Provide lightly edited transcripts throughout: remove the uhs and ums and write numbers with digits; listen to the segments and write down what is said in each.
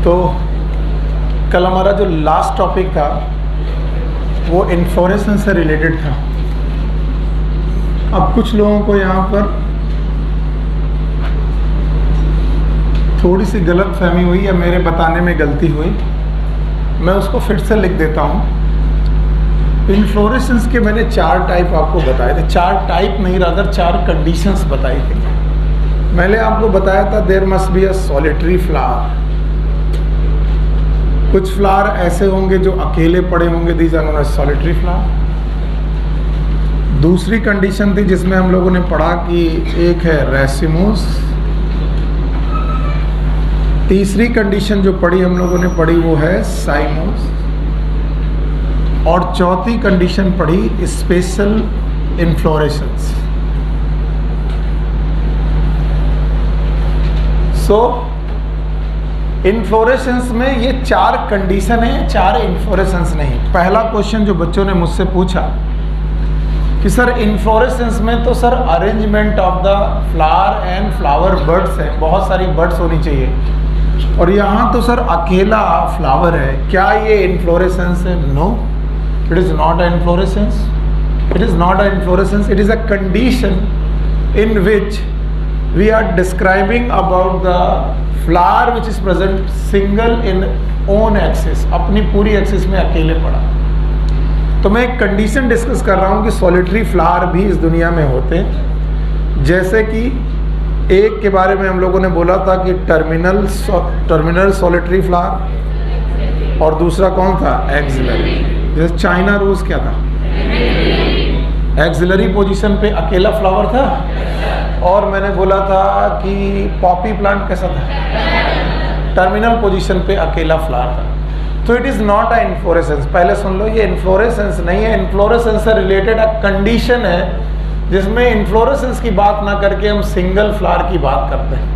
तो कल हमारा जो लास्ट टॉपिक था वो इन्फ्लोरेसेंस से रिलेटेड था। अब कुछ लोगों को यहाँ पर थोड़ी सी गलत फहमी हुई या मेरे बताने में गलती हुई, मैं उसको फिर से लिख देता हूँ। इन्फ्लोरेसेंस के मैंने 4 टाइप आपको बताए थे, 4 टाइप नहीं, रादर 4 कंडीशंस बताई थी। मैंने आपको बताया था there must be a solitary flower. कुछ फ्लावर ऐसे होंगे जो अकेले पड़े होंगे, these are known as solitary flower. दूसरी कंडीशन थी जिसमें हम लोगों ने पढ़ा कि एक है रेसिमोस। तीसरी कंडीशन जो पढ़ी हम लोगों ने पढ़ी वो है साइमोस। और चौथी कंडीशन पढ़ी स्पेशल इन्फ्लोरेसेंस। सो इन्फ्लोरेसेंस में ये 4 कंडीशन है, 4 इन्फ्लोरेसेंस नहीं। पहला क्वेश्चन जो बच्चों ने मुझसे पूछा कि सर इन्फ्लोरेसेंस में तो sir arrangement of the flower and flower buds है, बहुत सारी बड्स होनी चाहिए, और यहाँ तो सर अकेला फ्लावर है, क्या ये इन्फ्लोरेसेंस है? No, it is not a inflorescence. It is not a inflorescence, it is a condition in which we are describing about the flower which is present single in own axis, अपनी पूरी axis में अकेले पड़ा। तो मैं एक condition discuss कर रहा हूँ कि सॉलिटरी फ्लावर भी इस दुनिया में होते हैं। जैसे कि एक के बारे में हम लोगों ने बोला था कि टर्मिनल सॉलिटरी फ्लावर, और दूसरा कौन था? एक्सिलरी। जैसे चाइना रोज क्या था? एक्सिलरी पोजीशन पे अकेला फ्लावर था। और मैंने बोला था कि पॉपी प्लांट कैसा था? टर्मिनल पोजीशन पे अकेला फ्लावर था। तो it is not a inflorescence. पहले सुन लो, ये इन्फ्लोरेसेंस नहीं है। इन्फ्लोरेसेंस से रिलेटेड अ कंडीशन है जिसमें इन्फ्लोरेसेंस की बात ना करके हम सिंगल फ्लावर की बात करते हैं।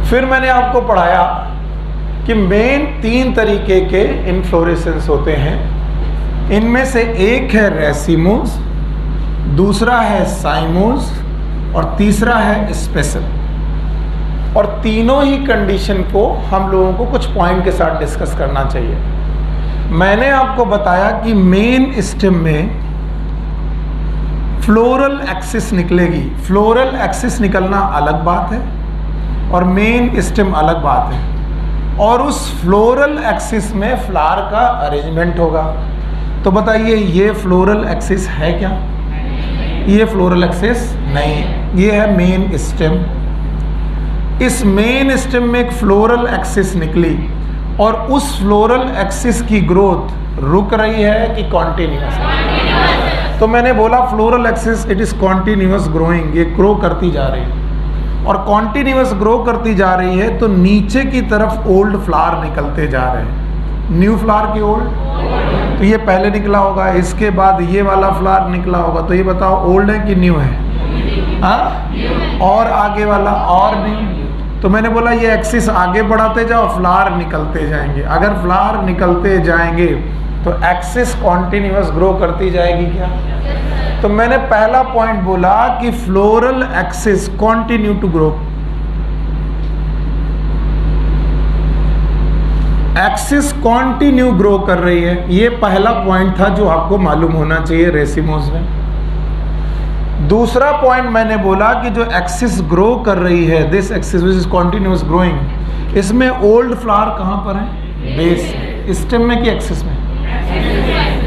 फिर मैंने आपको पढ़ाया कि मेन 3 तरीके के इन्फ्लोरेसेंस होते हैं। इनमें से एक है रेसिमोस, दूसरा है साइमोस, और तीसरा है स्पेशल। और तीनों ही कंडीशन को हम लोगों को कुछ पॉइंट के साथ डिस्कस करना चाहिए। मैंने आपको बताया कि मेन स्टेम में फ्लोरल एक्सिस निकलेगी। फ्लोरल एक्सिस निकलना अलग बात है और मेन स्टेम अलग बात है, और उस फ्लोरल एक्सिस में फ्लावर का अरेंजमेंट होगा। तो बताइए, ये फ्लोरल एक्सिस है क्या? ये फ्लोरल एक्सिस नहीं है, ये है मेन स्टेम। इस मेन स्टेम में एक फ्लोरल एक्सिस निकली, और उस फ्लोरल एक्सिस की ग्रोथ रुक रही है कि कॉन्टिन्यूअस है? तो मैंने बोला floral axis it is continuous growing, ये ग्रो करती जा रही है, और कॉन्टिन्यूअस ग्रो करती जा रही है। तो नीचे की तरफ ओल्ड फ्लावर निकलते जा रहे हैं, न्यू फ्लावर की ओल्ड। तो ये पहले निकला होगा, इसके बाद ये वाला फ्लावर निकला होगा। तो ये बताओ ओल्ड है कि न्यू है? हाँ, और आगे वाला और न्यू। तो मैंने बोला ये एक्सिस आगे बढ़ाते जाओ, फ्लावर निकलते जाएंगे। अगर फ्लावर निकलते जाएंगे तो एक्सिस कॉन्टिन्यूअस ग्रो करती जाएगी क्या? तो मैंने पहला पॉइंट बोला कि floral axis continue to grow. Axis continue grow कर रही है, ये पहला पॉइंट था जो आपको मालूम होना चाहिए रेसिमोस में। दूसरा पॉइंट मैंने बोला कि जो एक्सिस ग्रो कर रही है, this axis which is continuous growing, इसमें ओल्ड फ्लावर कहाँ पर है? बेस। स्टेम में कि एक्सिस में?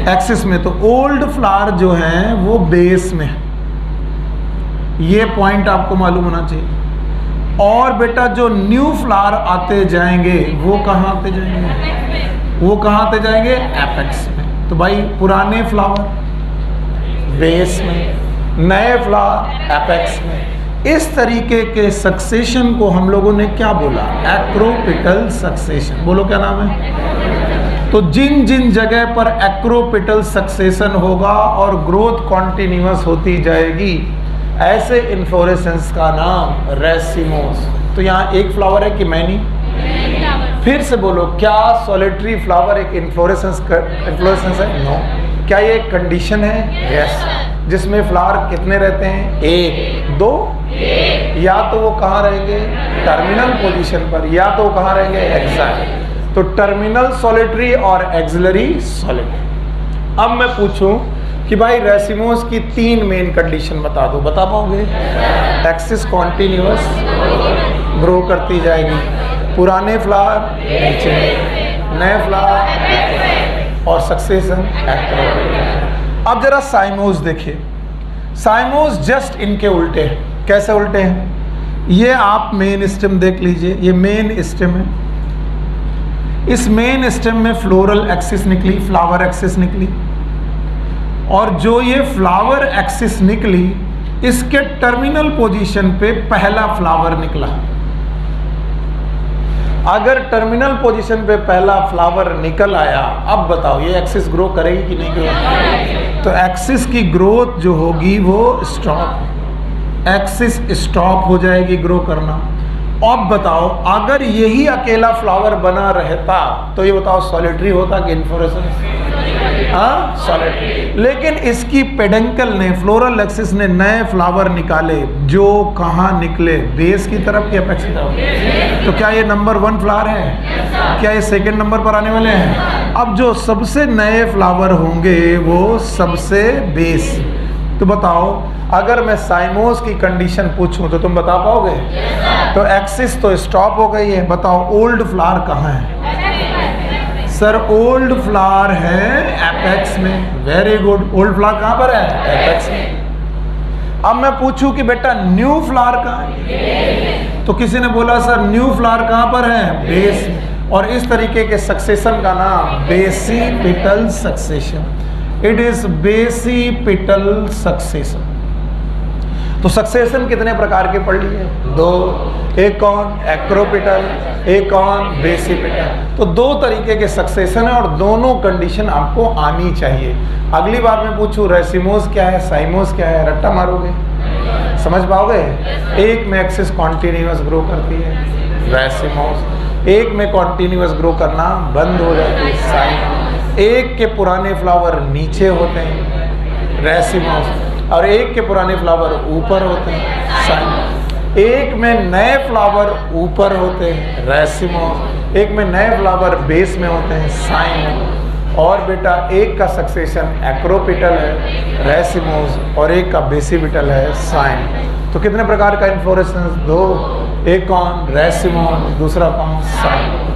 एक्सिस में। तो ओल्ड फ्लावर जो है वो बेस में है, ये पॉइंट आपको मालूम होना चाहिए। और बेटा जो न्यू फ्लावर आते जाएंगे वो कहाँ आते जाएंगे? वो कहाँ आते जाएंगे? एपेक्स में। तो भाई पुराने फ्लावर बेस में, नए फ्लावर एपेक्स में। इस तरीके के सक्सेशन को हम लोगों ने क्या बोला? Acropetal succession. बोलो क्या नाम है? तो जिन जिन जगह पर एक्रोपिटल सक्सेशन होगा और ग्रोथ कॉन्टिन्यूअस होती जाएगी, ऐसे इन्फ्लोरेसेंस का नाम रेसिमोस। तो यहाँ एक फ्लावर है कि मैनी? फिर से बोलो, क्या सॉलिटरी फ्लावर एक इन्फ्लोरेसेंस है? नो। क्या ये एक कंडीशन है? यस। जिसमें फ्लावर कितने रहते हैं? 1 2 या तो वो कहाँ रहेंगे, टर्मिनल पोजीशन पर, या तो कहाँ रहेंगे, एक्साइल। तो टर्मिनल सॉलिटरी और एक्सिलरी सॉलिटरी। अब मैं पूछूं कि भाई रेसिमोस की 3 मेन कंडीशन बता दो, बता पाओगे? एक्सिस कॉन्टिन्यूअस ग्रो करती जाएगी, पुराने फ्लावर नीचे, नए फ्लावर, और सक्सेशन एक्रोपिटल। अब जरा साइमोस देखिए, साइमोस जस्ट इनके उल्टे हैं। कैसे उल्टे हैं? ये आप मेन स्टेम देख लीजिए, ये मेन स्टेम है। इस मेन स्टेम में फ्लोरल एक्सिस निकली, फ्लावर एक्सिस निकली, और जो ये फ्लावर एक्सिस निकली इसके टर्मिनल पोजीशन पे पहला फ्लावर निकला। अगर टर्मिनल पोजीशन पे पहला फ्लावर निकल आया, अब बताओ ये एक्सिस ग्रो करेगी कि नहीं करेगी? तो एक्सिस की ग्रोथ जो होगी वो स्टॉप, एक्सिस स्टॉप हो जाएगी ग्रो करना। अब बताओ अगर यही अकेला फ्लावर बना रहता तो ये बताओ सॉलिटरी होता कि इन्फ्लोरेसेंस? हाँ, सॉलिटरी। लेकिन इसकी पेडंकल ने, फ्लोरल एक्सिस ने नए फ्लावर निकाले, जो कहाँ निकले, बेस की तरफ की अपेक्स की तरफ। तो क्या ये नंबर 1 फ्लावर है? क्या ये सेकंड नंबर पर आने वाले हैं? अब जो सबसे नए फ्लावर होंगे वो सबसे बेस। तो बताओ अगर मैं साइमोस की कंडीशन पूछूं तो तुम बता पाओगे? तो एक्सिस तो स्टॉप हो गई है, बताओ ओल्ड फ्लावर कहाँ है? सर ओल्ड फ्लावर है एपेक्स में। वेरी गुड, ओल्ड फ्लावर कहाँ पर है? एपेक्स में। अब मैं पूछूं कि बेटा न्यू फ्लावर कहाँ है? तो किसी ने बोला सर न्यू फ्लावर कहाँ पर है? बेस में। और इस तरीके के सक्सेशन का नाम basipetal succession. It is basipetal succession. तो सक्सेशन कितने प्रकार के पढ़ लिए? 2। एक कौन? एक्रोपिटल, एक कौन? बेसिपिटल। तो 2 तरीके के सक्सेशन है और दोनों कंडीशन आपको आनी चाहिए। अगली बार मैं पूछूं रेसिमोस क्या है, साइमोस क्या है, रट्टा मारोगे? समझ पाओगे? एक में एक्सिस कॉन्टिन्यूअस ग्रो करती है, रेसिमोस। एक में कॉन्टिन्यूअस ग्रो करना बंद हो जाती है, साइमोस। एक के पुराने फ्लावर नीचे होते हैं, रेसिमोस, और एक के पुराने फ्लावर ऊपर होते हैं, साइमोस। एक में नए फ्लावर ऊपर होते हैं, रेसिमोस। एक में नए फ्लावर बेस में होते हैं, साइमोस। और बेटा एक का सक्सेशन एक्रोपिटल है, रेसिमोस, और एक का बेसिपिटल है, साइमोस। तो कितने प्रकार का इन्फ्लोरेसेंस? 2। एक कौन? रेसिमोस, दूसरा कौन? साइमोस।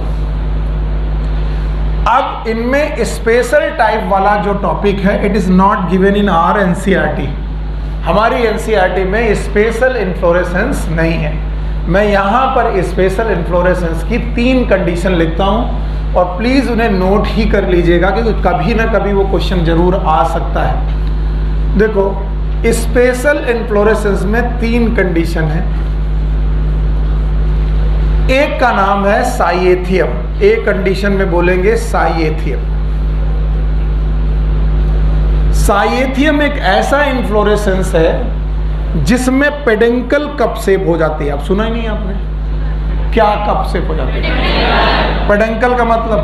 अब इनमें स्पेशल टाइप वाला जो टॉपिक है, it is not given in our NCERT. हमारी एनसीईआरटी में स्पेशल इन्फ्लोरेसेंस नहीं है। मैं यहाँ पर स्पेशल इन्फ्लोरेसेंस की 3 कंडीशन लिखता हूँ और प्लीज उन्हें नोट ही कर लीजिएगा क्योंकि कभी ना कभी वो क्वेश्चन जरूर आ सकता है। देखो स्पेशल इन्फ्लोरेसेंस में 3 कंडीशन है। एक का नाम है साइएथियम, एक कंडीशन में बोलेंगे साइएथियम। साइएथियम एक ऐसा इन्फ्लोरेसेंस है जिसमें पेडंकल कप शेप हो जाती है। आप सुना ही नहीं आपने? क्या कप शेप हो जाती है? पेडंकल का मतलब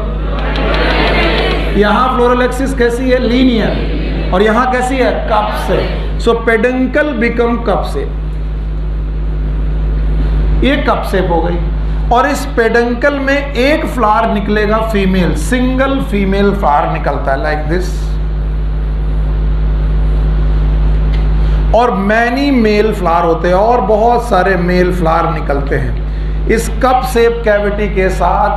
यहां फ्लोरल एक्सिस कैसी है? लीनियर, और यहां कैसी है? Cup shape. So peduncle become cup shape. ये कप शेप हो गई, और इस पेडंकल में एक फ्लावर निकलेगा फीमेल, सिंगल फीमेल फ्लावर निकलता है लाइक दिस, और मैनी मेल फ्लावर होते हैं और बहुत सारे मेल फ्लावर निकलते हैं। इस कप शेप कैविटी के साथ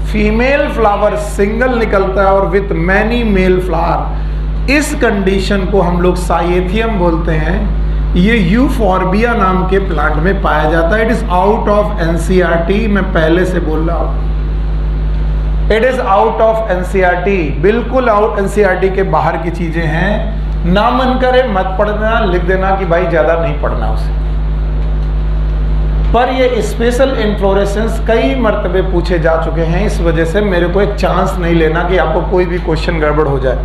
फीमेल फ्लावर सिंगल निकलता है और विथ मैनी मेल फ्लावर। इस कंडीशन को हम लोग साइएथियम बोलते हैं। ये यूफॉर्बिया नाम के प्लांट में पाया जाता है। It is out of NCERT, मैं पहले से बोल रहा हूं। It is out of NCERT, बिल्कुल आउट एनसीईआरटी के बाहर की चीजें हैं। ना मन करे मत पढ़ना, लिख देना कि भाई ज्यादा नहीं पढ़ना उसे। पर ये स्पेशल इन्फ्लोरेसेंस कई मर्तबे पूछे जा चुके हैं, इस वजह से मेरे को एक चांस नहीं लेना कि आपको कोई भी क्वेश्चन गड़बड़ हो जाए।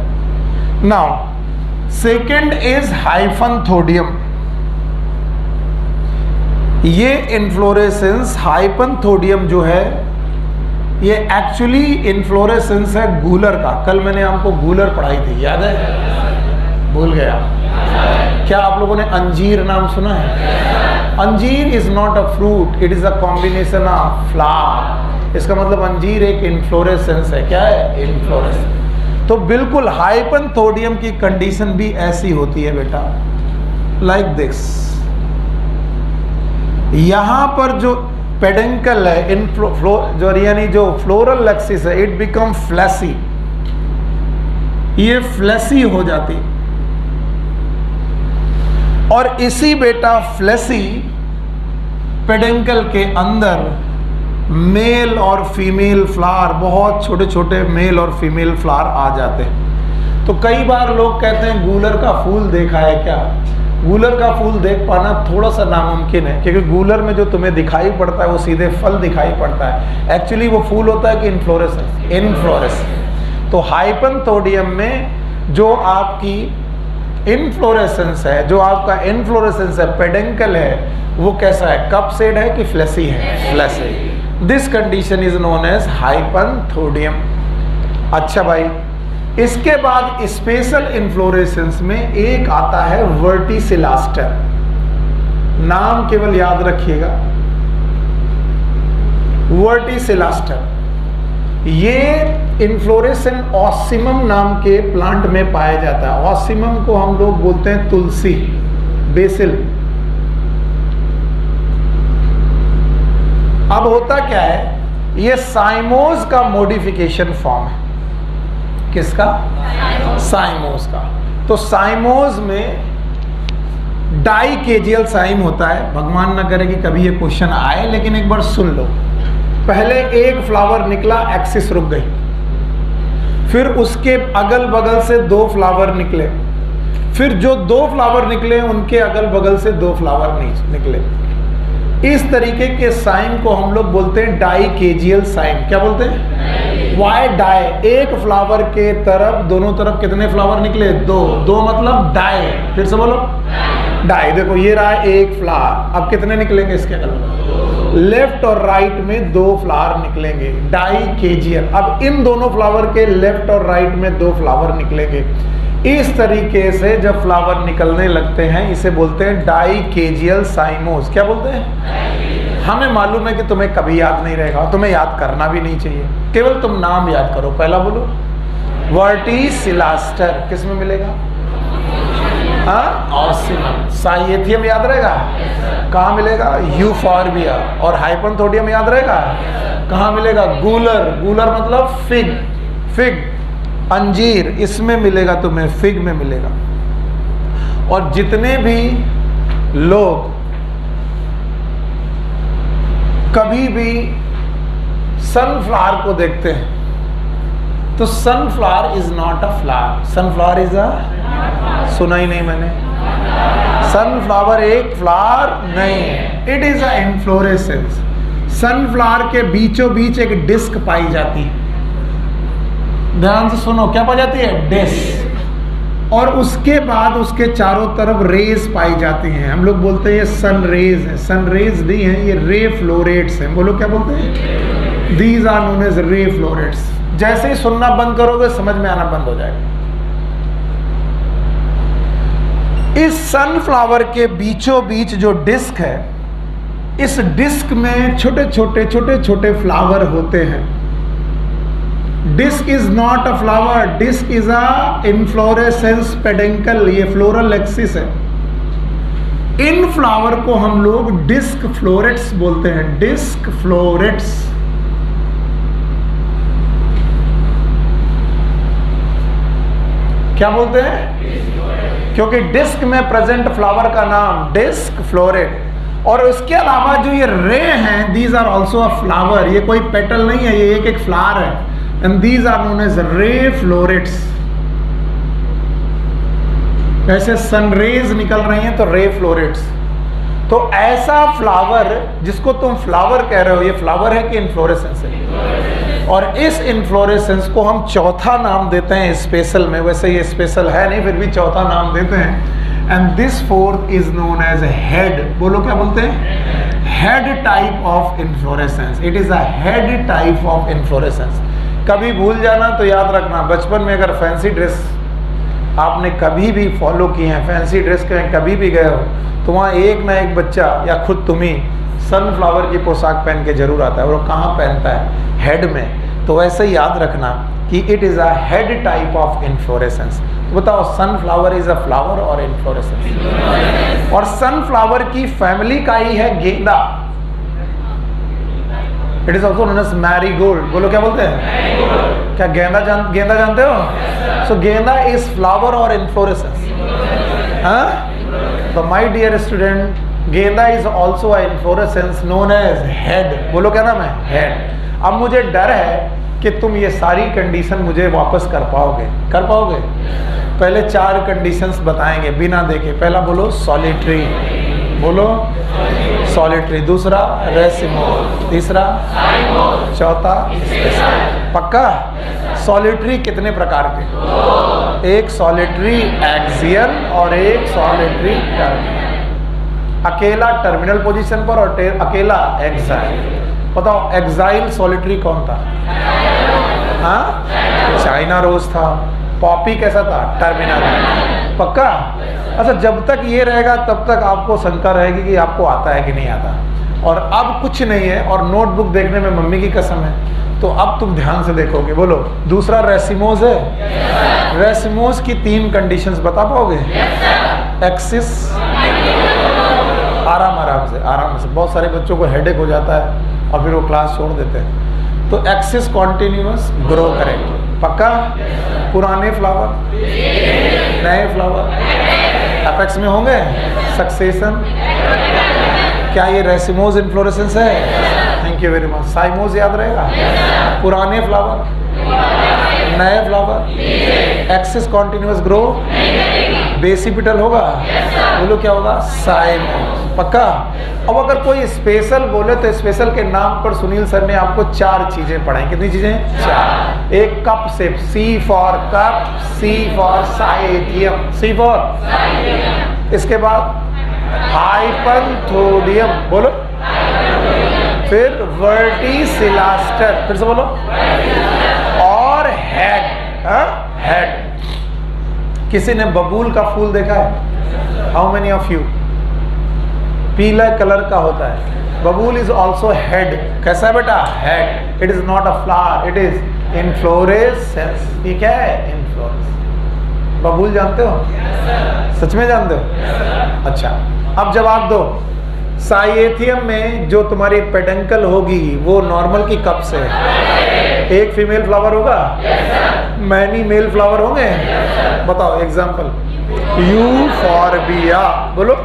Now second is hypanthodium. ये इन्फ्लोरेसेंस हाइपनथोडियम जो है ये एक्चुअली इन्फ्लोरेसेंस है गूलर का। कल मैंने आपको गूलर पढ़ाई थी, याद है? भूल गया? क्या आप लोगों ने अंजीर नाम सुना है? अंजीर is not a fruit, it is a combination of flower. इसका मतलब अंजीर एक इन्फ्लोरेसेंस है। क्या है? इन्फ्लोरेसेंस। तो बिल्कुल हाइपनथोडियम की कंडीशन भी ऐसी होती है बेटा, लाइक दिस। यहां पर जो पेडेंकल है, जो यानी जो फ्लोरल एक्सिस है, इट बिकम फ्लैसी, ये फ्लैसी हो जाती। और इसी बेटा फ्लैसी पेडेंकल के अंदर मेल और फीमेल फ्लावर, बहुत छोटे छोटे मेल और फीमेल फ्लावर आ जाते हैं। तो कई बार लोग कहते हैं गूलर का फूल देखा है क्या? गूलर का फूल देख पाना थोड़ा सा नामुमकिन है, क्योंकि गूलर में जो तुम्हें दिखाई पड़ता है वो सीधे फल दिखाई पड़ता है। एक्चुअली वो फूल होता है कि इन्फ्लोरेसेंस, इन्फ्लोरेसेंस। तो हाइपनथोडियम में जो आपकी इन्फ्लोरेसेंस है, जो आपका इन्फ्लोरेसेंस है, पेडेंकल है, वो कैसा है? कप शेड है कि फ्लैसी है? फ्लैसी। This condition is known as hypanthodium. अच्छा भाई, इसके बाद स्पेशल इन्फ्लोरेसेंस में एक आता है वर्टिसिलास्टर। नाम केवल याद रखिएगा, वर्टिसिलास्टर। ये इन्फ्लोरेसन ऑसिमम नाम के प्लांट में पाया जाता है। ऑसिमम को हम लोग बोलते हैं तुलसी, बेसिल। अब होता क्या है, ये साइमोस का मॉडिफिकेशन फॉर्म है। किसका? साइमोस का। तो साइमोस में डाइकेजियल साइम होता है। भगवान ना करे कि कभी ये क्वेश्चन आए, लेकिन एक बार सुन लो। पहले एक फ्लावर निकला, एक्सिस रुक गई। फिर उसके अगल बगल से 2 फ्लावर निकले। फिर जो 2 फ्लावर निकले उनके अगल बगल से 2 फ्लावर निकले। इस तरीके के साइम को हम लोग बोलते हैं डाइकेजियल साइम। क्या बोलते हैं? Y die. एक फ्लावर के तरफ, दोनों तरफ कितने फ्लावर निकले? 2। 2 मतलब डाई। फिर से बोलो, डाई। देखो ये रहा एक फ्लावर, अब कितने निकलेंगे इसके अगल? लेफ्ट और राइट में 2 फ्लावर निकलेंगे, डाइकेजियल। अब इन दोनों फ्लावर के लेफ्ट और राइट में 2 फ्लावर निकलेंगे। इस तरीके से जब फ्लावर निकलने लगते हैं, इसे बोलते हैं डाइकेजियल साइमोस। क्या बोलते हैं? हमें मालूम है कि तुम्हें कभी याद नहीं रहेगा, तुम्हें याद करना भी नहीं चाहिए, केवल तुम नाम याद करो। पहला बोलो, वर्टिसिलास्टर। किस में मिलेगा? ऑसिमम। साइएथियम याद रहेगा? कहाँ मिलेगा? यूफॉर्बिया। और हाइपनथोडियम याद रहेगा? कहाँ मिलेगा? गूलर। गूलर मतलब फिग, फिग अंजीर, इसमें मिलेगा तुम्हें, फिग में मिलेगा। और जितने भी लोग कभी भी सनफ्लावर को देखते हैं, तो sunflower is not a flower, sunflower is अ, सुना ही नहीं मैंने, सनफ्लावर एक फ्लावर नहीं है, it is a inflorescence. Sunflower के बीचों बीच एक डिस्क पाई जाती है। ध्यान से सुनो, क्या पाई जाती है? डिस्क। और उसके बाद उसके चारों तरफ रेज पाई जाती हैं। हम लोग बोलते हैं ये सन रेज है। सन रेज नहीं है, ये रे फ्लोरेट्स हैं। बोलो क्या बोलते हैं? These are known as ray florets. जैसे ही सुनना बंद करोगे समझ में आना बंद हो जाएगा। इस सनफ्लावर के बीचों बीच जो डिस्क है, इस डिस्क में छोटे छोटे फ्लावर होते हैं। Disc is not a flower, disc is a inflorescence peduncle. ये फ्लोरल एक्सिस है। इन फ्लावर को हम लोग डिस्क फ्लोरेट्स बोलते हैं, डिस्क फ्लोरेट्स। क्या बोलते हैं? क्योंकि डिस्क में प्रेजेंट फ्लावर का नाम डिस्क फ्लोरेट। और इसके अलावा जो ये रे हैं, these are also a flower. ये कोई पेटल नहीं है, ये एक फ्लावर है। And these are known as ray florets। ऐसे सन रेज निकल रही हैं तो रे फ्लोरेट्स। तो ऐसा फ्लावर जिसको तुम फ्लावर कह रहे हो, ये फ्लावर है कि इन्फ्लोरेसेंस है? और इस इन्फ्लोरेसेंस को हम चौथा नाम देते हैं स्पेशल में। वैसे ये स्पेशल है नहीं, फिर भी चौथा नाम देते हैं। And this fourth is known as head. बोलो क्या बोलते हैं? Head type of inflorescence. It is a head type of inflorescence. कभी भूल जाना तो याद रखना, बचपन में अगर फैंसी ड्रेस आपने कभी भी फॉलो की है, फैंसी ड्रेस के कभी भी गए हो, तो वहाँ एक ना एक बच्चा या खुद तुम ही सनफ्लावर की पोशाक पहन के जरूर आता है। और वो कहाँ पहनता है? हेड में। तो वैसे ही याद रखना कि it is a head type of inflorescence. बताओ, सनफ्लावर इज अ फ्लावर और इन्फ्लोरेसेंस। और सनफ्लावर की फैमिली का ही है गेंदा। It is also known as marigold. बोलो क्या बोलते हैं? क्या गेंदा जानते हो? सो गेंदा इज फ्लावर और इन्फ्लोरेसेंस। तो माय डियर स्टूडेंट, गेंदा is also a inflorescence known as head. बोलो क्या नाम है? हेड। अब मुझे डर है कि तुम ये सारी कंडीशन मुझे वापस कर पाओगे। कर पाओगे? पहले 4 कंडीशंस बताएंगे बिना देखे। पहला बोलो सॉलिटरी। बोलो सॉलिटरी। दूसरा रेसिमोस। तीसरा चौथा स्पेशल। पक्का? सॉलिटरी कितने प्रकार के? एक सॉलिटरी एक्सियल और एक सॉलिटरी टर्मिनल। अकेला टर्मिनल पोजीशन पर और अकेला एक्साइल। बताओ, एक्साइल सॉलिटरी कौन था? हाँ, चाइना रोज था। पॉपी कैसा था? टर्मिनल। पक्का? अच्छा, जब तक ये रहेगा तब तक आपको शंका रहेगी कि आपको आता है कि नहीं आता। और अब कुछ नहीं है और नोटबुक देखने में मम्मी की कसम है, तो अब तुम ध्यान से देखोगे। बोलो, दूसरा रेसिमोस है। रेसिमोस की 3 कंडीशंस बता पाओगे? एक्सिस, आराम से। बहुत सारे बच्चों को हेडेक हो जाता है और फिर वो क्लास छोड़ देते हैं। तो एक्सिस कॉन्टिन्यूअस ग्रो करेंगे। पक्का? पुराने फ्लावर, नए फ्लावर एपेक्स में होंगे। सक्सेशन, क्या ये रेसिमोस इन्फ्लोरेसेंस है? Thank you very much. साइमोस याद रहेगा? पुराने फ्लावर, नए flower, axis continuous grow, basipetal होगा। बोलो क्या होगा? साइमोस। पक्का? अब अगर कोई स्पेशल बोले तो स्पेशल के नाम पर सुनील सर ने आपको 4 चीजें पढ़ाई। कितनी चीजें? 4। एक cup shape, C for cup, C for cyathium, C for. इसके बाद हाइपंथोडियम, बोलो। फिर वर्टिसिलास्टर, फिर से बोलो। और हेड। हेड। किसी ने बबूल का फूल देखा है? How many of you? पीला कलर का होता है। बबूल इज ऑल्सो हेड। कैसा है बेटा? Head. It is not a flower, it is inflorescence. ठीक है? इन्फ्लोरेसेंस। बबूल जानते हो? सच में जानते हो? अच्छा, अब जवाब दो। साइएथियम में जो तुम्हारी पेडंकल होगी वो नॉर्मल की कप से एक फीमेल फ्लावर होगा? मैनी मेल फ्लावर होंगे? बताओ एग्जांपल। यूफॉर्बिया, बोलो।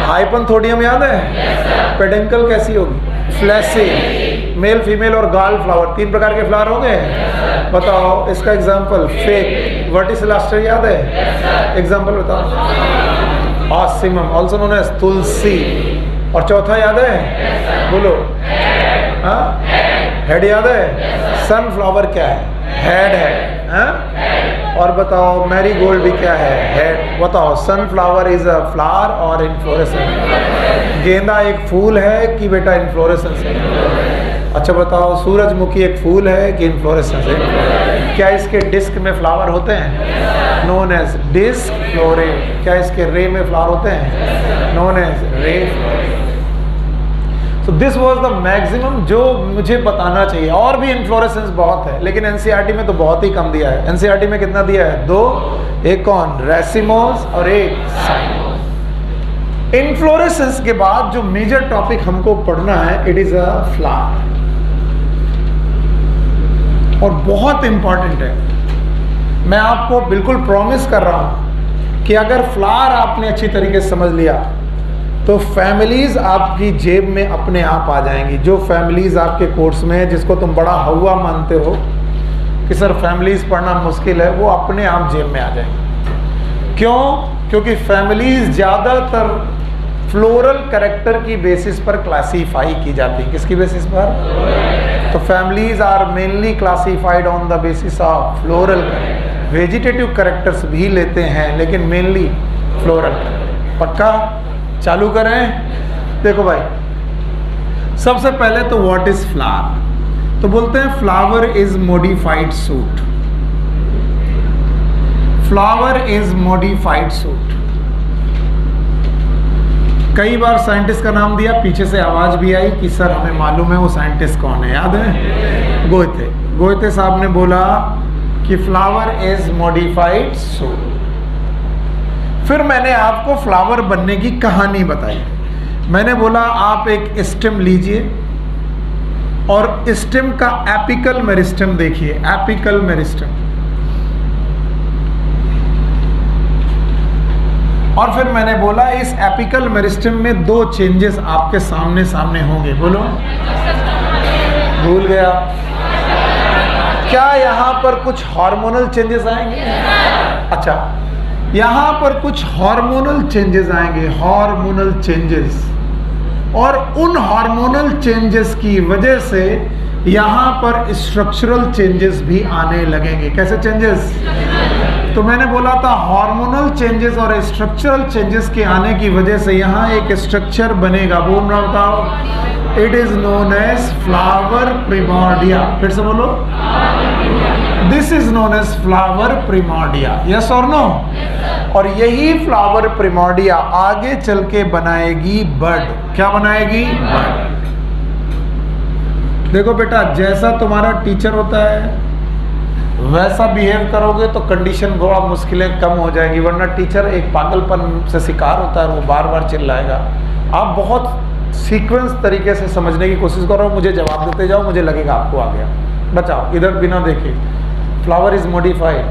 हाइपंथोडियम याद है? पेडंकल कैसी होगी? फ्लैसी। मेल, फीमेल और गाल फ्लावर, 3 प्रकार के फ्लावर होंगे। बताओ इसका एग्जांपल। फेक। वर्टिसिलास्टर याद है? एग्जांपल बताओ। ऑसिमम, ऑल्सो नोन एज तुलसी। और चौथा याद है? बोलो। हाँ, हेड याद है? सनफ्लावर क्या है? हेड है। हाँ? और बताओ मैरीगोल्ड भी क्या है? हेड। बताओ, सनफ्लावर इज अ फ्लावर और इन्फ्लोरेसेंस। गेंदा एक फूल है कि बेटा इन्फ्लोरेसेंस है? अच्छा बताओ, सूरजमुखी एक फूल है कि इन्फ्लोरेसेंस है? क्या इसके डिस्क में फ्लावर होते हैं? Known as disc floret. क्या इसके रे में फ्लावर होते हैं? Known as ray floret. So this was the maximum जो मुझे बताना चाहिए। और भी इन्फ्लोरेसेंस बहुत है, लेकिन एनसीईआरटी में तो बहुत ही कम दिया है। एनसीईआरटी में कितना दिया है? 2। एक कौन? रेसिमोस और एक साइमोस। इन्फ्लोरेसेंस के बाद जो मेजर टॉपिक हमको पढ़ना है, इट इज अ फ्लावर, और बहुत इंपॉर्टेंट है। मैं आपको बिल्कुल प्रॉमिस कर रहा हूं कि अगर फ्लावर आपने अच्छी तरीके से समझ लिया तो फैमिलीज आपकी जेब में अपने आप आ जाएंगी। जो फैमिलीज आपके कोर्स में है, जिसको तुम बड़ा हवा मानते हो कि सर फैमिलीज पढ़ना मुश्किल है, वो अपने आप जेब में आ जाएंगी। क्यों? क्योंकि फैमिलीज ज़्यादातर फ्लोरल कैरेक्टर की बेसिस पर क्लासीफाई की जाती है। किसकी बेसिस पर? तो families are mainly classified on the basis of floral. Vegetative characters भी लेते हैं, लेकिन मेनली फ्लोरल। पक्का? चालू करें। देखो भाई, सबसे पहले तो व्हाट इज फ्लावर? तो बोलते हैं flower is modified suit. Flower is modified suit. कई बार साइंटिस्ट का नाम दिया, पीछे से आवाज भी आई कि सर हमें मालूम है वो साइंटिस्ट कौन है, याद है? गोयते साहब ने बोला कि फ्लावर इज मॉडिफाइड सोल। फिर मैंने आपको फ्लावर बनने की कहानी बताई। मैंने बोला आप एक स्टेम लीजिए और स्टेम का एपिकल मेरिस्टेम देखिए, एपिकल मेरिस्टेम। और फिर मैंने बोला इस एपिकल मेरिस्टेम में दो चेंजेस आपके सामने सामने होंगे। बोलो, भूल गया? क्या यहां पर कुछ हार्मोनल चेंजेस आएंगे? अच्छा, यहां पर कुछ हार्मोनल चेंजेस आएंगे, हार्मोनल चेंजेस। और उन हार्मोनल चेंजेस की वजह से यहां पर स्ट्रक्चरल चेंजेस भी आने लगेंगे। कैसे चेंजेस? तो मैंने बोला था हार्मोनल चेंजेस और स्ट्रक्चरल चेंजेस के आने की वजह से यहाँ एक स्ट्रक्चर बनेगा। बोल रहा बताओ, it is known as flower primordia. फिर से बोलो, this is known as flower primordia. Yes और नो? और यही फ्लावर प्रिमॉर्डिया आगे चल के बनाएगी बड। क्या बनाएगी? बड। देखो बेटा, जैसा तुम्हारा टीचर होता है वैसा बिहेव करोगे तो कंडीशन थोड़ा मुश्किलें कम हो जाएगी, वरना टीचर एक पागलपन से शिकार होता है, वो बार बार चिल्लाएगा। आप बहुत सीक्वेंस तरीके से समझने की कोशिश करो, मुझे जवाब देते जाओ, मुझे लगेगा आपको आ गया। बचाओ, इधर बिना देखे। Flower is modified.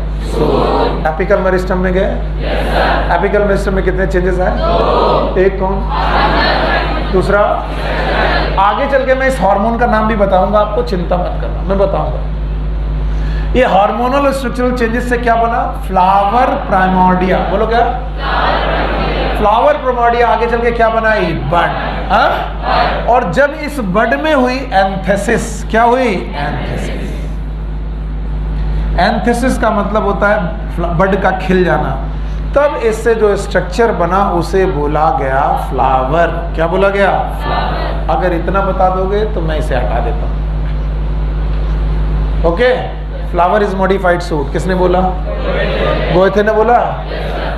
Apical meristem में गए? एपिकल मेरिस्टेम में कितने चेंजेस आए? एक कौन? दूसरा? आगे चल के मैं इस हार्मोन का नाम भी बताऊंगा आपको, चिंता मत करना, मैं बताऊंगा। ये हार्मोनल और स्ट्रक्चरल चेंजेस से क्या बना? Flower primordia. बोलो क्या? फ्लावर प्राइमॉर्डिया आगे चल के क्या बनाई? बड। और जब इस बड में हुई एंथेसिस, क्या हुई? एंथेसिस। एंथेसिस का मतलब होता है बड का खिल जाना। तब इससे जो स्ट्रक्चर बना उसे बोला गया फ्लावर। क्या बोला गया? फ्लावर। अगर इतना बता दोगे तो मैं इसे हटा देता हूं। Okay? Flower is modified suit. किसने बोला? गोयथे ने बोला।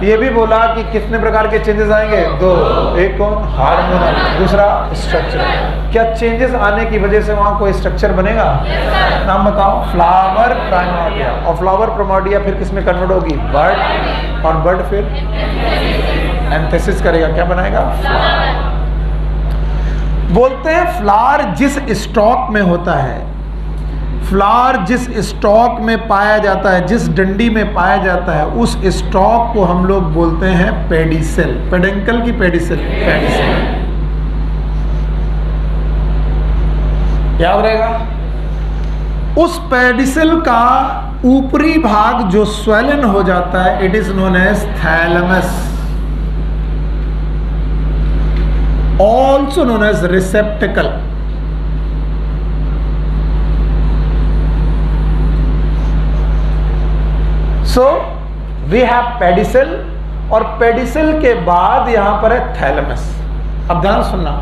ये भी बोला कि कितने प्रकार के चेंजेस आएंगे? दो। एक कौन? हार्मोनल। दूसरा स्ट्रक्चरल। क्या चेंजेस आने की वजह से वहां कोई स्ट्रक्चर बनेगा? नाम बताओ। Flower primordia. और फ्लावर प्राइमॉर्डिया फिर किस में कन्वर्ट होगी? बड। और बड फिर एंथेसिस करेगा, क्या बनाएगा? बोलते हैं फ्लावर जिस स्टॉक में होता है, फ्लावर जिस स्टॉक में पाया जाता है, जिस डंडी में पाया जाता है, उस स्टॉक को हम लोग बोलते हैं पेडिसेल। पेडंकल की पेडिसेल। पेडिसेल याद रहेगा। उस पेडिसेल का ऊपरी भाग जो स्वेलन हो जाता है, it is known as thalamus, also known as receptacle. So we have pedicel, और पेडिसेल के बाद यहां पर है थैलेमस। अब ध्यान सुनना,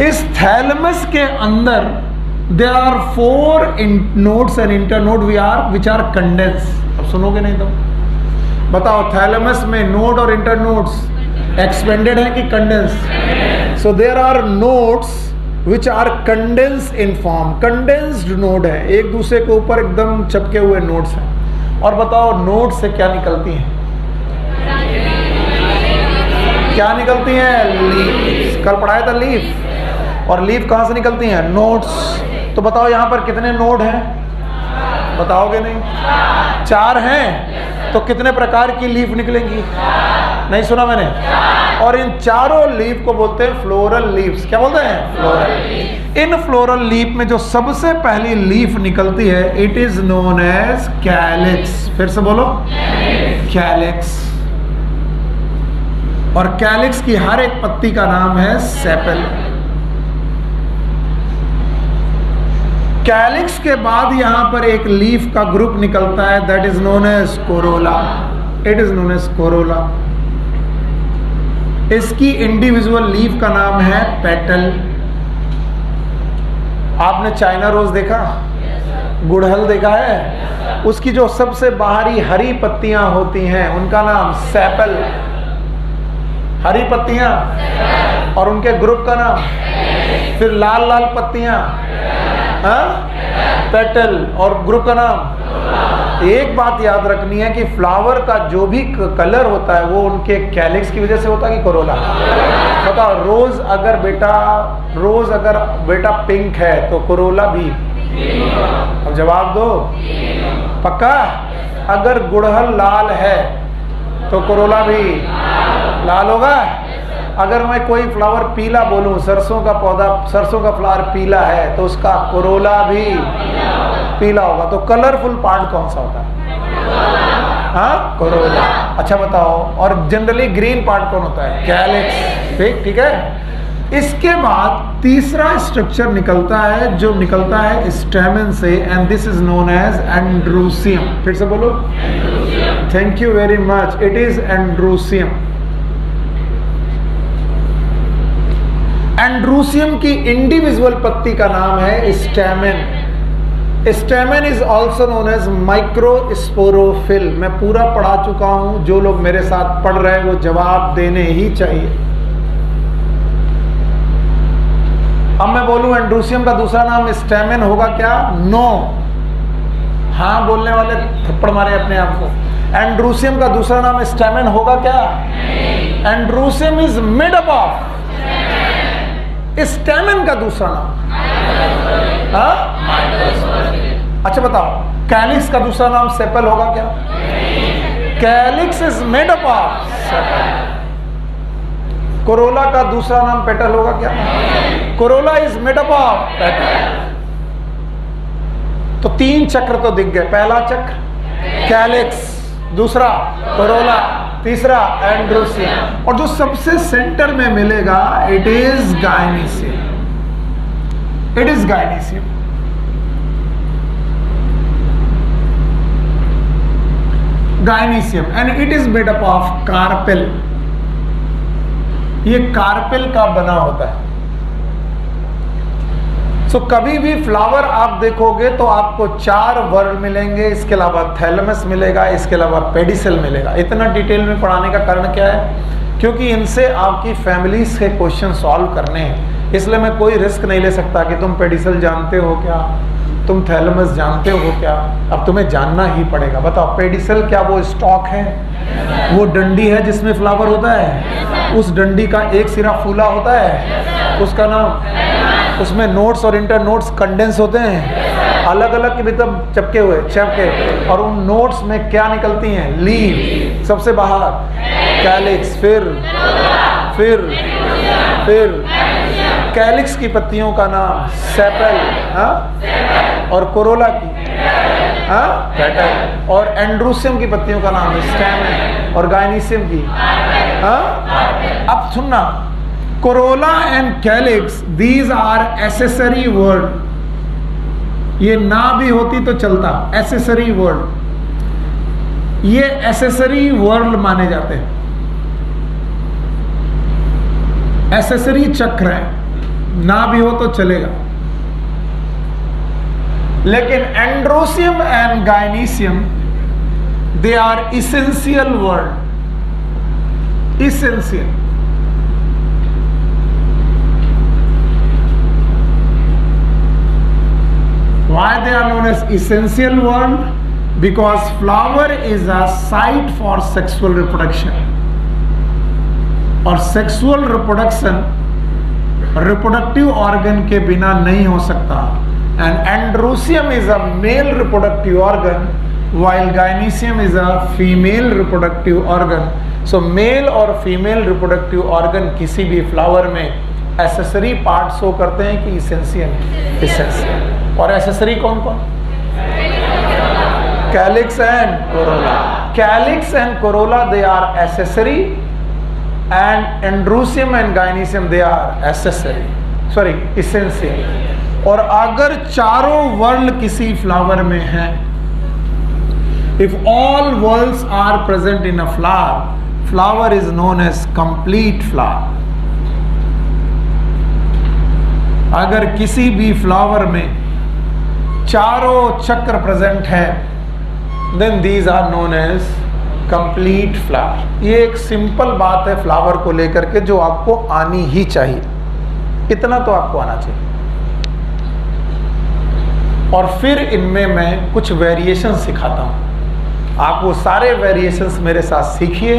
इस थैलेमस के अंदर there are 4 nodes and internode which are condense. अब सुनोगे नहीं तो बताओ, थैलेमस में नोड और इंटरनोड्स एक्सपेंडेड है कि condense? So there are nodes which are condense in form. Condensed node है, एक दूसरे के ऊपर एकदम चिपके हुए नोड्स हैं। और बताओ नोड से क्या निकलती हैं? क्या निकलती हैं? लीफ। कल पढ़ाया था लीफ। और लीफ कहां से निकलती हैं? नोड्स। तो बताओ यहां पर कितने नोड हैं? बताओगे नहीं? 4 हैं। तो कितने प्रकार की लीफ निकलेंगी? नहीं सुना मैंने? और इन चारों लीफ को बोलते हैं फ्लोरल लीव्स। क्या बोलते हैं? फ्लोरल। इन फ्लोरल लीफ में जो सबसे पहली लीफ निकलती है, it is known as calyx. फिर से बोलो, कैलिक्स। और कैलिक्स की हर एक पत्ती का नाम है सेपल। कैलिक्स के बाद यहां पर एक लीफ का ग्रुप निकलता है, that is known as corolla. It is known as corolla. इसकी इंडिविजुअल लीफ का नाम है पेटल। आपने चाइना रोज देखा? गुड़हल देखा है? उसकी जो सबसे बाहरी हरी पत्तियां होती हैं उनका नाम सेपल। हरी पत्तियां और उनके ग्रुप का नाम, फिर लाल लाल पत्तियां, पेटल और ग्रुप का नाम। एक बात याद रखनी है कि फ्लावर का जो भी कलर होता है वो उनके कैलिक्स की वजह से होता है कि कोरोला। बताओ, रोज अगर बेटा पिंक है तो कोरोला भी, अब जवाब दो पक्का। अगर गुड़हल लाल है तो कोरोला भी लाल होगा। अगर मैं कोई फ्लावर पीला बोलूं, सरसों का फ्लावर पीला है तो उसका कोरोला भी पीला होगा। तो कलरफुल पार्ट कौन सा होता है? हाँ, कोरोला। अच्छा बताओ, और जनरली ग्रीन पार्ट कौन होता है? कैलिक्स। ठीक है। इसके बाद तीसरा स्ट्रक्चर निकलता है जो निकलता है स्टेमन से, and this is known as androecium. फिर से बोलो। Thank you very much. It is androecium. Androecium की इंडिविजुअल पत्ती का नाम है stamen. Stamen is also known as microsporophyll. मैं पूरा पढ़ा चुका हूं, जो लोग मेरे साथ पढ़ रहे हैं वो जवाब देने ही चाहिए। अब मैं बोलूं एंड्रूसियम का दूसरा नाम स्टेमन होगा क्या? नो। हाँ बोलने वाले थप्पड़ मारे अपने आप को। एंड्रूसियम का दूसरा नाम स्टेमन होगा क्या? Androecium is made up of. Stamen का दूसरा नाम, अच्छा बताओ, कैलिक्स का दूसरा नाम सेपल होगा क्या? Calyx is made up of sepal. Corolla का दूसरा नाम पेटल होगा क्या? Corolla is made up of petal. तो 3 चक्र तो दिख गए। पहला चक्र कैलिक्स, दूसरा कोरोला, तीसरा एंड्रूसियम, और जो सबसे सेंटर में मिलेगा it is gynoecium. It is gynoecium. Gynoecium and it is made up of carpel. ये कार्पेल का बना होता है। सो कभी भी फ्लावर आप देखोगे तो आपको 4 वर्ड मिलेंगे, इसके अलावा थैलेमस मिलेगा, इसके अलावा पेडिसल मिलेगा। इतना डिटेल में पढ़ाने का कारण क्या है? क्योंकि इनसे आपकी फैमिलीज के क्वेश्चन सॉल्व करने हैं। इसलिए मैं कोई रिस्क नहीं ले सकता कि तुम पेडिसल जानते हो क्या, तुम थैलेमस जानते हो क्या। अब तुम्हें जानना ही पड़ेगा। बताओ, पेडिसल क्या वो स्टॉक है? वो डंडी है जिसमें फ्लावर होता है? उस डंडी का एक सिरा फूला होता है, उसका नाम, उसमें नोट्स और इंटर नोट्स कंडेंस होते हैं, अलग अलग के भीतर चपके हुए चपके, और उन नोट्स में क्या निकलती हैं? लीव, सबसे बाहर कैलिक्स, फिर कैलिक्स की पत्तियों का नाम सेपल, और कोरोला की पेटल, और एंड्रूसियम की पत्तियों का नाम स्टेमन, और गायनीसियम की अब सुनना, corolla and calyx these are accessory whorl. ये ना भी होती तो चलता, एसेसरी वर्ड। ये एसेसरी वर्ड माने जाते हैं, एसेसरी चक्र है, ना भी हो तो चलेगा। लेकिन androecium and gynoecium they are essential word. Essential why they are known as essential word? Because flower is a site for sexual reproduction, और sexual reproduction reproductive organ के बिना नहीं हो सकता, and androsium is a male reproductive organ while gynoecium is a female reproductive organ. So male और female reproductive organ किसी भी flower में एसेसरी पार्ट शो करते हैं कि इसेंशियल। और एसेसरी कौन कौन? Calyx and corolla. Calyx and corolla they are accessory, and androecium and gynoecium they are essential. और अगर चारों वर्ल किसी फ्लावर में है, if all whorls are present in a flower is known as complete flower. अगर किसी भी flower में चारों चक्र प्रेजेंट है, then these are known as complete flower. ये एक सिंपल बात है फ्लावर को लेकर के जो आपको आनी ही चाहिए, इतना तो आपको आना चाहिए। और फिर इनमें मैं कुछ वेरिएशन सिखाता हूँ, आप वो सारे वेरिएशंस मेरे साथ सीखिए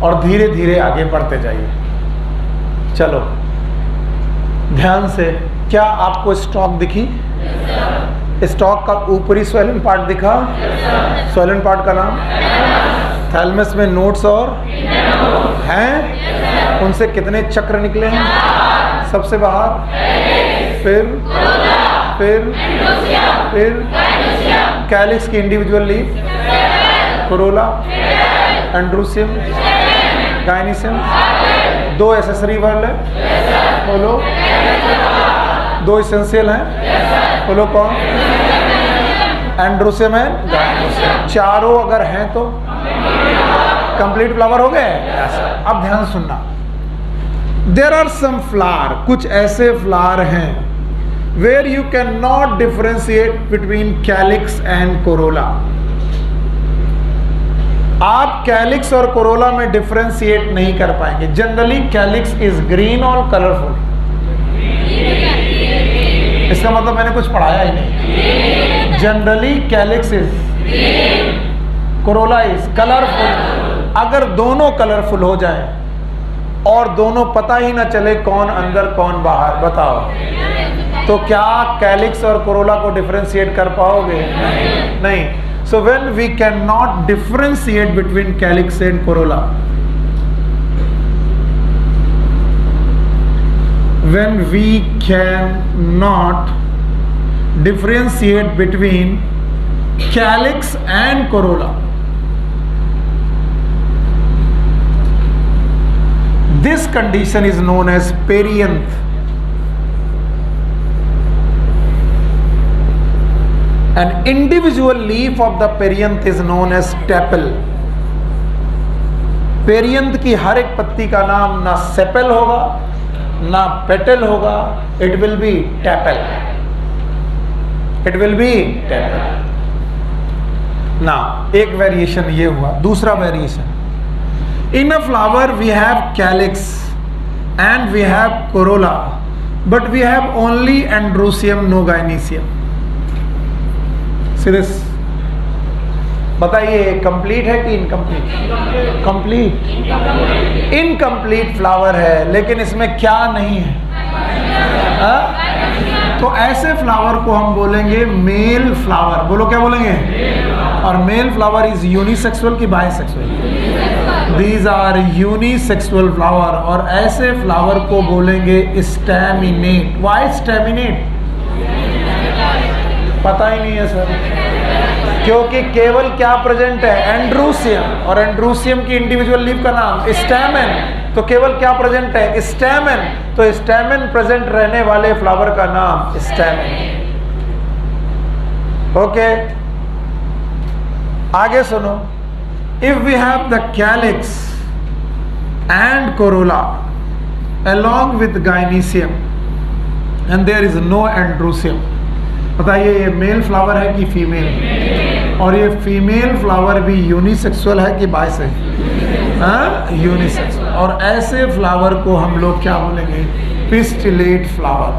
और धीरे धीरे आगे बढ़ते जाइए। चलो ध्यान से, क्या आपको स्टॉक दिखी? स्टॉक का ऊपरी स्वेलन पार्ट दिखा? स्वेलन पार्ट का नाम? थैलमस में नोड्स और हैं, उनसे कितने चक्र निकले हैं? सबसे बाहर, फिर कैलिक्स की इंडिविजुअल लीफ, कोरोला, एंड्रोसियम, गाइनिसियम। दो एसेसरी वर्ड है, बोलो। दो एसेंशियल हैं, बोलो कौन? एंड्रोसियम है, गाइनिसियम। चारों अगर हैं तो कंप्लीट फ्लावर हो गए। अब ध्यान सुनना, देयर आर सम फ्लावर, कुछ ऐसे फ्लावर हैं where you cannot differentiate between calyx and corolla। आप कैलिक्स और कोरोला में डिफरेंशिएट नहीं कर पाएंगे। जनरली कैलिक्स इज ग्रीन और कलरफुल। इसका मतलब मैंने कुछ पढ़ाया ही नहीं। Generally calyx is, Corolla is colourful. अगर दोनों कलरफुल हो जाए और दोनों पता ही ना चले कौन अंदर कौन बाहर, बताओ तो क्या कैलिक्स और कोरोला को डिफरेंशिएट कर पाओगे? नहीं। So when we cannot differentiate between calyx and corolla, when we cannot differentiate between calyx and corolla, this condition is known as perianth, an individual leaf of the perianth is known as tepal। perianth की हर एक पत्ती का नाम ना sepal होगा ना petal होगा, it will be tepal, it will be tepal ना। एक वेरिएशन ये हुआ। दूसरा variation, in a flower we have calyx and we have corolla but we have only androecium, no gynoecium. Serious बताइए, कंप्लीट है कि इनकम्प्लीट? कंप्लीट। इनकम्प्लीट फ्लावर है, लेकिन इसमें क्या नहीं है? तो ऐसे फ्लावर को हम बोलेंगे मेल फ्लावर। बोलो क्या बोलेंगे? और मेल फ्लावर इज यूनिसेक्सुअल की bisexual? These are unisexual flower. और ऐसे फ्लावर को बोलेंगे स्टैमिनेट। Why staminate? पता ही नहीं है सर, क्योंकि केवल क्या प्रेजेंट है? एंड्रोसियम। और एंड्रोसियम की इंडिविजुअल लीफ का नाम स्टैमेन। तो केवल क्या प्रेजेंट है? स्टैमेन। तो स्टैमेन प्रेजेंट रहने वाले फ्लावर का नाम स्टैमेन। ओके, आगे सुनो। If we have the calyx and corolla along with gynoecium and there is no androsium, बताइए ये मेल फ्लावर है कि फीमेल? और ये फीमेल फ्लावर भी यूनिसेक्सुअल है कि बाइसेक्सुअल? यूनिसेक्सुअल। और ऐसे फ्लावर को हम लोग क्या बोलेंगे? Pistillate flower.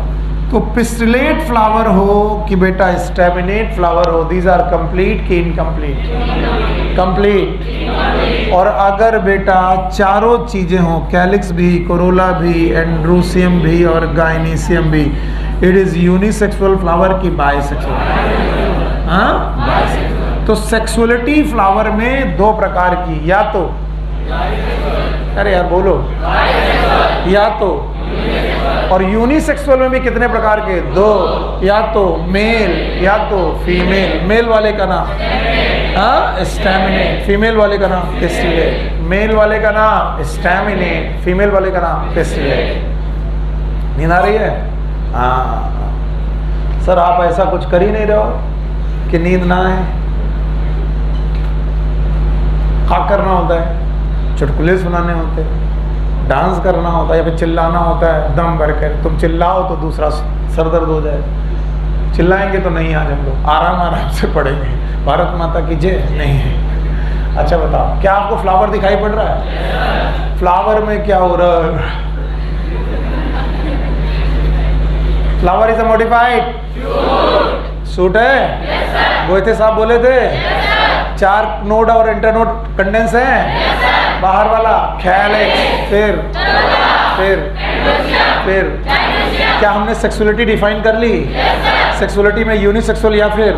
तो पिस्टिलेट फ्लावर हो कि बेटा स्टैमिनेट फ्लावर हो, दीज आर कंप्लीट कि इनकम्प्लीट? कंप्लीट। और अगर बेटा चारों चीजें हो, कैलिक्स भी, कोरोला भी, एंड्रोसियम भी और गाइनिसियम भी, इट इज यूनिसेक्सुअल फ्लावर की बाइसेक्सुअल? बाइसेक्सुअल। तो सेक्सुअलिटी फ्लावर में दो प्रकार की, या तो, अरे यार बोलो, या तो, और यूनिसेक्सुअल में भी कितने प्रकार के? दो, या तो मेल या तो फीमेल। मेल वाले का नाम स्टैमिनेट, फीमेल वाले का नाम पिस्टिलेट। मेल वाले का नाम स्टैमिनेट, फीमेल वाले का नाम पिस्टिलेट। नींद आ रही है? हाँ सर, आप ऐसा कुछ कर ही नहीं रहे हो कि नींद ना आए। क्या करना होता है? चुटकुले सुनाने होते हैं, डांस करना होता है, या फिर चिल्लाना होता है दम भर कर। तुम चिल्लाओ तो दूसरा सर दर्द हो जाए, चिल्लाएंगे तो नहीं आज हम लोग आराम आराम से पढ़ेंगे। भारत माता की जय नहीं है। अच्छा बताओ, क्या आपको फ्लावर दिखाई पड़ रहा है? फ्लावर में क्या हो रहा है? Flower is a modified suit है। गोयथे साहब बोले थे 4 नोड और इंटरनोड कंडेंस है। बाहर वाला ख्याल है। फिर क्या हमने सेक्सुअलिटी डिफाइन कर ली? सेक्सुअलिटी में यूनिसेक्सुअल या फिर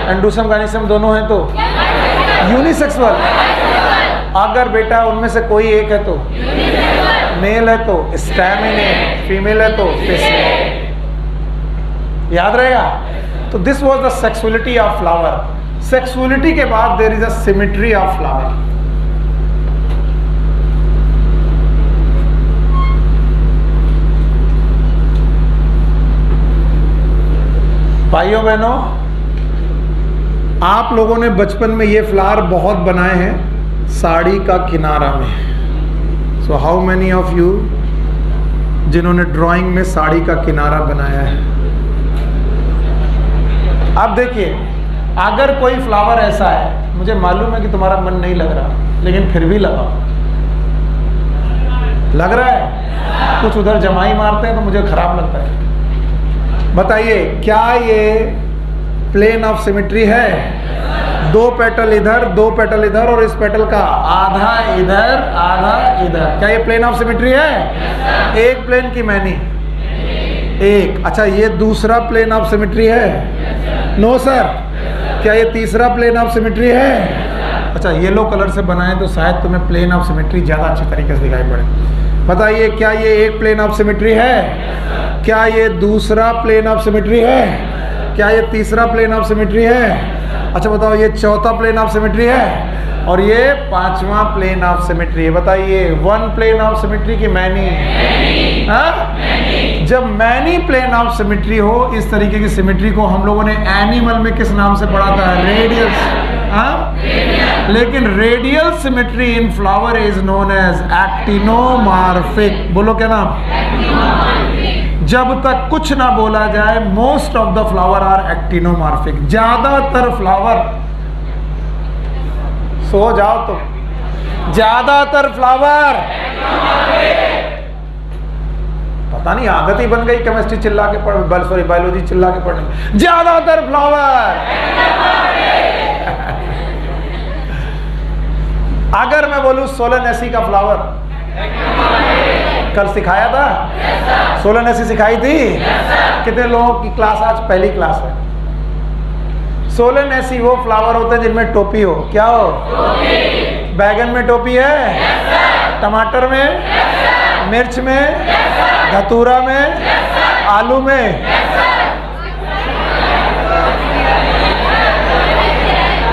एंडोसम गायनेसम दोनों हैं तो यूनिसेक्सुअल। अगर बेटा उनमें से कोई एक है तो मेल है तो स्टैमिनेट, फीमेल है तो फिस्मेल। याद रहेगा? तो this was the sexuality of flower. Sexuality के बाद there is a symmetry of flower. भाइयों बहनों, आप लोगों ने बचपन में ये फ्लावर बहुत बनाए हैं साड़ी का किनारा में। So how many of you जिन्होंने ड्राइंग में साड़ी का किनारा बनाया है? अब देखिए, अगर कोई फ्लावर ऐसा है, मुझे मालूम है कि तुम्हारा मन नहीं लग रहा, लेकिन फिर भी लगाओ। लग रहा है? कुछ उधर जमाई मारते हैं तो मुझे खराब लगता है। बताइए, क्या ये प्लेन ऑफ सिमेट्री है? 2 पेटल इधर, 2 पेटल इधर, और इस पेटल का आधा इधर आधा इधर। क्या ये प्लेन ऑफ सिमेट्री है? एक प्लेन की मैनी एक। अच्छा, ये दूसरा प्लेन ऑफ सिमेट्री है? No sir. क्या ये तीसरा प्लेन ऑफ सिमेट्री है? अच्छा, येलो कलर से बनाए तो शायद तुम्हें प्लेन ऑफ सिमेट्री ज़्यादा अच्छे तरीके से दिखाई पड़े। बताइए, क्या ये एक प्लेन ऑफ सिमेट्री है? क्या ये दूसरा प्लेन ऑफ सिमेट्री है? क्या ये तीसरा प्लेन ऑफ सिमेट्री है? अच्छा बताओ, ये चौथा प्लेन ऑफ सिमेट्री है और ये 5वां प्लेन ऑफ सिमेट्री है। बताइए, 1 प्लेन ऑफ सिमेट्री की मैनी? जब मैनी प्लेन ऑफ सिमेट्री हो, इस तरीके की सिमेट्री को हम लोगों ने एनिमल में किस नाम से पढ़ा था? रेडियल। लेकिन radial symmetry in flower is known as actinomorphic. बोलो क्या नाम? जब तक कुछ ना बोला जाए, most of the flower are actinomorphic. ज्यादातर फ्लावर, सो जाओ तो, ज्यादातर फ्लावर, पता नहीं आदत ही बन गई केमिस्ट्री चिल्ला के पढ़, सॉरी बायोलॉजी चिल्ला के पढ़ने। ज्यादातर फ्लावर अगर मैं बोलूं सोलेनेसी का फ्लावर, कल सिखाया था? सोलेनेसी सिखाई थी? कितने लोगों की क्लास आज पहली क्लास है? सोलेनेसी वो फ्लावर होते हैं जिनमें टोपी हो। क्या हो? बैगन में टोपी है? टमाटर में? मिर्च में? धतूरा में? आलू में?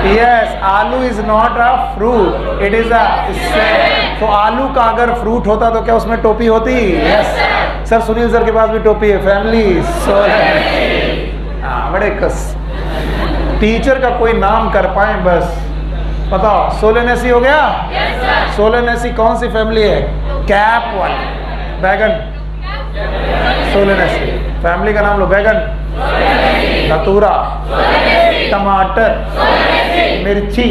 यस, आलू is not a fruit, it is a stem. तो आलू का अगर फ्रूट होता तो क्या उसमें टोपी होती? यस सर, सुनील सर के पास भी टोपी है। Family Solanaceae. हाँ, बड़े कस टीचर का कोई नाम कर पाए बस। बताओ, सोलेनेसी हो गया? सोलेनेसी कौन सी फैमिली है? कैप वाली। बैगन सोलेनेसी। फैमिली का नाम लो। बैगन, धतूरा, टमाटर, मिर्ची,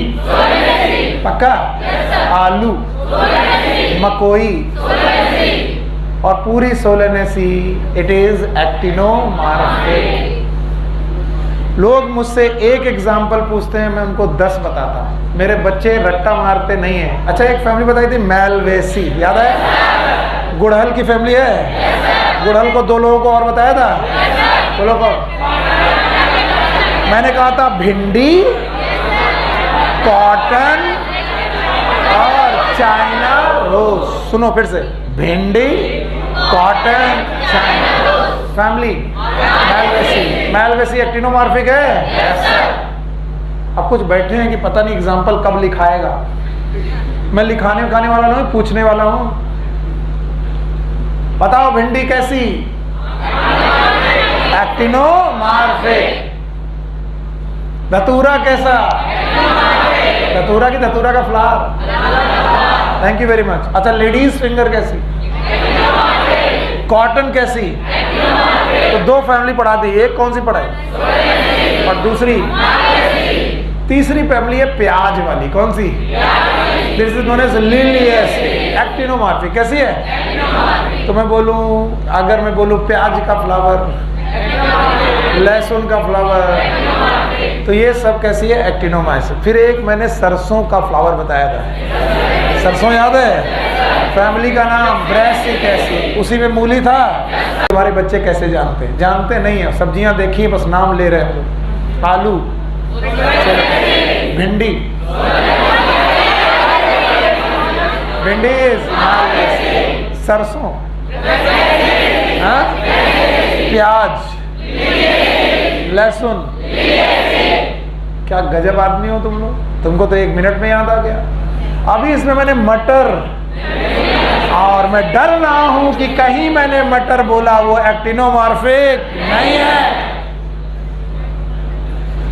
पक्का, आलू, मकोई और पूरी सोलेनेसी। It is actinomorphic. लोग मुझसे एक एग्जाम्पल पूछते हैं, मैं उनको 10 बताता हूँ। मेरे बच्चे रट्टा मारते नहीं है। अच्छा, एक फैमिली बताई थी मेलवेसी, याद है? गुड़हल की फैमिली है। गुड़हल को 2 लोगों को और बताया था। बोलो कौन? मैंने कहा था भिंडी, कॉटन और चाइना रोज। सुनो फिर से, भिंडी, कॉटन, चाइना फैमिली। मेलवेसी। मेलवेसी एक्टिनोमॉर्फिक है। अब कुछ बैठे हैं कि पता नहीं एग्जाम्पल कब लिखाएगा। मैं लिखाने उखाने वाला नहीं, पूछने वाला हूं। बताओ, भिंडी कैसी? एक्टिनोमॉर्फिक। धतूरा कैसा? धतूरा की धतूरा का flower. Thank you very much. अच्छा, लेडीज फिंगर कैसी? कॉटन कैसी? तो 2 फैमिली पढ़ा दी। एक कौन सी पढ़ाई और दूसरी? तीसरी फैमिली है प्याज वाली, कौन सी? This is known as Liliaceae, actinomorphic. कैसी है? तो मैं बोलूं, अगर मैं बोलूं प्याज का फ्लावर, लहसुन का फ्लावर, तो ये सब कैसी है? एक्टिनोमॉर्फिक। फिर एक मैंने सरसों का फ्लावर बताया था, सरसों याद है? फैमिली का नाम ब्रैसिकेसी, उसी में मूली था। हमारे बच्चे कैसे जानते हैं? जानते नहीं है, सब्जियां देखी है, बस नाम ले रहे हैं। आलू, भिंडी, भिंडी, सरसों, प्याज, लहसुन। क्या गजब आदमी हो तुम लोग, तुमको तो 1 मिनट में याद आ गया। अभी इसमें मैंने मटर, और मैं डर रहा हूं कि कहीं मैंने मटर बोला वो एक्टिनोमॉर्फिक नहीं है।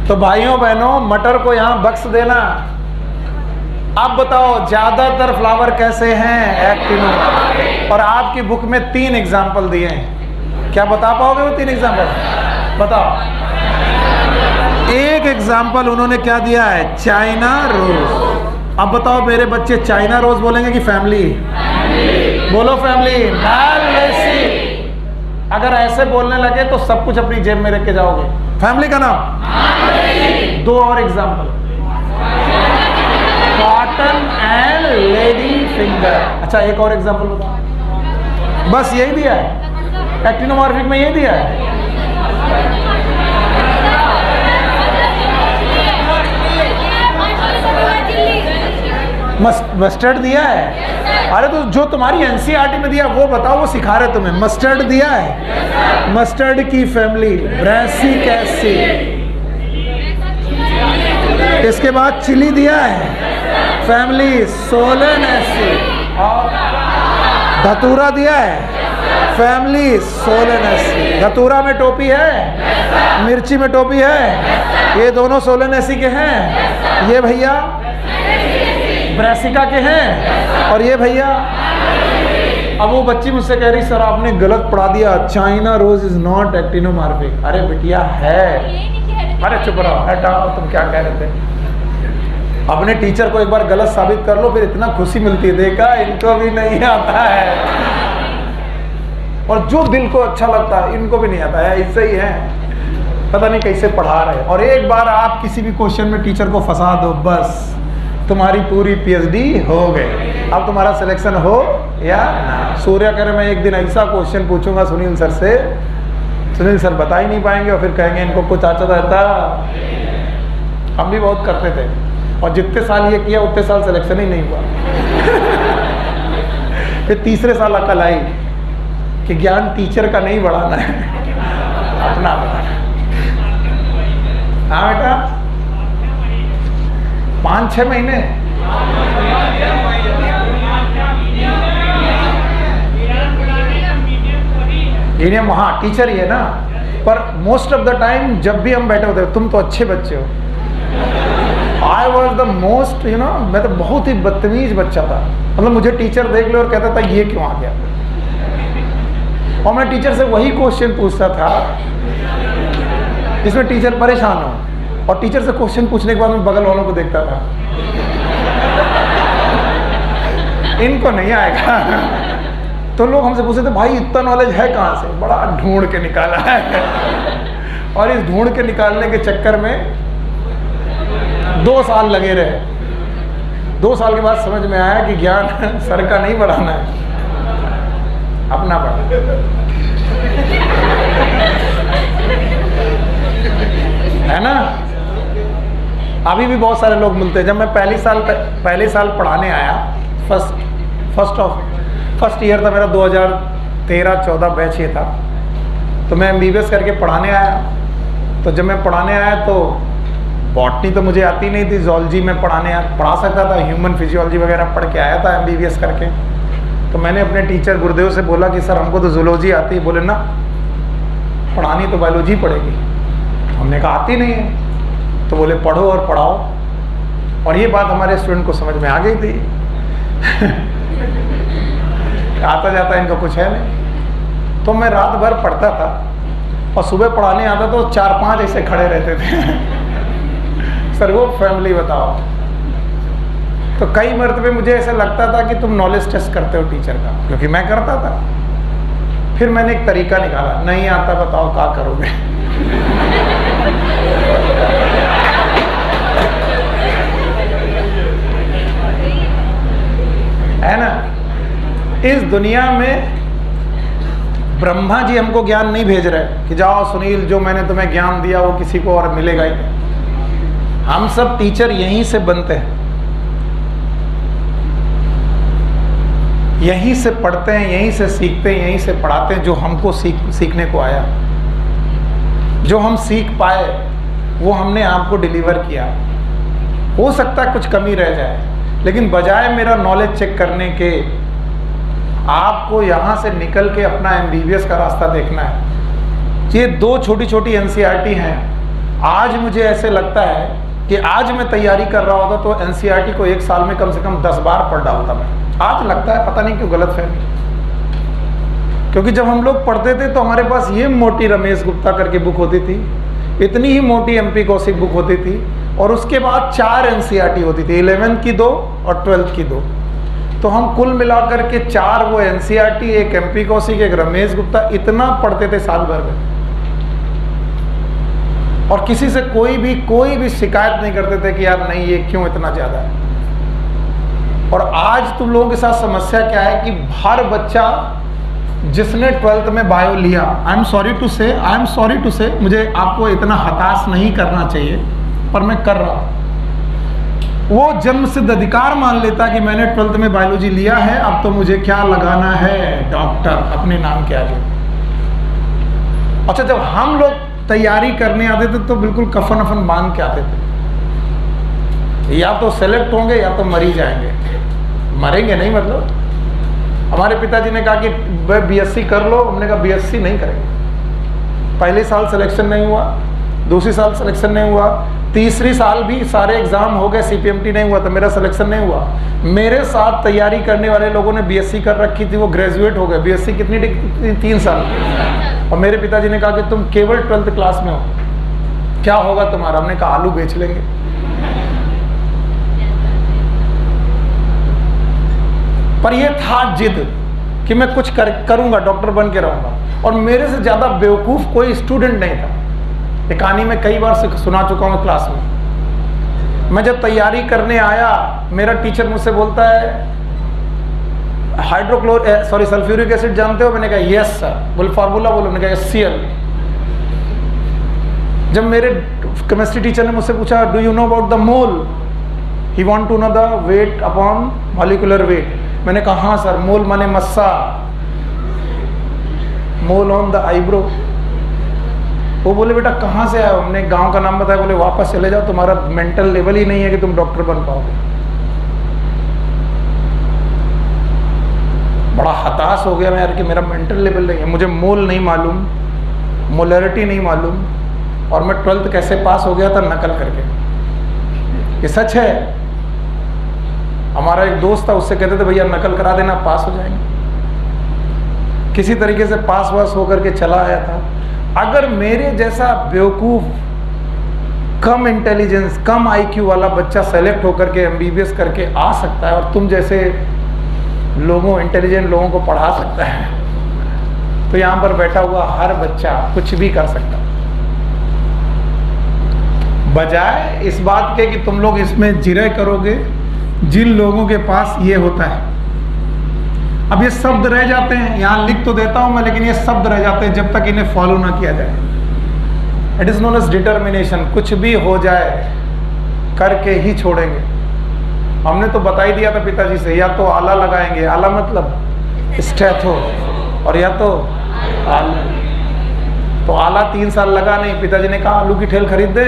तो भाइयों बहनों, मटर को यहां बक्स देना। अब बताओ ज्यादातर फ्लावर कैसे हैं? एक्टिनोमॉर्फिक। और आपकी बुक में 3 एग्जाम्पल दिए हैं, क्या बता पाओगे वो 3 एग्जाम्पल? बताओ। एक एग्जाम्पल उन्होंने क्या दिया है? China rose. अब बताओ मेरे बच्चे चाइना रोज बोलेंगे कि फैमिली? बोलो फैमिली। अगर ऐसे बोलने लगे तो सब कुछ अपनी जेब में रख के जाओगे। फैमिली का नाम। 2 और example, cotton and lady finger. अच्छा एक और एग्जाम्पल बताओ। बस यही दिया है एक्टिनोमॉर्फिक में, यही दिया है। मस्टर्ड दिया है। अरे तो जो तुम्हारी एनसीईआरटी में दिया वो बताओ, वो सिखा रहे तुम्हें। मस्टर्ड दिया है, मस्टर्ड की फैमिली ब्रैसिकेसी। इसके बाद चिली दिया है, फैमिली सोलेनेसी। और धतूरा दिया है, फैमिली सोलेनेसी। धतूरा में टोपी है, मिर्ची में टोपी है, ये दोनों सोलेनेसी के हैं। ये भैया ब्रैसिका के हैं, और ये भैया। अब वो बच्ची मुझसे कह रही सर आपने गलत पढ़ा दिया, China rose is not actinomorphic. अरे बिटिया है। अरे चुप रहो, हटाओ, तुम क्या कह रहे थे? अपने टीचर को एक बार गलत साबित कर लो, फिर इतना खुशी मिलती है। देखा, इनको भी नहीं आता है। और जो दिल को अच्छा लगता है इनको भी नहीं आता है, ऐसे ही है, पता नहीं कैसे पढ़ा रहे। और एक बार आप किसी भी क्वेश्चन में टीचर को फंसा दो, बस तुम्हारी पूरी पीएचडी हो गई। अब तुम्हारा सिलेक्शन हो या ना। सूर्या कह रहे मैं एक दिन ऐसा क्वेश्चन पूछूंगा सुनील सर से, सुनील सर बता ही नहीं पाएंगे और फिर कहेंगे इनको कुछ आता रहता। हम भी बहुत करते थे, और जितने साल ये किया उतने साल सिलेक्शन ही नहीं हुआ। फिर तीसरे साल अकल आई कि ज्ञान टीचर का नहीं बढ़ाना है, अपना बढ़ाना। हाँ बेटा, 5-6 महीने। इन्हें हाँ टीचर ही है ना, पर मोस्ट ऑफ द टाइम जब भी हम बैठे होते, तुम तो अच्छे बच्चे हो। I was the most, you know, मैं तो बहुत ही बदतमीज बच्चा था। मतलब मुझे टीचर देख लो और कहता था ये क्यों आ गया। और मैं टीचर से वही क्वेश्चन पूछता था जिसमें टीचर परेशान हो, और टीचर से क्वेश्चन पूछने के बाद मैं बगल वालों को देखता था, इनको नहीं आएगा। तो लोग हमसे पूछते थे भाई इतना नॉलेज है कहाँ से? बड़ा ढूंढ के निकाला है। और इस ढूंढ के निकालने के चक्कर में 2 साल लगे रहे। 2 साल के बाद समझ में आया कि ज्ञान सर का नहीं बढ़ाना है, अपना बढ़ाना है ना। अभी भी बहुत सारे लोग मिलते हैं। जब मैं पहले साल पढ़ाने आया, फर्स्ट ईयर था मेरा, 2013-14 बैच ये था। तो मैं MBBS करके पढ़ाने आया। तो जब मैं पढ़ाने आया तो बॉटनी तो मुझे आती नहीं थी, जूलॉजी में पढ़ा सकता था, ह्यूमन फिजियोलॉजी वगैरह पढ़ के आया था MBBS करके। तो मैंने अपने टीचर गुरुदेव से बोला कि सर हमको तो जूलॉजी आती है। बोले ना, पढ़ानी तो बायोलॉजी पड़ेगी। हमने कहा आती नहीं है। तो बोले पढ़ो और पढ़ाओ। और ये बात हमारे स्टूडेंट को समझ में आ गई थी। आता जाता इनका कुछ है नहीं। तो मैं रात भर पढ़ता था और सुबह पढ़ाने आता तो 4-5 ऐसे खड़े रहते थे। सर वो फैमिली बताओ। तो कई मरतबे मुझे ऐसा लगता था कि तुम नॉलेज टेस्ट करते हो टीचर का, क्योंकि मैं करता था। फिर मैंने एक तरीका निकाला, नहीं आता बताओ क्या करोगे। है ना, इस दुनिया में ब्रह्मा जी हमको ज्ञान नहीं भेज रहे कि जाओ सुनील जो मैंने तुम्हें ज्ञान दिया वो किसी को और मिलेगा ही नहीं। हम सब टीचर यहीं से बनते हैं, यहीं से पढ़ते हैं, यहीं से सीखते हैं, यहीं से पढ़ाते हैं। जो हमको सीखने को आया, जो हम सीख पाए वो हमने आपको डिलीवर किया। हो सकता है कुछ कमी रह जाए, लेकिन बजाय मेरा नॉलेज चेक करने के आपको यहाँ से निकल के अपना MBBS का रास्ता देखना है। ये 2 छोटी छोटी NCERT हैं। आज मुझे ऐसे लगता है कि आज मैं तैयारी कर रहा होता तो NCERT को एक साल में कम से कम 10 बार पढ़ डालता मैं। आज लगता है पता नहीं क्यों गलतफहमी, क्योंकि जब हम लोग पढ़ते थे तो हमारे पास ये मोटी रमेश गुप्ता करके बुक होती थी, इतनी ही मोटी MP कौशिक बुक होती थी, और उसके बाद 4 NCERT होती थी, 11th की 2 और 12th की 2। तो हम कुल मिलाकर के 4 वो NCERT, एक MP कौशिक, एक रमेश गुप्ता, इतना पढ़ते थे साल भर में। और किसी से कोई भी शिकायत नहीं करते थे कि यार नहीं ये क्यों इतना ज्यादा है। और आज तुम लोगों के साथ समस्या क्या है कि हर बच्चा जिसने 12th में बायो लिया, आई एम सॉरी टू से, मुझे आपको इतना हताश नहीं करना चाहिए पर मैं कर रहा हूं। वो जन्म सिद्ध अधिकार मान लेता कि मैंने 12th में बायोलॉजी लिया है, अब तो मुझे क्या लगाना है, डॉक्टर, अपने नाम के आगे। अच्छा, जब हम लोग तैयारी करने आते थे तो बिल्कुल कफन अफन बांध के आते थे, या तो सेलेक्ट होंगे या तो मरी जाएंगे। मरेंगे नहीं मतलब, हमारे पिताजी ने कहा कि BSc कर लो, हमने कहा BSc नहीं करेंगे। पहले साल सिलेक्शन नहीं हुआ, दूसरी साल सिलेक्शन नहीं हुआ, तीसरी साल भी सारे एग्जाम हो गए, CPMT नहीं हुआ तो मेरा सिलेक्शन नहीं हुआ। मेरे साथ तैयारी करने वाले लोगों ने BSc कर रखी थी, वो ग्रेजुएट हो गए। BSc कितनी डिग्री? 3 साल। और मेरे पिताजी ने कहा कि तुम केवल 12th क्लास में हो, क्या होगा तुम्हारा? हमने कहा आलू बेच लेंगे। पर ये था जिद कि मैं कुछ करूंगा, डॉक्टर बन के रहूंगा। और मेरे से ज्यादा बेवकूफ कोई स्टूडेंट नहीं था। ये कहानी मैं कई बार सुना चुका हूँ क्लास में। मैं जब तैयारी करने आया, मेरा टीचर मुझसे बोलता है सल्फ्यूरिक एसिड जानते हो? मैंने कहा यस सर। बोले फार्मूला बोलो? मैंने कहा HCl। जब मेरे केमिस्ट्री टीचर ने मुझसे पूछा do you know about the mole, he want to know the weight upon molecular weight. मैंने कहा हाँ सर। मोल माने मस्सा, मोल ऑन द आईब्रो। वो बोले बेटा कहाँ से आए हो? हमने गांव का नाम बताया। बोले वापस चले जाओ, तुम्हारा मेंटल लेवल ही नहीं है कि तुम डॉक्टर बन पाओगे। बड़ा हताश हो गया मैं यार कि मेरा मेंटल लेवल नहीं है, मुझे मोल नहीं मालूम, मोलरिटी नहीं मालूम, और मैं 12th कैसे पास हो गया था? नकल करके। ये सच है। हमारा एक दोस्त था, उससे कहते थे भैया नकल करा देना, पास हो जाएंगे। किसी तरीके से पास वास होकर के चला आया था। अगर मेरे जैसा बेवकूफ, कम इंटेलिजेंस, कम IQ वाला बच्चा सेलेक्ट होकर के MBBS करके आ सकता है और तुम जैसे लोगों, इंटेलिजेंट लोगों को पढ़ा सकता है, तो यहाँ पर बैठा हुआ हर बच्चा कुछ भी कर सकता है। बजाय इस बात के कि तुम लोग इसमें जिरह करोगे, जिन लोगों के पास ये होता है। अब ये शब्द रह जाते हैं, यहाँ लिख तो देता हूं मैं, लेकिन ये शब्द रह जाते हैं जब तक इन्हें फॉलो ना किया जाए। It is known as determination. कुछ भी हो जाए करके ही छोड़ेंगे। हमने तो बता ही दिया था पिताजी से, या तो आला लगाएंगे, आला मतलब स्टेथो, और या तो आलू। तो आला 3 साल लगा नहीं, पिताजी ने कहा आलू की ठेल खरीद दे।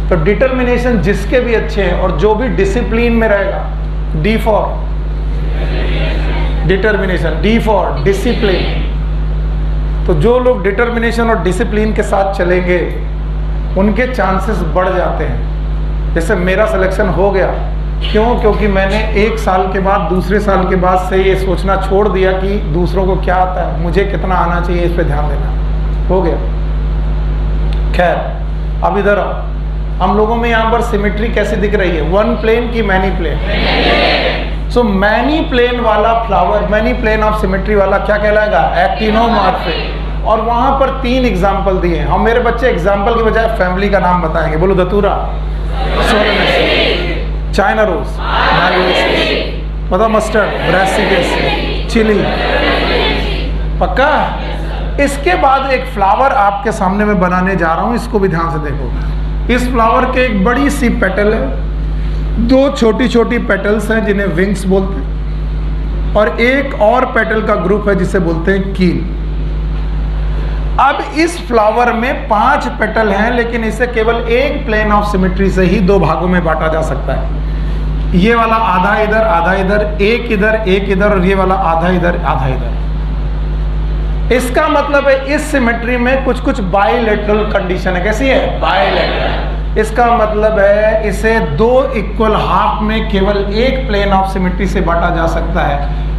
तो डिटर्मिनेशन जिसके भी अच्छे हैं और जो भी डिसिप्लिन में रहेगा, D for determination, D for discipline. तो जो लोग डिटर्मिनेशन और डिसिप्लिन के साथ चलेंगे उनके चांसेस बढ़ जाते हैं। जैसे मेरा सिलेक्शन हो गया, क्यों? क्योंकि मैंने 1 साल के बाद, दूसरे साल के बाद से ये सोचना छोड़ दिया कि दूसरों को क्या आता है, मुझे कितना आना चाहिए, इस पे ध्यान देना। हो गया। खैर, अब इधर आओ। हम लोगों में यहाँ पर सिमेट्री कैसी दिख रही है, वन प्लेन की many plane. So many plane वाला flower, many plane of symmetry वाला क्या कहलाएगा, एक्टिनोमॉर्फिक। और वहां पर 3 एग्जाम्पल दिए। हम मेरे बच्चे एग्जाम्पल के बजाय फैमिली का नाम बताएंगे। बोलो, धतूरा, चाइना रोज, मतलब मस्टर्ड, ब्रासिकस, चिली, पक्का। इसके बाद एक फ्लावर आपके सामने मैं बनाने जा रहा हूं, इसको भी ध्यान से देखो। इस फ्लावर के एक बड़ी सी पेटल है, 2 छोटी छोटी पेटल्स हैं जिन्हें विंग्स बोलते हैं, और एक और पेटल का ग्रुप है जिसे बोलते हैं कील। अब इस फ्लावर में 5 पेटल हैं, लेकिन इसे केवल एक प्लेन ऑफ सिमेट्री से ही 2 भागों में बांटा जा सकता है। ये वाला आधा इधर, आधा इधर, एक इधर, एक इधर, और ये वाला आधा इधर, आधा इधर। इसका मतलब है इस सिमेट्री में कुछ कुछ बाइलेटरल कंडीशन है। कैसी है, बाइलेटरल। इसका मतलब है इसे 2 इक्वल हाफ में केवल एक प्लेन ऑफ सिमेट्री से बांटा जा सकता है।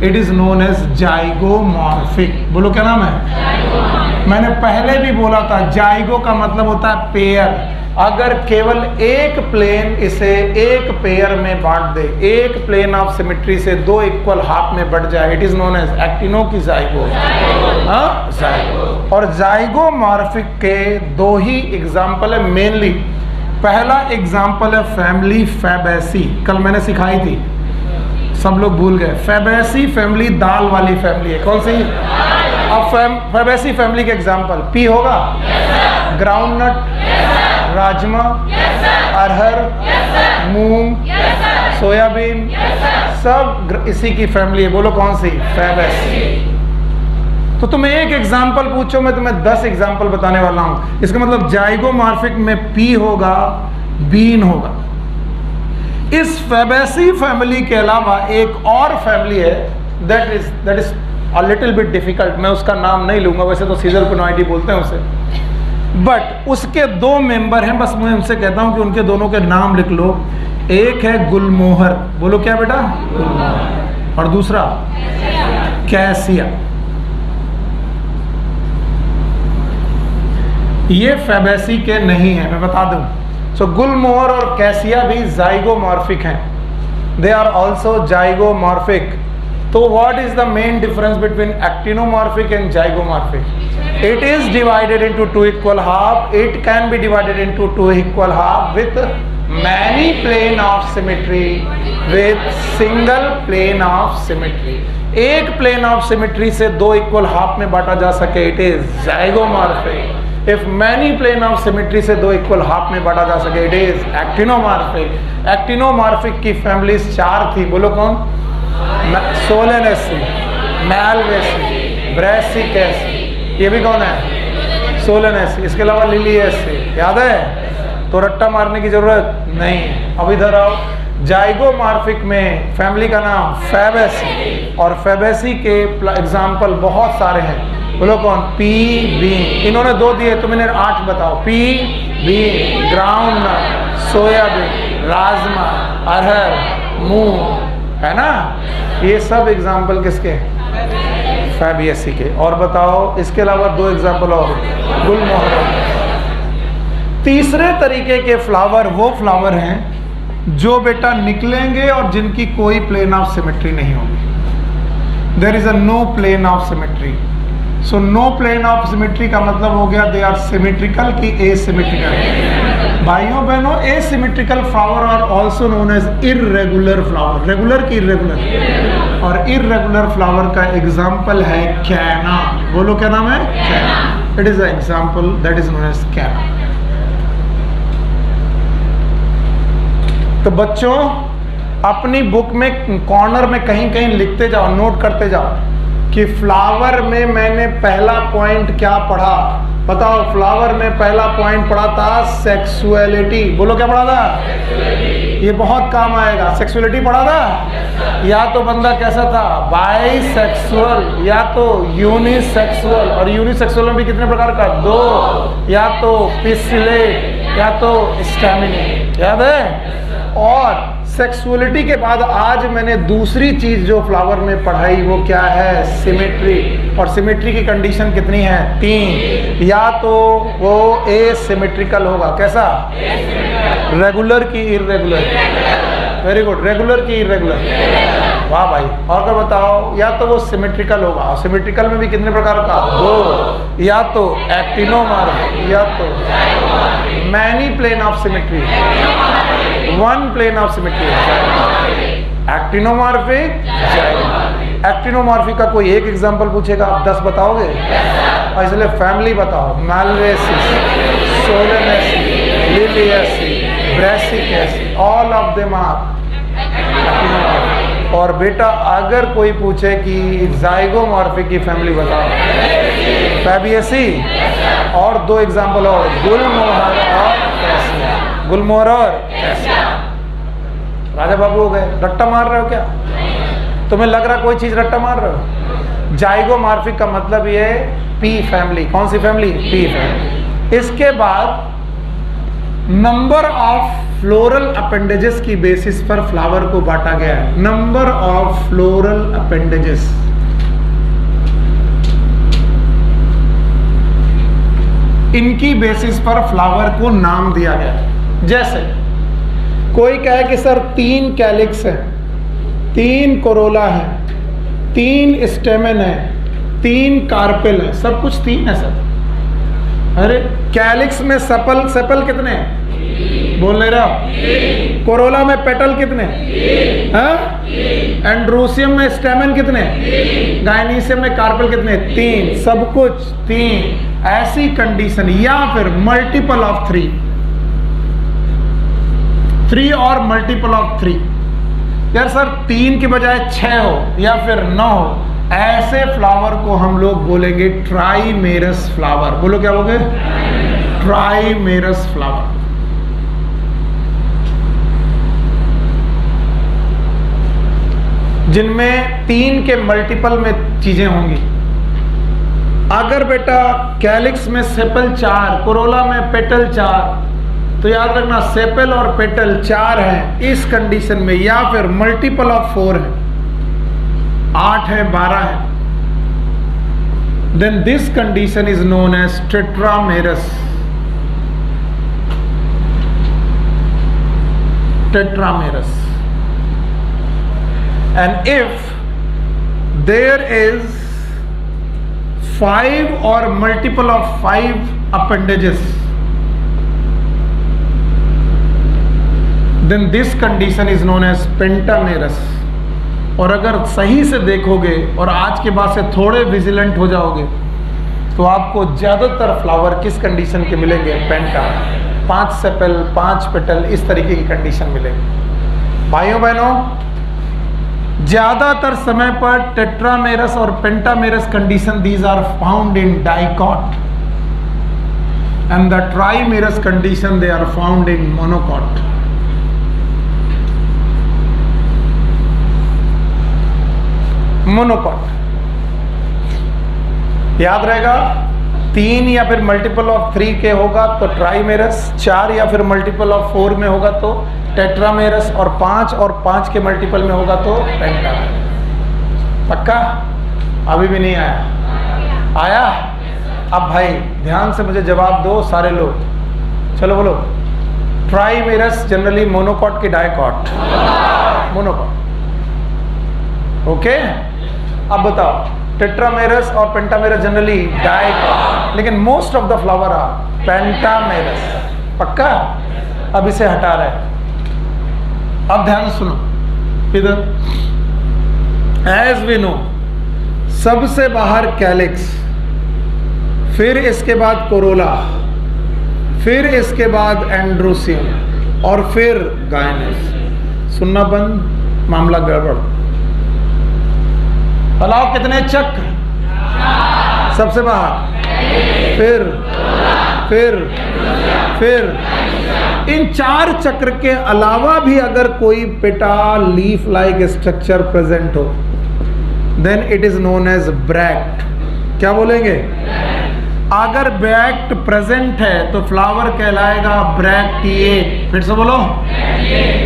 It is known as zygomorphic. बोलो, क्या नाम है? मैंने पहले भी बोला था, जाइगो का मतलब होता है पेयर। अगर केवल एक प्लेन इसे एक पेयर में बांट दे, एक प्लेन ऑफ सिमेट्री से 2 इक्वल हाफ में बढ़ जाए, it is known as actino की जाइगो। जाइगो। और जाइगोमॉर्फिक के 2 ही एग्जाम्पल है मेनली। पहला एग्जाम्पल है फैमिली फैबेसी, कल मैंने सिखाई थी, सब लोग भूल गए। फैबेसी फैमिली दाल वाली फैमिली है। कौन सी? अब फैबेसी फैमिली के एग्जाम्पल पी होगा, ग्राउंडनट, राजमा, अरहर, मूंग, सोयाबीन, सब इसी की फैमिली है। बोलो, कौन सी? फैबेसी। तो तुम्हें एक एग्जाम्पल पूछो, मैं तुम्हें 10 एग्जाम्पल बताने वाला हूं। इसका मतलब जाइगोमॉर्फिक में पी होगा, बीन होगा। इस फैबेसी फैमिली के अलावा एक और फैमिली है, that is a little bit difficult. मैं उसका नाम नहीं लूंगा, वैसे तो सीजर पुनॉइडी बोलते हैं उसे, बट उसके 2 मेंबर हैं। बस मैं उनसे कहता हूं कि उनके दोनों के नाम लिख लो। एक है गुलमोहर, बोलो क्या बेटा? गुलमोहर। और दूसरा कैसिया। ये फैबेसी के नहीं है, मैं बता दूं। सो गुलमोहर और कैसिया भी जाइगोमॉर्फिक हैं, दे आर ऑल्सो जाइगोमॉर्फिक। तो what is the main difference between actinomorphic and zygomorphic? It is divided into 2 equal half. It can be divided into 2 equal half with many plane of symmetry, with single plane of symmetry. एक plane of symmetry से 2 equal half में बांटा जा सके, it is zygomorphic. If many plane of symmetry से 2 equal half में बांटा जा सके, it is एक्टिनोमॉर्फिक। एक्टिनोमॉर्फिक की फैमिलीज 4 थी। बोलो कौन? Solanaceae, Malvaceae, Brassicaceae. ये भी कौन है? सोलेनेसी। इसके अलावा लिलिएसी। याद है? तो रट्टा मारने की जरूरत नहीं। अब इधर आओ। जाइगोमॉर्फिक में फैमिली का नाम फैबेसी, और फैबेसी के एग्जाम्पल बहुत सारे हैं। बोलो कौन? Pea, bean. इन्होंने 2 दिए, तुम इन्हें 8 बताओ। Pea, bean, groundnut, soybean, rajma, arhar, moong, है ना? ये सब एग्जाम्पल किसके? फैबेसी के। और बताओ, इसके अलावा 2 एग्जाम्पल और, गुलमोहर। तीसरे तरीके के फ्लावर वो फ्लावर हैं जो बेटा निकलेंगे और जिनकी कोई प्लेन ऑफ सिमेट्री नहीं होगी। There is a no plane of symmetry. So no plane of symmetry का मतलब हो गया दे आर सिमेट्रिकल की एसिमेट्रिकल। भाइयों बहनों, asymmetrical flower are also known as irregular flower. Regular की इर्रेगुलर। और इर्रेगुलर फ्लावर का एग्जाम्पल है कैना। बोलो क्या नाम है? Canna. It is an example that is known as canna. तो बच्चों, अपनी बुक में कॉर्नर में कहीं कहीं लिखते जाओ, नोट करते जाओ कि फ्लावर में मैंने पहला पॉइंट क्या पढ़ा। बताओ, फ्लावर में पहला पॉइंट पढ़ा था सेक्सुअलिटी। बोलो क्या पढ़ा था? ये बहुत काम आएगा। सेक्सुअलिटी पढ़ा था। या तो बंदा कैसा था? बाइसेक्सुअल या तो यूनिसेक्सुअल। और यूनिसेक्सुअल में भी कितने प्रकार का? 2। या तो पिस्सिलेट या तो स्टैमिनेट। याद है? और सेक्सुअलिटी के बाद आज मैंने दूसरी चीज जो फ्लावर में पढ़ाई वो क्या है? सिमेट्री। और सिमेट्री की कंडीशन कितनी है? 3। या तो वो एसिमेट्रिकल होगा। कैसा? रेगुलर की इरेगुलर, वेरी गुड, रेगुलर की इरेगुलर, वाह भाई। और क्या बताओ, या तो वो सिमेट्रिकल होगा, सिमेट्रिकल में भी कितने प्रकार का, दो, या तो एक्टिनोमॉर्फिक, या तो many plane of symmetry, one plane of symmetry, actinomorphic, actinomorphic का कोई एक एग्जांपल पूछेगा, आप 10 बताओगे? और इसलिए फैमिली बताओ, Malvaceae, Solanaceae, Liliaceae, Brassicaceae, all of them are. और बेटा अगर कोई पूछे कि जाइगोमॉर्फिक की फैमिली बताओ, फैबियसी, और 2 एग्जांपल और, गुलमोहर और कैसिया, गुलमोहर और कैसिया। राजा बाबू हो गए। रट्टा मार रहे हो क्या? तुम्हें लग रहा कोई चीज रट्टा मार रहे हो? जाइगोमॉर्फिक का मतलब ये पी फैमिली। कौन सी फैमिली? P family. इसके बाद नंबर ऑफ फ्लोरल अपेंडेजेस की बेसिस पर फ्लावर को बांटा गया है। नंबर ऑफ फ्लोरल अपेंडेजेस, इनकी बेसिस पर फ्लावर को नाम दिया गया है। जैसे कोई कहे कि सर 3 कैलिक्स है, 3 कोरोला है, 3 स्टेमन है, 3 कार्पेल है, सब कुछ 3 है सर। अरे कैलिक्स में सेपल, सेपल कितने हैं? बोल नहीं रहा। कोरोला में पेटल कितने? एंड्रोसियम में स्टेमन कितने? गायनीसियम में कार्पेल कितने? 3, सब कुछ 3। ऐसी कंडीशन, या फिर मल्टीपल ऑफ 3 और मल्टीपल ऑफ 3। यार सर 3 के बजाय 6 हो या फिर 9 हो, ऐसे फ्लावर को हम लोग बोलेंगे ट्राइमेरस फ्लावर। बोलो क्या बोलोगे? ट्राइमेरस फ्लावर। जिनमें 3 के मल्टीपल में चीजें होंगी। अगर बेटा कैलिक्स में सेपल 4, कोरोला में पेटल 4, तो याद रखना सेपल और पेटल 4 हैं इस कंडीशन में, या फिर मल्टीपल ऑफ 4 है, 8 है, 12 है, then this condition is known as tetramerous. Tetramerous. And if there is 5 or multiple of 5 appendages, then this condition is known as pentamerous। और अगर सही से देखोगे और आज के बाद से थोड़े विजिलेंट हो जाओगे तो आपको ज्यादातर फ्लावर किस कंडीशन के मिलेंगे? पेंटा। 5 सेपल, 5 पेटल, इस तरीके की कंडीशन मिलेगी। भाइयों बहनों, ज्यादातर समय पर टेट्रामेरस और pentamerous condition these are found in dicot, and the trimerous condition they are found in monocot. Monocot याद रहेगा। 3 या फिर मल्टीपल ऑफ 3 के होगा तो ट्राइमेरस, 4 या फिर मल्टीपल ऑफ 4 में होगा तो टेट्रामेरस, और 5 और 5 के मल्टीपल में होगा तो पेंटामेरस। पक्का? अभी भी नहीं आया? आया? अब भाई ध्यान से मुझे जवाब दो सारे लोग। चलो बोलो। ट्राइमेरस जनरली मोनोकॉट की डाइकॉट? मोनोकॉट। ओके, अब बताओ टेट्रामेरस और पेंटामेरस जनरली डाइकॉट, लेकिन most of the flower are pentamerous. पक्का? अब इसे हटा रहे। अब ध्यान सुनो इधर। एज वी नो, सबसे बाहर कैलिक्स, फिर इसके बाद कोरोला, फिर इसके बाद एंड्रोसियम, और फिर गायनेस। सुनना बंद, मामला गड़बड़। बताओ कितने चक्र? सबसे बाहर, फिर इन 4 चक्र के अलावा भी अगर कोई petal leaf like structure present हो, then it is known as bract. क्या बोलेंगे? अगर ब्रैक्ट प्रेजेंट है तो फ्लावर कहलाएगा ब्रैक्टिएट। फिर से बोलो।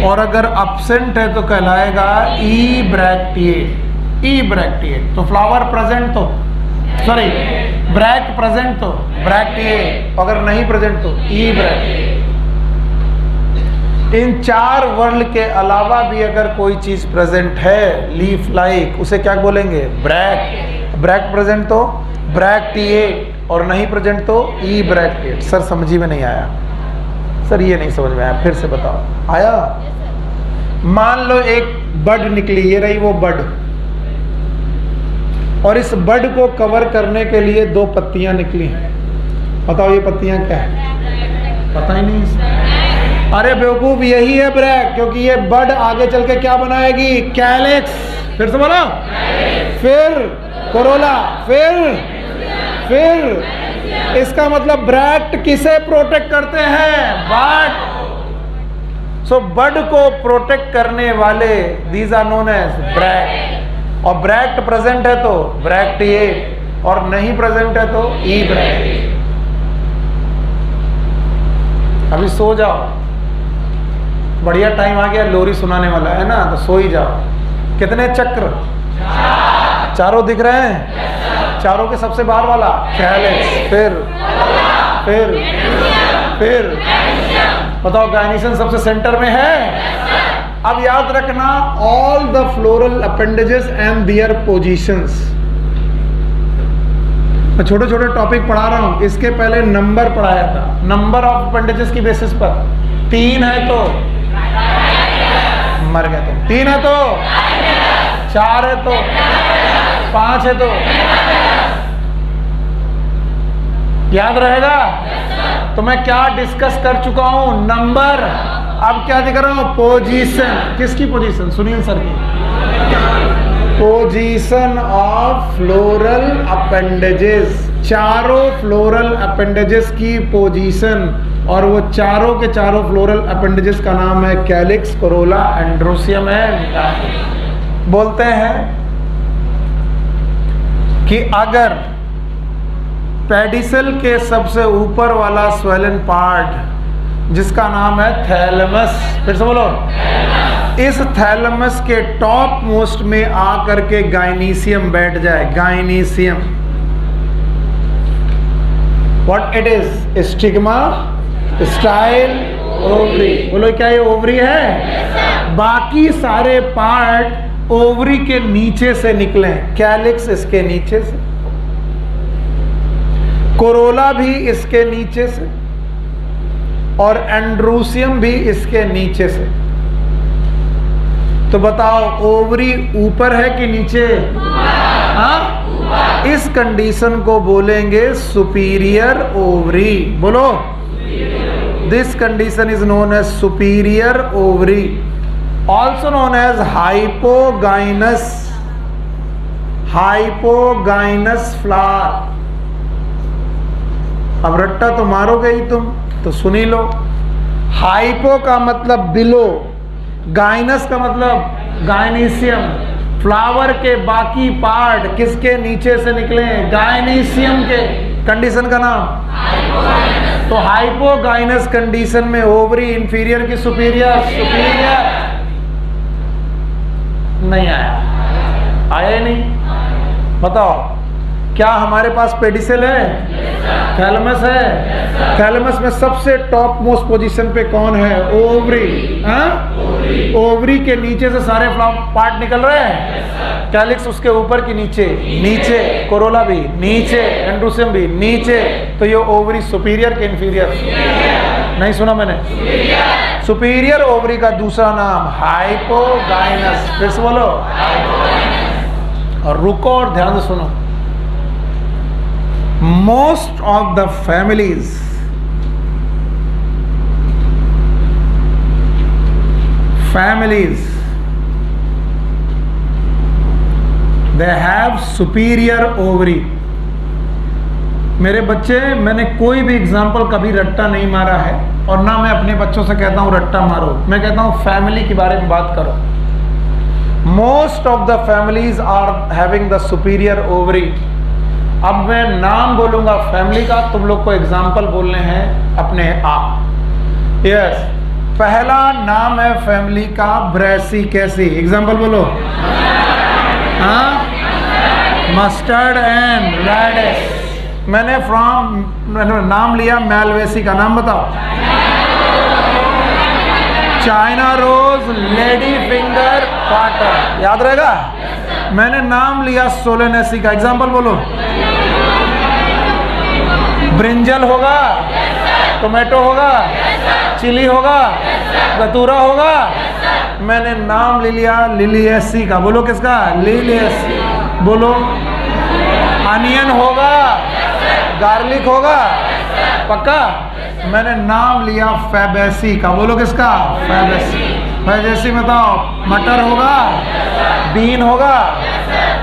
और अगर एब्सेंट है तो कहलाएगा ई ब्रैक्टिएट। ई ब्रैक्टिएट। तो फ्लावर प्रेजेंट तो सॉरी, ब्रैक्ट प्रेजेंट तो ब्रैक्टिएट, अगर नहीं प्रेजेंट तो ई ब्रैक्टिएट। इन 4 वर्ड के अलावा भी अगर कोई चीज प्रेजेंट है लीफ लाइक, उसे क्या बोलेंगे? ब्रैक्ट। ब्रैक्ट प्रेजेंट तो ब्रैक्टिएट, और नहीं प्रेजेंट तो ई ब्रैक्टिएट। सर समझी में नहीं आया? सर ये नहीं समझ में आया, फिर से बताओ। आया? मान लो एक बड निकली, ये रही वो बड, और इस बड को कवर करने के लिए 2 पत्तियां निकली हैं। बताओ ये पत्तियां क्या है? पता ही नहीं। अरे बेवकूफ, यही है ब्रैक्ट, क्योंकि ये बड आगे चल के क्या बनाएगी? कैलिक्स। फिर से बोलो। फिर कोरोला, फिर इसका मतलब ब्रैक्ट किसे प्रोटेक्ट करते हैं? बड। सो बड को प्रोटेक्ट करने वाले these are known as bract. और ब्रैक्ट प्रेजेंट है तो ब्रैक्टिएट, और नहीं प्रेजेंट है तो ई ब्रैक्ट। अभी सो जाओ, बढ़िया टाइम आ गया, लोरी सुनाने वाला है ना, तो सो ही जाओ। कितने चक्र? 4 दिख रहे हैं? चारों के सबसे बाहर वाला कैलिक्स, फिर बताओ गायनीशियम सबसे सेंटर में है। अब याद रखना, all the floral appendages and their positions. मैं छोटे छोटे टॉपिक पढ़ा रहा हूं, इसके पहले नंबर पढ़ाया था, नंबर ऑफ अपेंडेजेस की बेसिस पर। 3 है तो मर गए तुम, 3 है तो 4 है तो 5 है तो याद रहेगा। तो मैं क्या डिस्कस कर चुका हूं? नंबर। अब क्या दिख रहा हूं? पोजीशन। किसकी पोजीशन? सुनील सर की। पोजीशन ऑफ फ्लोरल अपेंडेजेस, चारों फ्लोरल अपेंडेजेस की पोजीशन। और वो चारों के चारों फ्लोरल अपेंडेजेस का नाम है कैलिक्स, कोरोला, एंड्रोसियम है। बोलते हैं कि अगर पेडिसल के सबसे ऊपर वाला स्वेलन पार्ट जिसका नाम है थैलेमस, फिर से बोलो, इस थैलेमस के टॉप मोस्ट में आकर के गायनीशियम बैठ जाए, gynoecium, what it is? Stigma, style, ovary. बोलो क्या ये ओवरी है? बाकी सारे पार्ट ओवरी के नीचे से निकले, कैलिक्स इसके नीचे से, कोरोला भी इसके नीचे से, और एंड्रोसियम भी इसके नीचे से। तो बताओ ओवरी ऊपर है कि नीचे? हाँ, इस कंडीशन को बोलेंगे सुपीरियर ओवरी। बोलो, this condition is known as superior ovary, also known as hypogynous, hypogynous flower. अब रट्टा तो मारोगे ही तुम, तो सुनी लो। हाइपो का मतलब बिलो, गाइनस का मतलब गायनीशियम, फ्लावर के बाकी पार्ट किसके नीचे से निकले? गायनीशियम के। कंडीशन का नाम तो हाइपोगाइनस कंडीशन में ओवरी इंफीरियर की सुपीरियर? सुपीरियर। नहीं आया? आया ही नहीं। बताओ क्या हमारे पास पेडिसल है? थैलेमस है। थैलेमस में सबसे टॉप मोस्ट पोजीशन पे कौन है? ओवरी। हाँ, ओवरी के नीचे से सारे पार्ट निकल रहे हैं। कैलिक्स उसके ऊपर की नीचे, नीचे कोरोला भी नीचे, एंड्रोसियम भी नीचे। तो ये ओवरी सुपीरियर के इंफीरियर? नहीं सुना मैंने? सुपीरियर ओवरी का दूसरा नाम हाइपोगाइनस। फिर से बोलो। और रुको और ध्यान से सुनो। Most of the families they have superior ovary। मेरे बच्चे, मैंने कोई भी एग्जाम्पल कभी रट्टा नहीं मारा है, और ना मैं अपने बच्चों से कहता हूं रट्टा मारो। मैं कहता हूं फैमिली के बारे में बात करो। Most of the families are having the superior ovary। अब मैं नाम बोलूंगा फैमिली का, तुम लोग को एग्जाम्पल बोलने हैं अपने आप। यस, पहला नाम है फैमिली का ब्रैसिकेसी। एग्जाम्पल बोलो। हाँ, मस्टर्ड एंड रेडिश। मैंने नाम लिया मैलवेसी का। नाम बताओ। चाइना रोज, लेडी फिंगर, क्वार्टर। याद रहेगा? मैंने नाम लिया सोलेनेसी का, एग्जाम्पल बोलो। ब्रिंजल होगा, टोमेटो होगा, चिली होगा, गतूरा होगा। मैंने नाम ले लिया लिलिएसी का, बोलो किसका? लिलिएसी। बोलो अनियन होगा, गार्लिक होगा, पक्का? मैंने नाम लिया फैबेसी का, बोलो किसका? फैबेसी। फैबेसी बताओ, मटर होगा, बीन होगा,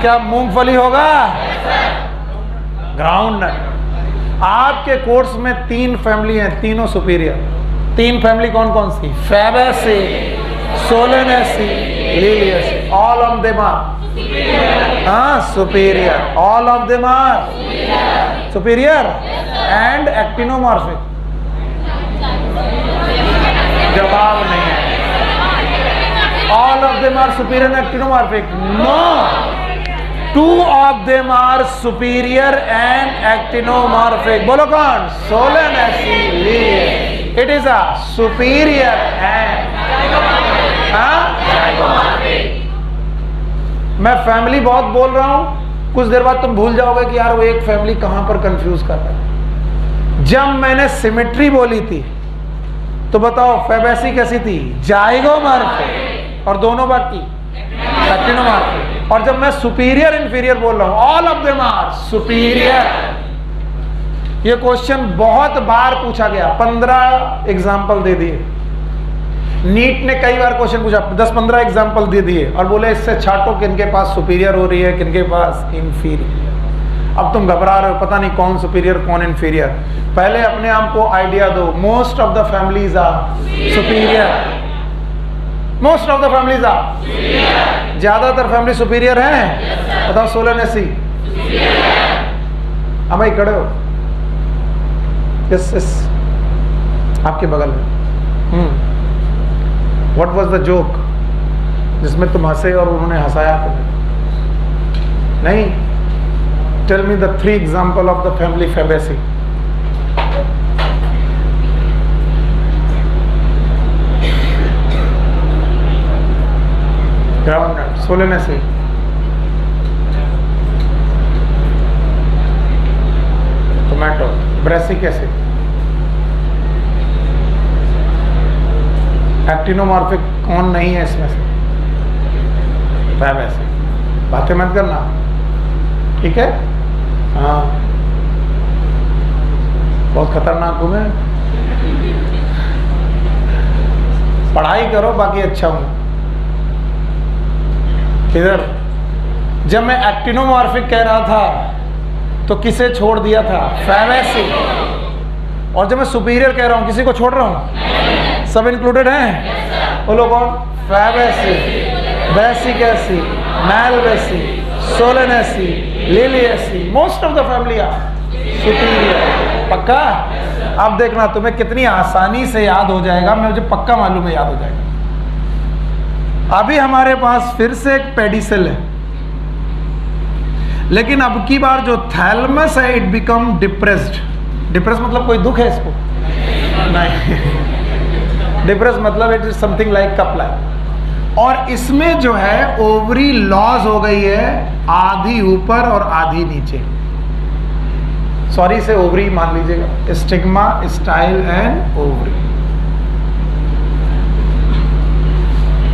क्या मूंगफली होगा, ग्राउंड नट। आपके कोर्स में 3 फैमिली हैं, तीनों सुपीरियर। 3 फैमिली कौन कौन सी? Fabaceae, Solanaceae, Liliaceae. All of them are superior. All of them are superior and actinomorphic. जवाब नहीं है। All of them are superior and actinomorphic. No. 2 of them are superior and actinomorphic. बोलो कौन? Solanacea, Liliaceae. It is a superior and zygomorphic. मैं family बहुत बोल रहा हूं, कुछ देर बाद तुम भूल जाओगे कि यार वो एक फैमिली कहां पर कंफ्यूज कर रहा है। जब मैंने सिमेट्री बोली थी तो बताओ फैबेसी कैसी थी? जाइगोमॉर्फिक। और दोनों बाकी एक्टिनोमॉर्फिक। और जब मैं सुपीरियर इंफीरियर बोल रहा हूं, all of them are superior. ये क्वेश्चन बहुत बार पूछा गया, 15 एग्जाम्पल दे दिए। नीट ने कई बार क्वेश्चन पूछा, 10-15 एग्जाम्पल दे दिए और बोले इससे छाटो किनके पास सुपीरियर हो रही है, किनके पास इंफीरियर। अब तुम घबरा रहे हो, पता नहीं कौन सुपीरियर कौन इंफीरियर। पहले अपने आप को आइडिया दो। Most of the families are superior. Most of the families are, ज्यादातर फैमिली सुपीरियर हैं। बताओ सोलेनेसी। हाँ भाई खड़े हो, यस आपके बगल में। व्हाट वाज द जोक जिसमें तुम हंसे और उन्होंने हंसाया तुम्हें? नहीं। Tell me the 3 example of the family Fabaceae. Groundnut, Solanaceae, tomato, Brassic acid, actinomorphic कौन नहीं है इसमें से? Fabaceae। बातें मत करना, ठीक है? हाँ, बहुत खतरनाक हूं मैं। पढ़ाई करो, बाकी अच्छा हूं। इधर जब मैं एक्टिनोमॉर्फिक कह रहा था तो किसे छोड़ दिया था? फैबेसी। और जब मैं सुपीरियर कह रहा हूं किसी को छोड़ रहा हूं? सब इंक्लूडेड हैं। बोलो कौन? Fabaceae, basic acid, Malvaceae, Solanaceae, Liliaceae. Most of the family are superior. पक्का? अब देखना तुम्हें कितनी आसानी से याद हो जाएगा, मुझे पक्का मालूम है याद हो जाएगा। अभी हमारे पास फिर से एक पेडिसेल है, लेकिन अब की बार जो थैलमस है इट बिकम डिप्रेस्ड। डिप्रेस मतलब कोई दुख है इसको? नहीं। डिप्रेस मतलब इट इज समथिंग लाइक कपला। और इसमें जो है ओवरी लॉस हो गई है, आधी ऊपर और आधी नीचे। सॉरी से ओवरी मान लीजिएगा, स्टिग्मा, स्टाइल एंड ओवरी।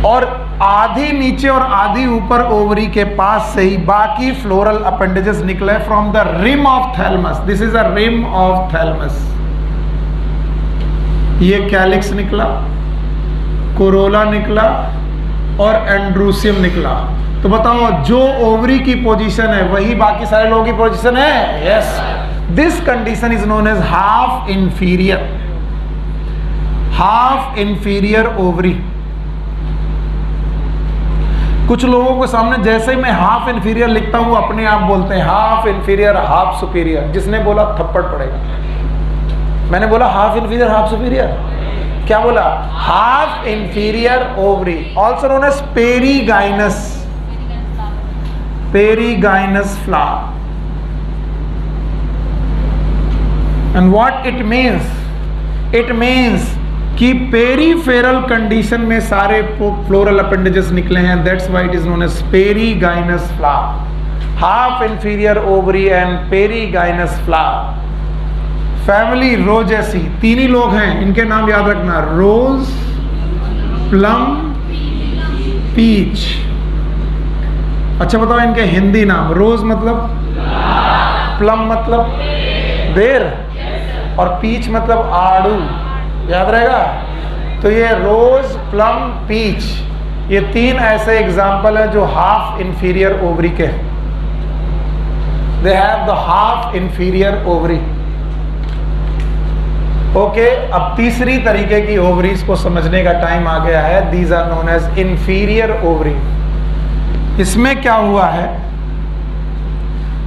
और आधी नीचे और आधी ऊपर ओवरी के पास से ही बाकी फ्लोरल अपेंडेजेस निकले from the rim of thalamus. This is a rim of thalamus. ये कैलिक्स निकला, कोरोला निकला और एंड्रूसियम निकला। तो बताओ जो ओवरी की पोजीशन है वही बाकी सारे लोगों की पोजीशन है? Yes. This condition is known as half inferior. Half inferior ovary. कुछ लोगों के सामने जैसे ही मैं हाफ इंफीरियर लिखता हूं अपने आप बोलते हैं हाफ इंफीरियर हाफ सुपीरियर। जिसने बोला थप्पड़ पड़ेगा। मैंने बोला हाफ इंफीरियर हाफ सुपीरियर, क्या बोला? Half inferior ovary, also known as perigynous. Perigynous flower. And what it means? It means कि पेरीफेरल कंडीशन में सारे फ्लोरल अपेंडेजेस निकले हैं, that's why it is known as perigynous flower. Half inferior ovary and perigynous flower. Family Rosaceae, तीन ही लोग हैं, इनके नाम याद रखना, रोज, प्लम, पीच। अच्छा बताओ इनके हिंदी नाम। रोज मतलब, प्लम मतलब बेर, और पीच मतलब आड़ू, याद रहेगा। तो ये रोज, प्लम, पीच, ये तीन ऐसे एग्जाम्पल है जो हाफ इंफीरियर ओवरी के, they have the half inferior ovary. Okay, अब तीसरी तरीके की ओवरीज को समझने का टाइम आ गया है। These are known as inferior ovary. इसमें क्या हुआ है,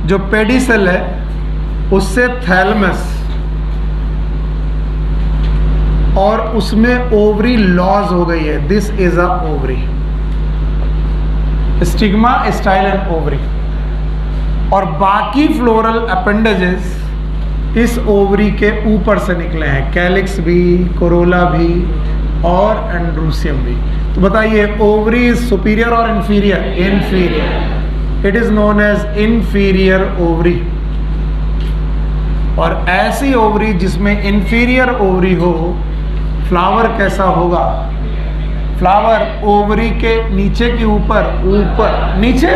जो पेडिसेल है उससे थैलमस और उसमें ओवरी लॉज हो गई है। This is a ovary, stigma, style and ovary. और बाकी फ्लोरल अपेंडेजेस इस ओवरी के ऊपर से निकले हैं, कैलिक्स भी, कोरोला भी और एंड्रूसियम भी। तो बताइए ओवरी इज सुपीरियर और inferior? Inferior. It is known as inferior ovary. और ऐसी ओवरी जिसमें इंफीरियर ओवरी हो, फ्लावर कैसा होगा? फ्लावर ओवरी के नीचे के ऊपर, ऊपर, नीचे,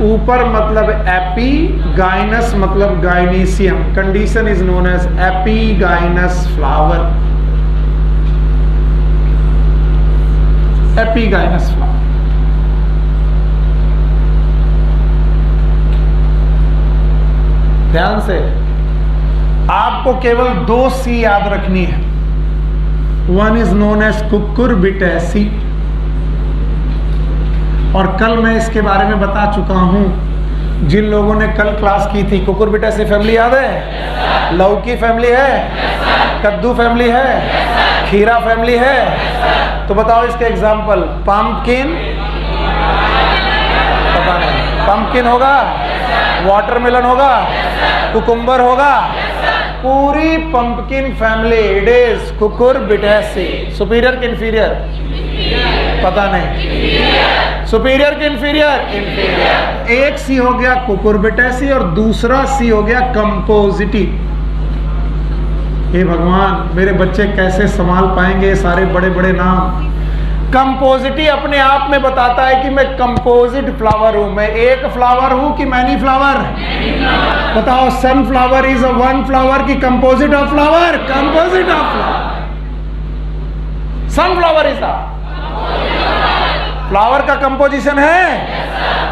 ऊपर मतलब एपीगाइनस मतलब gynoecium. Condition is known as epigynous flower. Epigynous flower. ध्यान से, आपको केवल 2 सी याद रखनी है। One is known as Cucurbitaceae, और कल मैं इसके बारे में बता चुका हूं। जिन लोगों ने कल क्लास की थी, कुकुरबिटेसी फैमिली याद है? लौकी फैमिली है, कद्दू फैमिली है, खीरा फैमिली है। तो बताओ इसके एग्जाम्पल। पंपकिन, पता नहीं, पंपकिन होगा, वाटरमेलन होगा, कुकुम्बर होगा, पूरी pumpkin family it is Cucurbitaceae. Superior कि इंफीरियर? पता नहीं। सुपीरियर कि इंफीरियर? इंफीरियर। एक सी हो गया कुकुरबिटेसी और दूसरा सी हो गया कंपोजिटी। हे भगवान, मेरे बच्चे कैसे संभाल पाएंगे ये सारे बड़े बड़े नाम। कंपोजिटी अपने आप में बताता है कि मैं कंपोजिट फ्लावर हूं। मैं एक फ्लावर हूं कि मैनी फ्लावर? बताओ, sunflower is a one flower की composite of flower? Composite of flower. Sunflower is a flower का कंपोजिशन है।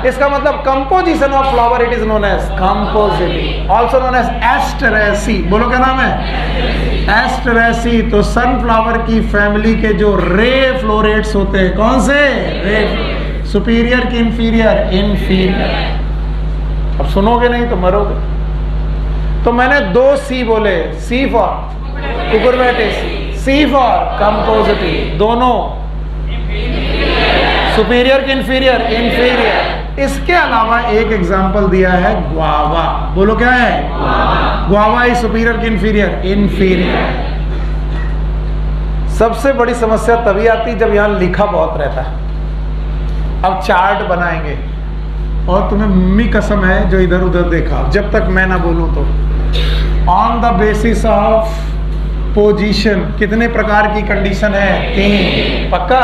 इसका मतलब composition of flower it is known as Compositae, also known as Asteraceae. बोलो क्या नाम है? एस्टरेसी। तो सनफ्लावर की फैमिली के जो रे फ्लोरेट्स होते हैं, कौन से? रे। सुपीरियर की इंफीरियर? इंफीरियर। अब सुनोगे नहीं तो मरोगे। तो मैंने 2 सी बोले, C for Cucurbitaceae, C for Compositae. दोनों सुपीरियर की इंफीरियर? इंफीरियर। इसके अलावा एक एग्जांपल दिया है ग्वावा। बोलो क्या है? ग्वावा इज सुपीरियर की इंफीरियर? इंफीरियर। सबसे बड़ी समस्या तभी आती जब यहां लिखा बहुत रहता है। अब चार्ट बनाएंगे और तुम्हें मम्मी कसम है जो इधर उधर देखा, जब तक मैं ना बोलूं तो। On the basis of position कितने प्रकार की कंडीशन है? 3। पक्का?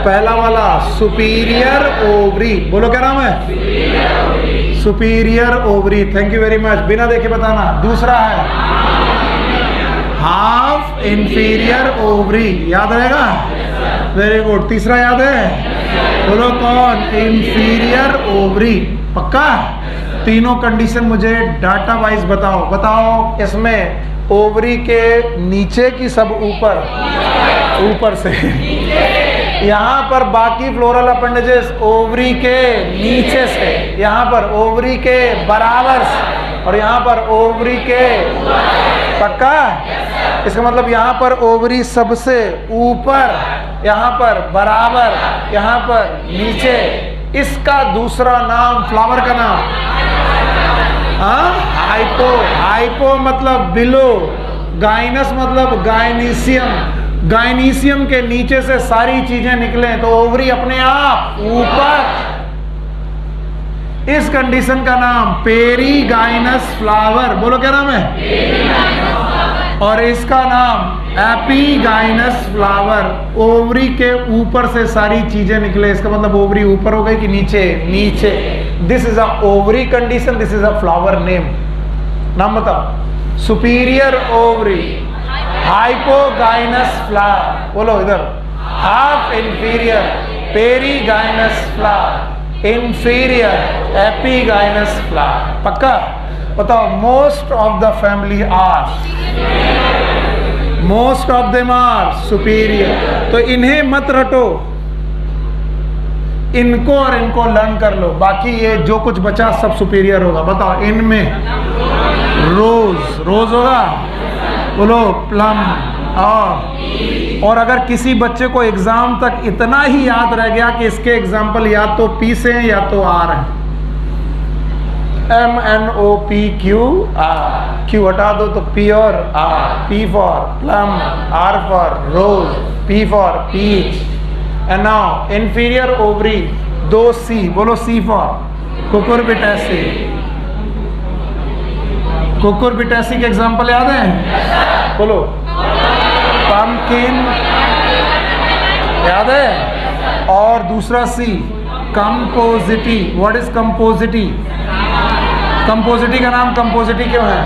पहला वाला सुपीरियर ओवरी। बोलो क्या नाम है? Superior ovary. Thank you very much, बिना देखे बताना। दूसरा है हाफ इंफीरियर ओवरी, याद रहेगा? Very good. तीसरा याद है? बोलो कौन? Inferior ovary. पक्का? तीनों कंडीशन मुझे डाटा वाइज बताओ। बताओ इसमें ओवरी के नीचे की सब ऊपर, ऊपर से यहाँ पर बाकी फ्लोरल अपेंडेजेस ओवरी के नीचे से, यहाँ पर ओवरी के बराबर और यहाँ पर ओवरी के। पक्का? इसका मतलब यहाँ पर ओवरी सबसे ऊपर, यहाँ पर बराबर, यहाँ पर नीचे। इसका दूसरा नाम, फ्लावर का नाम हाइपो। हाइपो मतलब बिलो, गाइनस मतलब गाइनीशियम, गाइनीशियम के नीचे से सारी चीजें निकले तो ओवरी अपने आप ऊपर। इस कंडीशन का नाम पेरीगाइनस फ्लावर, बोलो क्या नाम है? और इसका नाम एपीगाइनस फ्लावर, ओवरी के ऊपर से सारी चीजें निकले, इसका मतलब ओवरी ऊपर हो गई कि नीचे? नीचे। This is a ovary condition, this is a flower name. नाम बताओ। सुपीरियर ओवरी, हाइपोगाइनस फ्लावर, बोलो इधर। Half inferior perigynous flower, inferior epigynous flower. पक्का? बताओ। Most of the family are, most of them are superior. तो इन्हें मत रटो, इनको और इनको लर्न कर लो, बाकी ये जो कुछ बचा सब सुपीरियर होगा। बताओ। इनमें रोज, रोज होगा, बोलो प्लम। और अगर किसी बच्चे को एग्जाम तक इतना ही याद रह गया कि इसके एग्जाम्पल या तो पी से हैं या तो आर हैं, MNOPQ R, क्यू हटा दो तो P और R, P for plum, R for rose, P for peach. And now inferior ovary, 2 C, बोलो C फॉर कुकुरबिटेसी। कुकुरबिटेसी के एग्जाम्पल याद हैं? बोलो। पंपकिन याद है? और दूसरा C Compositae. What is Compositae? Compositae का नाम कंपोजिटी क्यों है?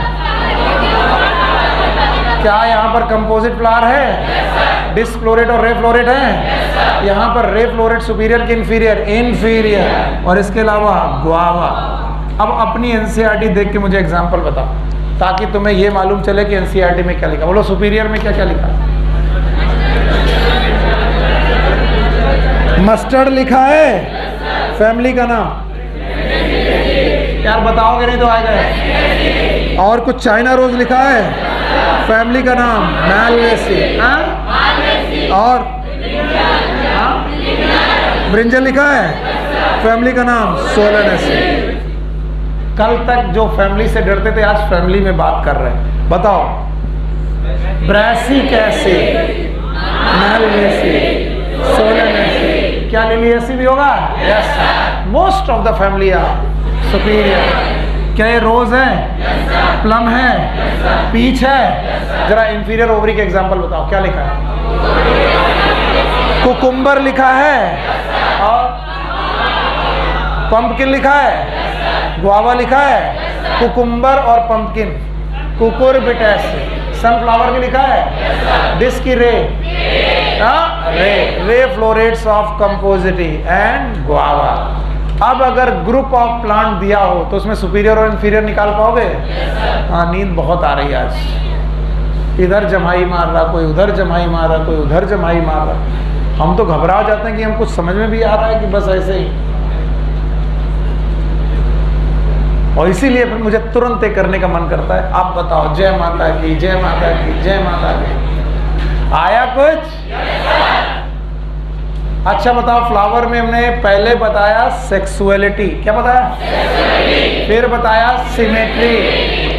क्या यहाँ पर कंपोजिट फ्लावर है? डिस्फ्लोरेट और रे फ्लोरेट है? यहाँ पर रे फ्लोरेट सुपीरियर की इंफीरियर? इंफीरियर। और इसके अलावा गुआवा। अब अपनी एनसीईआरटी देख के मुझे एग्जाम्पल बताओ, ताकि तुम्हें ये मालूम चले कि एनसीईआरटी में क्या लिखा। बोलो सुपीरियर में क्या क्या लिखा? मस्टर्ड लिखा है, फैमिली का नाम यार बताओगे नहीं तो आएगा। और कुछ चाइना रोज लिखा है, फैमिली का नाम मैलवेसी। और ब्रिंजल लिखा है, फैमिली का नाम सोलेनेसी। कल तक जो फैमिली से डरते थे आज फैमिली में बात कर रहे हैं। बताओ। Brassicaceae, Malvaceae, Solanaceae. क्या लिलिएसी भी होगा? Yes. Most of the family are superior. क्या ये रोज है? प्लम है? पीच है? जरा इंफीरियर ओवरी के एग्जांपल बताओ, क्या लिखा है? कुकुम्बर लिखा है, और पंपकिन लिखा है, गुआवा लिखा है, कुकुम्बर और पंपकिन। कुकुरबिटेसी। सनफ्लावर में लिखा है, डिस्क की रे, ray florets of Compositae and guava. अब अगर ग्रुप ऑफ प्लांट दिया हो तो उसमें सुपीरियर और इंफीरियर निकाल पाओगे? हाँ, नींद बहुत आ रही है आज। इधर जमाई मार रहा, कोई उधर जमाई मार रहा, कोई उधर जमाई मार रहा। हम तो घबरा जाते हैं कि हम कुछ समझ में भी आ रहा है कि बस ऐसे ही। और इसीलिए फिर मुझे तुरंत एक करने का मन करता है। आप बताओ। जय माता की, जय माता की, जय माता की। आया कुछ? अच्छा बताओ। फ्लावर में हमने पहले बताया सेक्सुअलिटी, क्या बताया? फिर बताया सिमेट्री,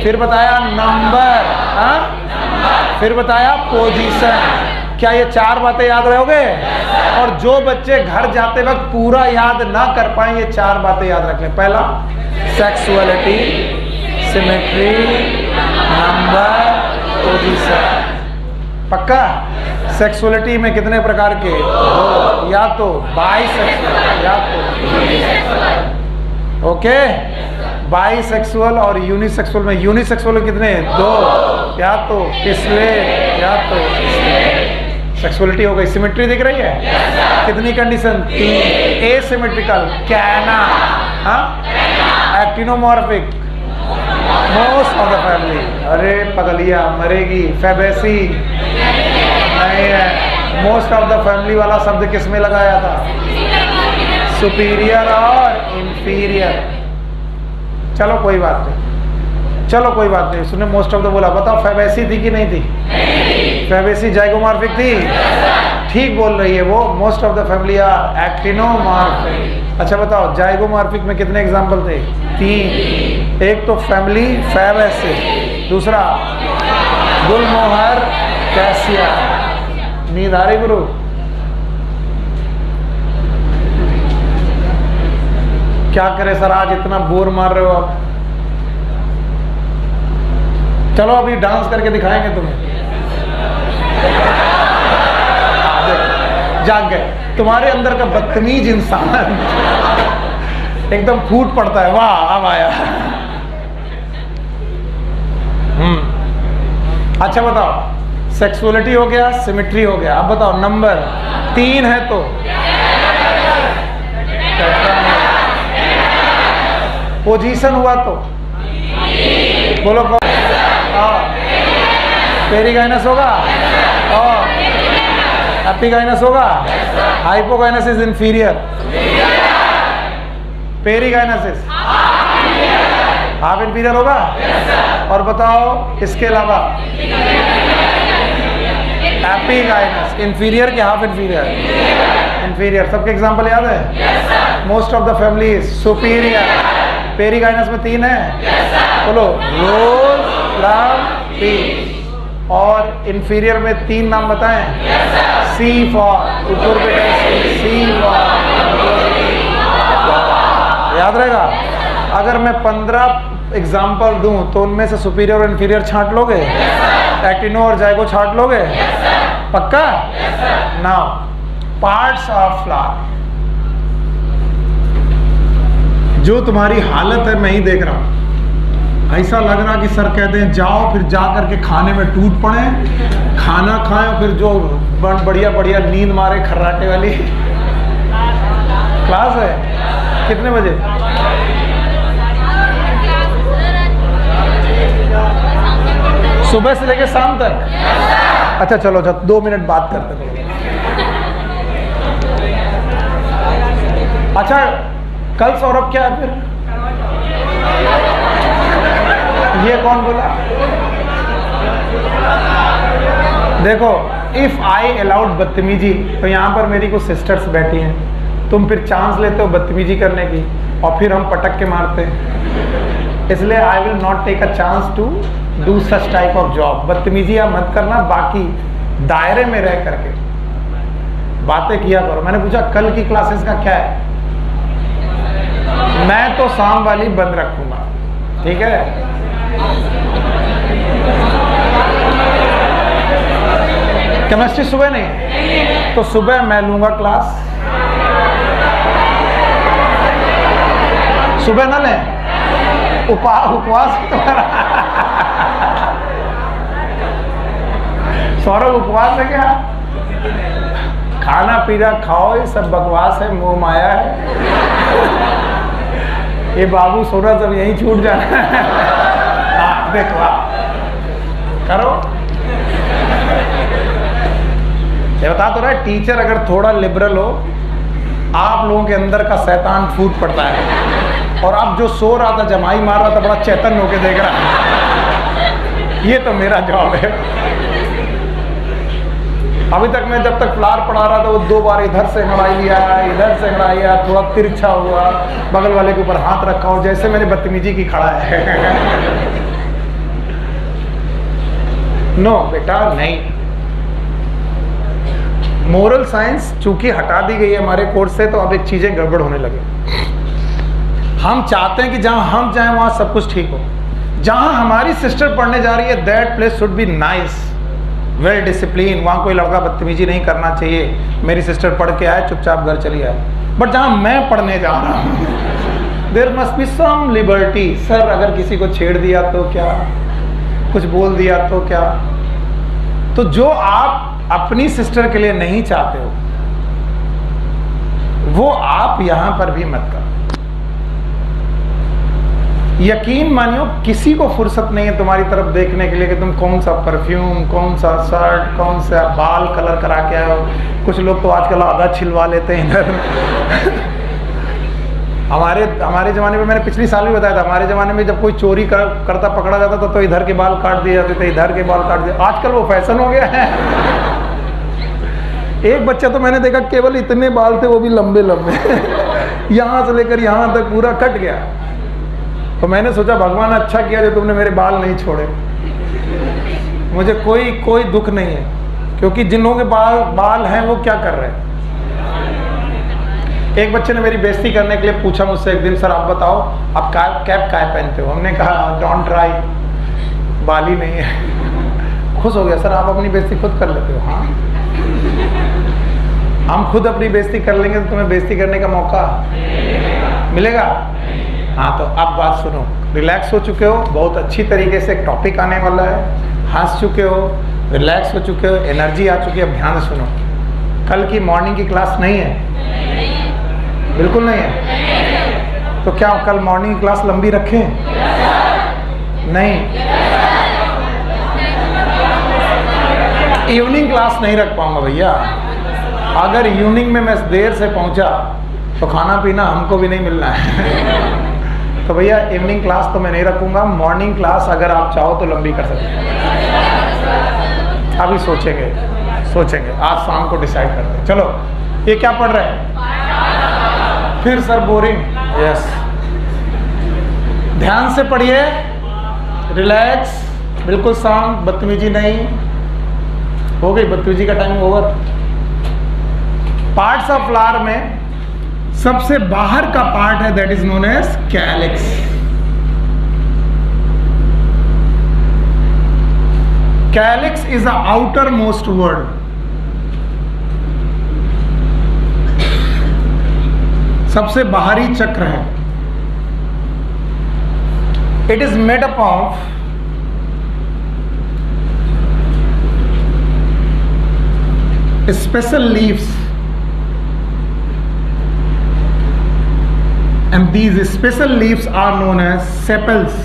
फिर बताया नंबर, फिर बताया पोजीशन। क्या ये 4 बातें याद रहोगे? और जो बच्चे घर जाते वक्त पूरा याद ना कर पाए, ये 4 बातें याद रख लें। पहला सेक्सुअलिटी, सिमेट्री, नंबर, पोजीशन। पक्का? सेक्सुअलिटी में कितने प्रकार के? 2, या तो बाइसेक्सुअल या तो ओके। बाइसेक्सुअल और यूनिसेक्सुअल में, यूनिसेक्सुअल में कितने? 2, या तो पिछले या तो सेक्सुअलिटी हो गई। सिमेट्री दिख रही है? कितनी कंडीशन? 3। एसिमेट्रिकल, कैना, actinomorphic, most of the family. अरे पगलिया मरेगी। फेबेसी नहीं है। मोस्ट ऑफ द फैमिली वाला शब्द किस में लगाया था? सुपीरियर और इंफीरियर। चलो कोई बात नहीं, चलो कोई बात नहीं। उसने मोस्ट ऑफ द बोला। बताओ फेबेसी थी कि नहीं थी? फेबेसी जाइगोमॉर्फिक थी। ठीक बोल रही है वो। Most of the family are actinomorphic. अच्छा बताओ, जाइगोमॉर्फिक में कितने एग्जाम्पल थे? 3। एक तो फैमिली फेबेसी, दूसरा गुलमोहर कैसिया। नींद आ रही गुरु? क्या करे सर, आज इतना बोर मार रहे हो आप। चलो अभी डांस करके दिखाएंगे तुम्हें। जाग गए। तुम्हारे अंदर का बदतमीज इंसान एकदम फूट पड़ता है। वाह, अब आया। अच्छा बताओ, सेक्सुअलिटी हो गया, सिमेट्री हो गया। अब बताओ नंबर 3 है तो पोजीशन हुआ तो बोलो कौन? पेरिगाइनस होगा और एपिगाइनस होगा। Hypogynous is inferior, perigynous is half inferior होगा। और बताओ इसके अलावा एपिगाइनस इंफीरियर के हाफ इंफीरियर? इंफीरियर। सबके एग्जांपल याद है? Most of the family is superior. Perigynous में 3 है, बोलो रोज, लव, पीस। और इंफीरियर में 3 नाम बताएं। सी फॉर ऊपर पे, सी फॉर याद रहेगा। अगर मैं 15 एग्जाम्पल दूं तो उनमें से सुपीरियर और इंफीरियर छांट लोगे? एक्टिनो और जाइगो छांट लोगे? पक्का? Now parts of flower. जो तुम्हारी हालत है मैं ही देख रहा हूं। ऐसा लग रहा कि सर कहते हैं जाओ, फिर जा करके खाने में टूट पड़े, खाना खाएं, फिर जो बढ़िया बढ़िया नींद मारे खर्राटे वाली। क्लास है कितने बजे? सुबह से लेके शाम तक? अच्छा चलो 2 मिनट बात करते हैं। अच्छा कल सौरभ क्या है फिर? ये कौन बोला? देखो, इफ आई अलाउड बदतमीजी, तो यहाँ पर मेरी कुछ सिस्टर्स बैठी हैं, तुम फिर चांस लेते हो बदतमीजी करने की और फिर हम पटक के मारते हैं। इसलिए I will not take a chance to do such type of job. बदतमीजी आप मत करना, बाकी दायरे में रह करके बातें किया करो। मैंने पूछा कल की क्लासेस का क्या है? मैं तो शाम वाली बंद रखूंगा, ठीक है? केमिस्ट्री सुबह नहीं, तो सुबह मैं लूंगा क्लास। सुबह ना लें, उपवास तुम्हारा। सौरभ उपवास है क्या? खाना पीना खाओ, ये सब बकवास है, मोह माया है। ये बाबू सोना सब यहीं छूट जाना है। हाँ देखो, करो। ये बता तो रहा, टीचर अगर थोड़ा लिबरल हो, आप लोगों के अंदर का शैतान फूट पड़ता है। और आप जो सो रहा था, जमाई मार रहा था, बड़ा चेतन होके देख रहा है। ये तो मेरा जॉब है। अभी तक मैं जब तक फ्लावर पढ़ा रहा था, वो 2 बार इधर से अंगड़ाई लिया, इधर से अंगड़ाई लिया, थोड़ा तिरछा हुआ, बगल वाले के ऊपर हाथ रखा हो, जैसे मैंने बदतमीजी की खड़ा है। नो बेटा नहीं। मोरल साइंस चूंकि हटा दी गई है हमारे कोर्स से, तो अब एक चीजें गड़बड़ होने लगे। हम चाहते हैं कि जहां हम जाएं वहां सब कुछ ठीक हो। जहां हमारी सिस्टर पढ़ने जा रही है, that place should be nice, well discipline. वहाँ कोई लड़का बदतमीजी नहीं करना चाहिए। मेरी सिस्टर पढ़ के आए, चुपचाप घर चली आए। बट जहाँ मैं पढ़ने जा रहा हूँ, there must be some liberty. Sir अगर किसी को छेड़ दिया तो क्या, कुछ बोल दिया तो क्या? तो जो आप अपनी सिस्टर के लिए नहीं चाहते हो, वो आप यहाँ पर भी मत करो। यकीन मानियो, किसी को फुर्सत नहीं है तुम्हारी तरफ देखने के लिए कि तुम कौन सा परफ्यूम, कौन सा शर्ट, कौन सा बाल कलर करा के आए हो। कुछ लोग तो आजकल आधा छिलवा लेते हैं इधर। हमारे ज़माने में, मैंने पिछली साल भी बताया था, हमारे ज़माने में जब कोई चोरी करता पकड़ा जाता था तो इधर के बाल काट दिए जाते थे, इधर के बाल काट दिए। आजकल वो फैशन हो गया है। एक बच्चा तो मैंने देखा, केवल इतने बाल थे, वो भी लंबे लंबे, यहाँ से लेकर यहाँ तक पूरा कट गया। तो मैंने सोचा भगवान अच्छा किया जो तुमने मेरे बाल नहीं छोड़े। मुझे कोई दुख नहीं है, क्योंकि जिन लोगों के बाल हैं वो क्या कर रहे हैं। एक बच्चे ने मेरी बेइज्जती करने के लिए पूछा मुझसे एक दिन, सर आप बताओ आप कैप काय पहनते हो। हमने कहा डोंट ट्राई, बाल ही नहीं है। खुश हो गया, सर आप अपनी बेइज्जती खुद कर लेते हो। हाँ, हम खुद अपनी बेइज्जती कर लेंगे तो तुम्हें बेइज्जती करने का मौका मिलेगा। हाँ, तो अब बात सुनो, रिलैक्स हो चुके हो, बहुत अच्छी तरीके से एक टॉपिक आने वाला है, हंस चुके हो, रिलैक्स हो चुके हो, एनर्जी आ चुकी है। अब ध्यान से सुनो, कल की मॉर्निंग की क्लास नहीं है, बिल्कुल नहीं है। तो क्या कल मॉर्निंग की क्लास लंबी रखें? नहीं, इवनिंग क्लास नहीं रख पाऊंगा भैया। अगर इवनिंग में मैं देर से पहुंचा तो खाना पीना हमको भी नहीं मिलना है। तो भैया इवनिंग क्लास तो मैं नहीं रखूंगा। मॉर्निंग क्लास अगर आप चाहो तो लंबी कर सकते हैं। अभी सोचेंगे, आज शाम को डिसाइड करते हैं। चलो, ये क्या पढ़ रहे हैं? फिर सर बोरिंग? यस, ध्यान से पढ़िए, रिलैक्स, बिल्कुल शांत, बदतमीजी नहीं। हो गई बदतमीजी का time over. Parts of flower में सबसे बाहर का पार्ट है, that is known as calyx. Calyx is the outer most whorl. सबसे बाहरी चक्र है। It is made up of special leaves, and these special leaves are known as sepals,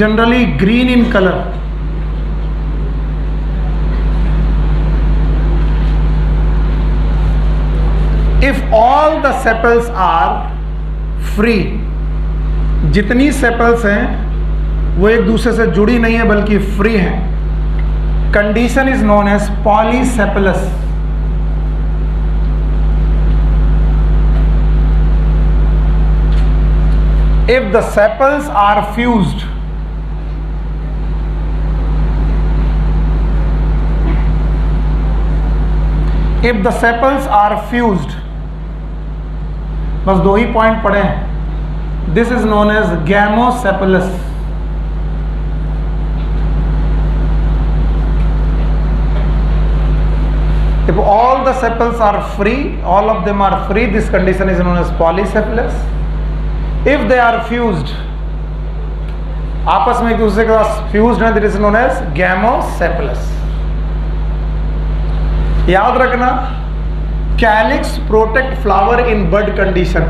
generally green in color. If all the sepals are free, जितनी sepals हैं वो एक दूसरे से जुड़ी नहीं है बल्कि फ्री हैं, condition is known as polysepalous. If the sepals are fused, बस दो ही पॉइंट पढ़े हैं, this is known as gamosepalous. If all the sepals are free, all of them are free, this condition is known as polycephalous. If they are fused, आपस में एक दूसरे के साथ fused है, that is known as gamocephalous. याद रखना, calyx protect flower in bud condition.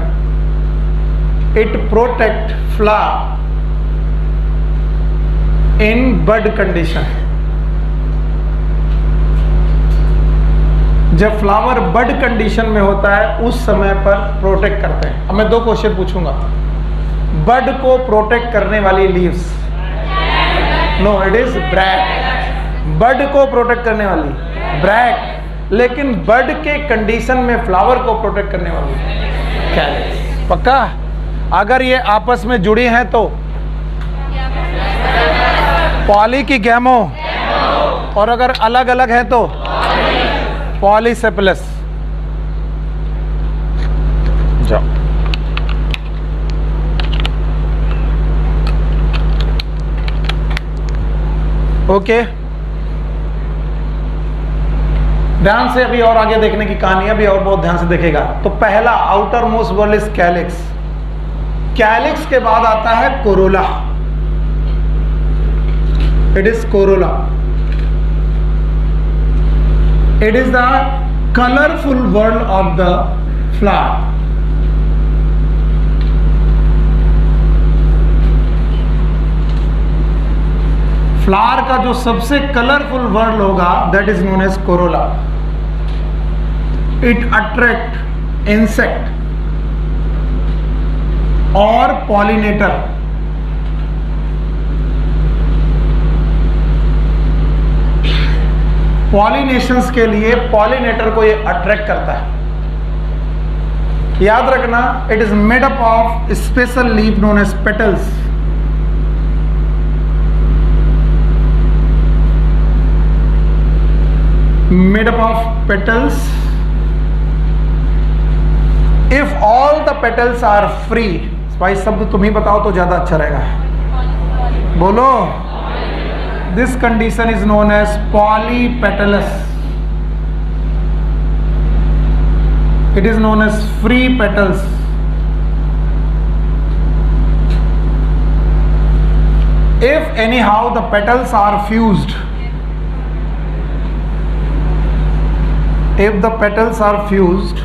It protect flower in bud condition. जब फ्लावर बड कंडीशन में होता है उस समय पर प्रोटेक्ट करते हैं। अब मैं दो क्वेश्चन पूछूंगा। बड को प्रोटेक्ट करने वाली leaves, no it is bract. Bud को प्रोटेक्ट करने वाली ब्रैक, लेकिन बड के कंडीशन में फ्लावर को प्रोटेक्ट करने वाली कैलिक्स। पक्का? अगर ये आपस में जुड़ी हैं तो पॉली की गैमो, और अगर अलग अलग है तो पॉलीसेपलस। जाओ, ओके। ध्यान से अभी और आगे देखने की कहानी, अभी और बहुत ध्यान से देखेगा। तो पहला outer most word is calyx. Calyx के बाद आता है Corolla. It is Corolla. It is the colorful world of the flower. Flower का जो सबसे कलरफुल वर्ड होगा that is known as corolla. It attract insect और pollinator. पॉलिनेशंस के लिए पॉलिनेटर को ये अट्रैक्ट करता है। याद रखना, it is made up of special leaf known as petals. made up of petals. If all the petals are free, भाई शब्द तुम ही बताओ तो ज्यादा अच्छा रहेगा, बोलो. This condition is known as polypetalous. It is known as free petals. If anyhow the petals are fused, if the petals are fused,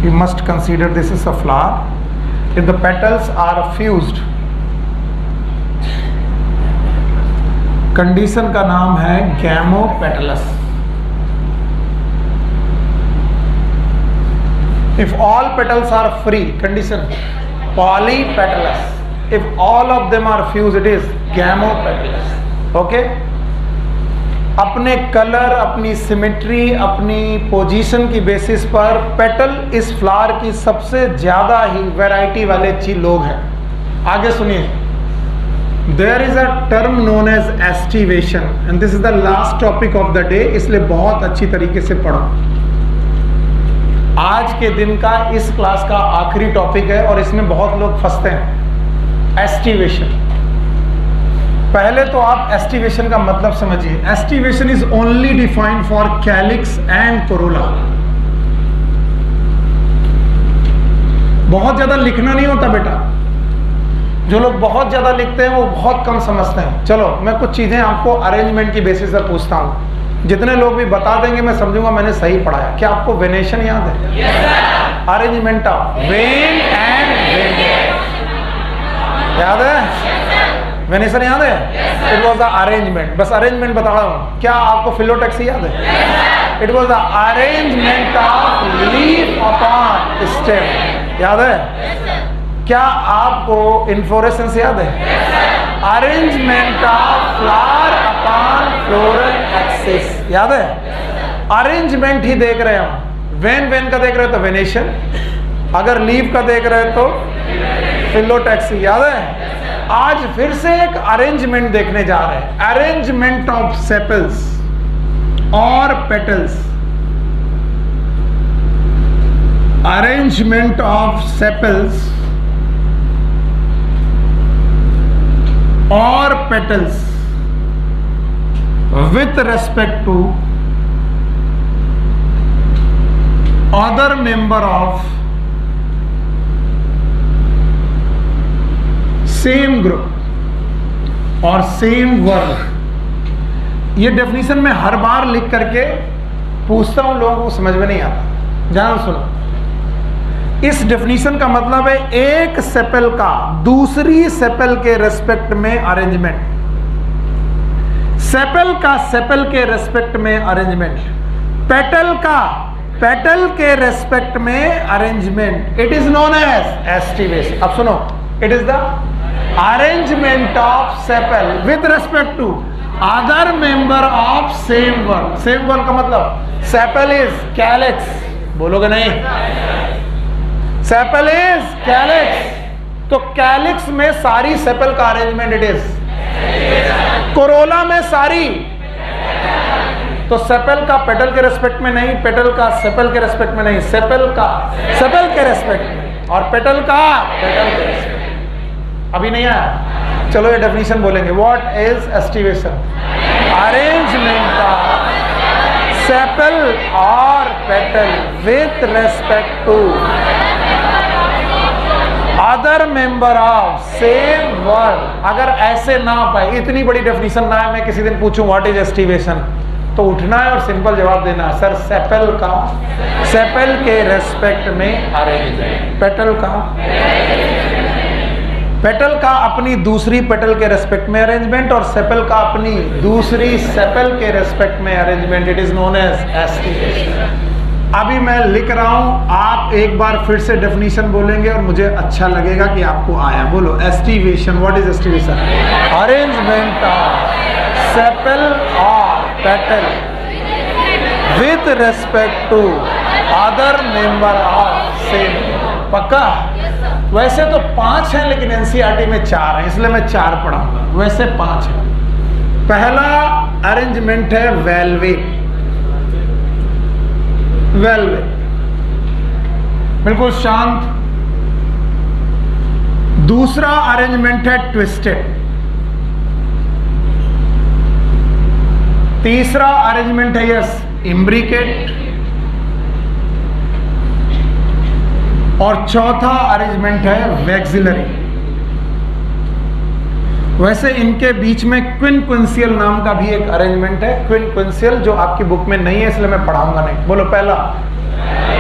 you must consider this is a flower. If the petals are fused, condition का नाम है gamopetalous. If all petals are free, condition polypetalous. If all of them are fused, it is gamopetalous. Okay? अपने colour, अपनी symmetry, अपनी position की basis पर petal इस flower की सबसे ज्यादा ही वैरायटी वाले लोग हैं. आगे सुनिए. There is a term known as estivation and this is the last topic of the day, इसलिए बहुत अच्छी तरीके से पढ़ो. आज के दिन का इस क्लास का आखिरी टॉपिक है और इसमें बहुत लोग फंसते हैं. एस्टिवेशन. पहले तो आप एस्टिवेशन का मतलब समझिए. Aestivation is only defined for calyx and Corolla. बहुत ज्यादा लिखना नहीं होता बेटा. जो लोग बहुत ज्यादा लिखते हैं वो बहुत कम समझते हैं. चलो मैं कुछ चीजें आपको अरेंजमेंट की बेसिस पर पूछता हूँ. जितने लोग भी बता देंगे मैं समझूंगा मैंने सही पढ़ाया. क्या आपको वेनेशन याद है? yes, arrangement of when and when याद है? वेनेशन याद है? It was the arrangement. बस अरेंजमेंट बता रहा हूँ. क्या आपको फिलोटैक्सी याद है? It was the arrangement of leaf upon stem. याद है? क्या आपको इन्फ्लोरेसेंस याद है? Arrangement of flower upon floral axis. याद है? अरेंजमेंट ही देख रहे हैं हम. वेन का देख रहे हो तो वेनेशन, अगर लीव का देख रहे हो तो फिलोटैक्सी. याद है? आज फिर से एक अरेंजमेंट देखने जा रहे हैं. अरेंजमेंट ऑफ सेपल्स और पेटल्स. अरेंजमेंट ऑफ सेपल्स और petals with respect to other member of same group और same वर्ग. ये डेफिनेशन में हर बार लिख करके पूछता हूं, लोगों को समझ में नहीं आता. ध्यान सुनो. इस डेफिनेशन का मतलब है एक सेपल का दूसरी सेपल के रेस्पेक्ट में अरेंजमेंट. सेपल का सेपल के रेस्पेक्ट में अरेंजमेंट. पेटल का पेटल के रेस्पेक्ट में arrangement. It is known as aestivation. अब सुनो. It is the arrangement of sepal with respect to other member of same वर्ग. सेम वर्ग का मतलब सेपल इज कैलिक्स. बोलोगे नहीं? Sepal is calyx. तो कैलिक्स में सारी सेपल का अरेंजमेंट इट इज. कोरोला में सारी. तो सेपल का पेटल के रेस्पेक्ट में नहीं, पेटल का सेपल के रेस्पेक्ट में नहीं, सेपल का सेपल के रेस्पेक्ट में और पेटल का पेटल के रेस्पेक्ट. अभी नहीं आया? चलो ये डेफिनेशन बोलेंगे. What is aestivation? Arrangement of sepal और petal with respect to other member of same वर्ग. अगर ऐसे ना पाए, इतनी बड़ी डेफिनेशन ना है, मैं किसी दिन पूछूं व्हाट इज एस्टिवेशन, तो उठना है और सिंपल जवाब देना है. सर सेपल का सेपल के रेस्पेक्ट में अरेंजमेंट. पेटल का अपनी दूसरी पेटल के रेस्पेक्ट में अरेंजमेंट और सेपल का अपनी दूसरी सेपल के रेस्पेक्ट में arrangement. It is known as aestivation. अभी मैं लिख रहा हूं, आप एक बार फिर से डेफिनेशन बोलेंगे और मुझे अच्छा लगेगा कि आपको आया. बोलो aestivation. What is aestivation? Arrangement of sepal और petal with respect to other member of same. पक्का? वैसे तो 5 हैं लेकिन एनसीईआरटी में 4 हैं, इसलिए मैं 4 पढ़ाऊंगा, वैसे 5 है। पहला अरेंजमेंट है वेलवेट, वेलवेट बिल्कुल शांत। दूसरा अरेंजमेंट है ट्विस्टेड। तीसरा अरेंजमेंट है यस इम्ब्रिकेट। और चौथा अरेंजमेंट है वैक्सिलरी। वैसे इनके बीच में क्विनक्विंसियल नाम का भी एक अरेंजमेंट है, क्विनक्विंसियल, जो आपकी बुक में नहीं है इसलिए मैं पढ़ाऊंगा नहीं। बोलो, पहला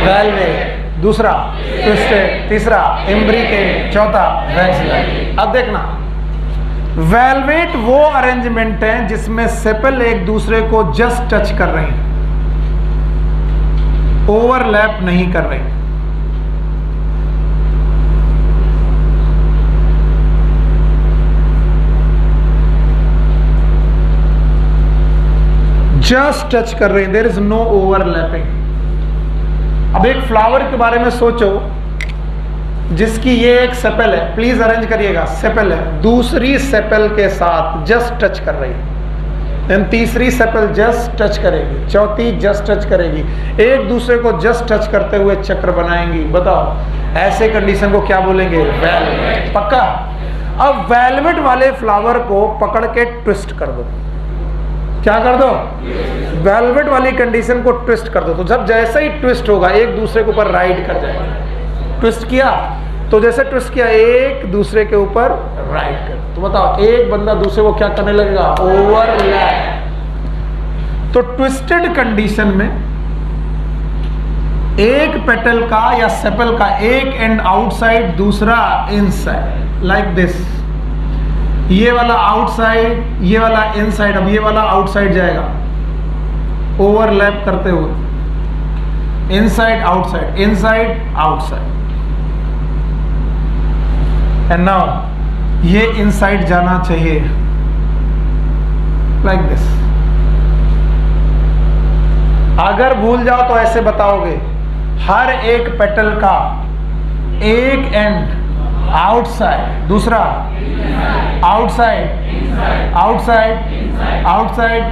वेलवेट, दूसरा ट्विस्टेड, तीसरा इम्ब्रिकेट, चौथा वैक्सिलरी। अब देखना, वेलवेट वो अरेंजमेंट है जिसमें सेपल एक दूसरे को जस्ट टच कर रहे हैं, ओवरलैप नहीं कर रहे। जस्ट टच कर रहे हैं, देयर इज नो ओवरलैपिंग। अब एक फ्लावर के बारे में सोचो जिसकी ये एक सेपल है, प्लीज अरेंज करिएगा, सेपल है, दूसरी सेपल के साथ जस्ट टच कर रही है, देन तीसरी सेपल जस्ट टच करेगी, चौथी जस्ट टच करेगी, एक दूसरे को जस्ट टच करते हुए चक्र बनाएंगी। बताओ ऐसे कंडीशन को क्या बोलेंगे? वेलवेट। पक्का? अब वेलवेट वाले फ्लावर को पकड़ के ट्विस्ट कर दो। क्या कर दो? वेलवेट वाली कंडीशन को ट्विस्ट कर दो, तो जब जैसे ही ट्विस्ट होगा एक दूसरे के ऊपर राइड कर जाएगा। ट्विस्ट किया तो जैसे ट्विस्ट किया एक दूसरे के ऊपर राइड कर, तो बताओ एक बंदा दूसरे को क्या करने लगेगा? ओवरलैप। तो ट्विस्टेड कंडीशन में एक पेटल का या सेपल का एक एंड आउटसाइड, दूसरा इनसाइड, लाइक दिस। ये वाला आउटसाइड, ये वाला इनसाइड। अब ये वाला आउटसाइड जाएगा ओवरलैप करते हुए, inside outside, inside outside. And now ये इनसाइड जाना चाहिए लाइक दिस। अगर भूल जाओ तो ऐसे बताओगे, हर एक पेटल का एक एंड आउटसाइड, दूसरा outside, outside, outside,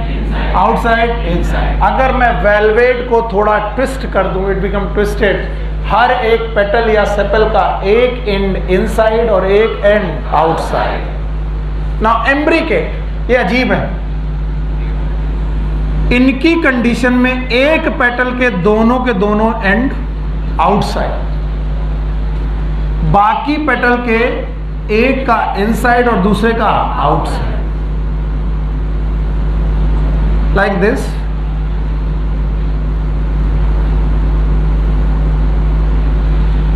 outside, inside. अगर मैं वेलवेट को थोड़ा ट्विस्ट कर दूं, इट बिकम ट्विस्टेड। हर एक पेटल या सेपल का एक एंड इनसाइड और एक एंड आउटसाइड। नाउ इम्ब्रिकेट, ये अजीब है। इनकी कंडीशन में एक पेटल के दोनों एंड आउटसाइड, बाकी पेटल के एक का इनसाइड और दूसरे का आउटसाइड, लाइक दिस।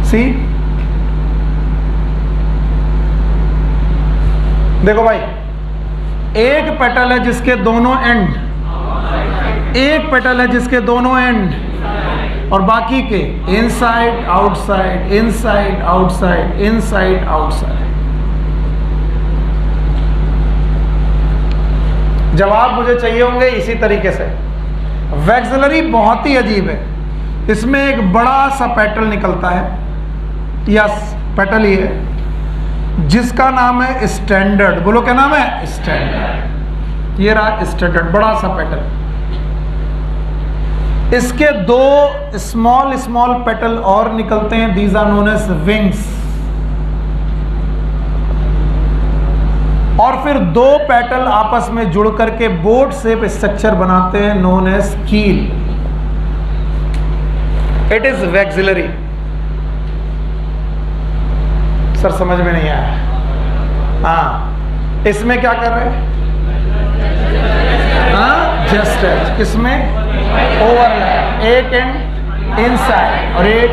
सी, देखो भाई, एक पेटल है जिसके दोनों एंड, एक पेटल है जिसके दोनों एंड और बाकी के inside outside, inside outside, inside outside. जवाब मुझे चाहिए होंगे इसी तरीके से। वैक्सिलरी बहुत ही अजीब है। इसमें एक बड़ा सा पेटल निकलता है, यस पेटल ही है, जिसका नाम है स्टैंडर्ड। बोलो क्या नाम है? स्टैंडर्ड। ये रहा स्टैंडर्ड, बड़ा सा पेटल। इसके दो स्मॉल स्मॉल पेटल और निकलते हैं, these are known as wings. और फिर दो पेटल आपस में जुड़ करके बोट शेप स्ट्रक्चर बनाते हैं, नोन एज कील। It is vexillary. सर समझ में नहीं आया? हाँ, इसमें क्या कर रहे हैं? हाँ, जस्ट टच। इसमें ओवरलैप, एक एंड इनसाइड और एक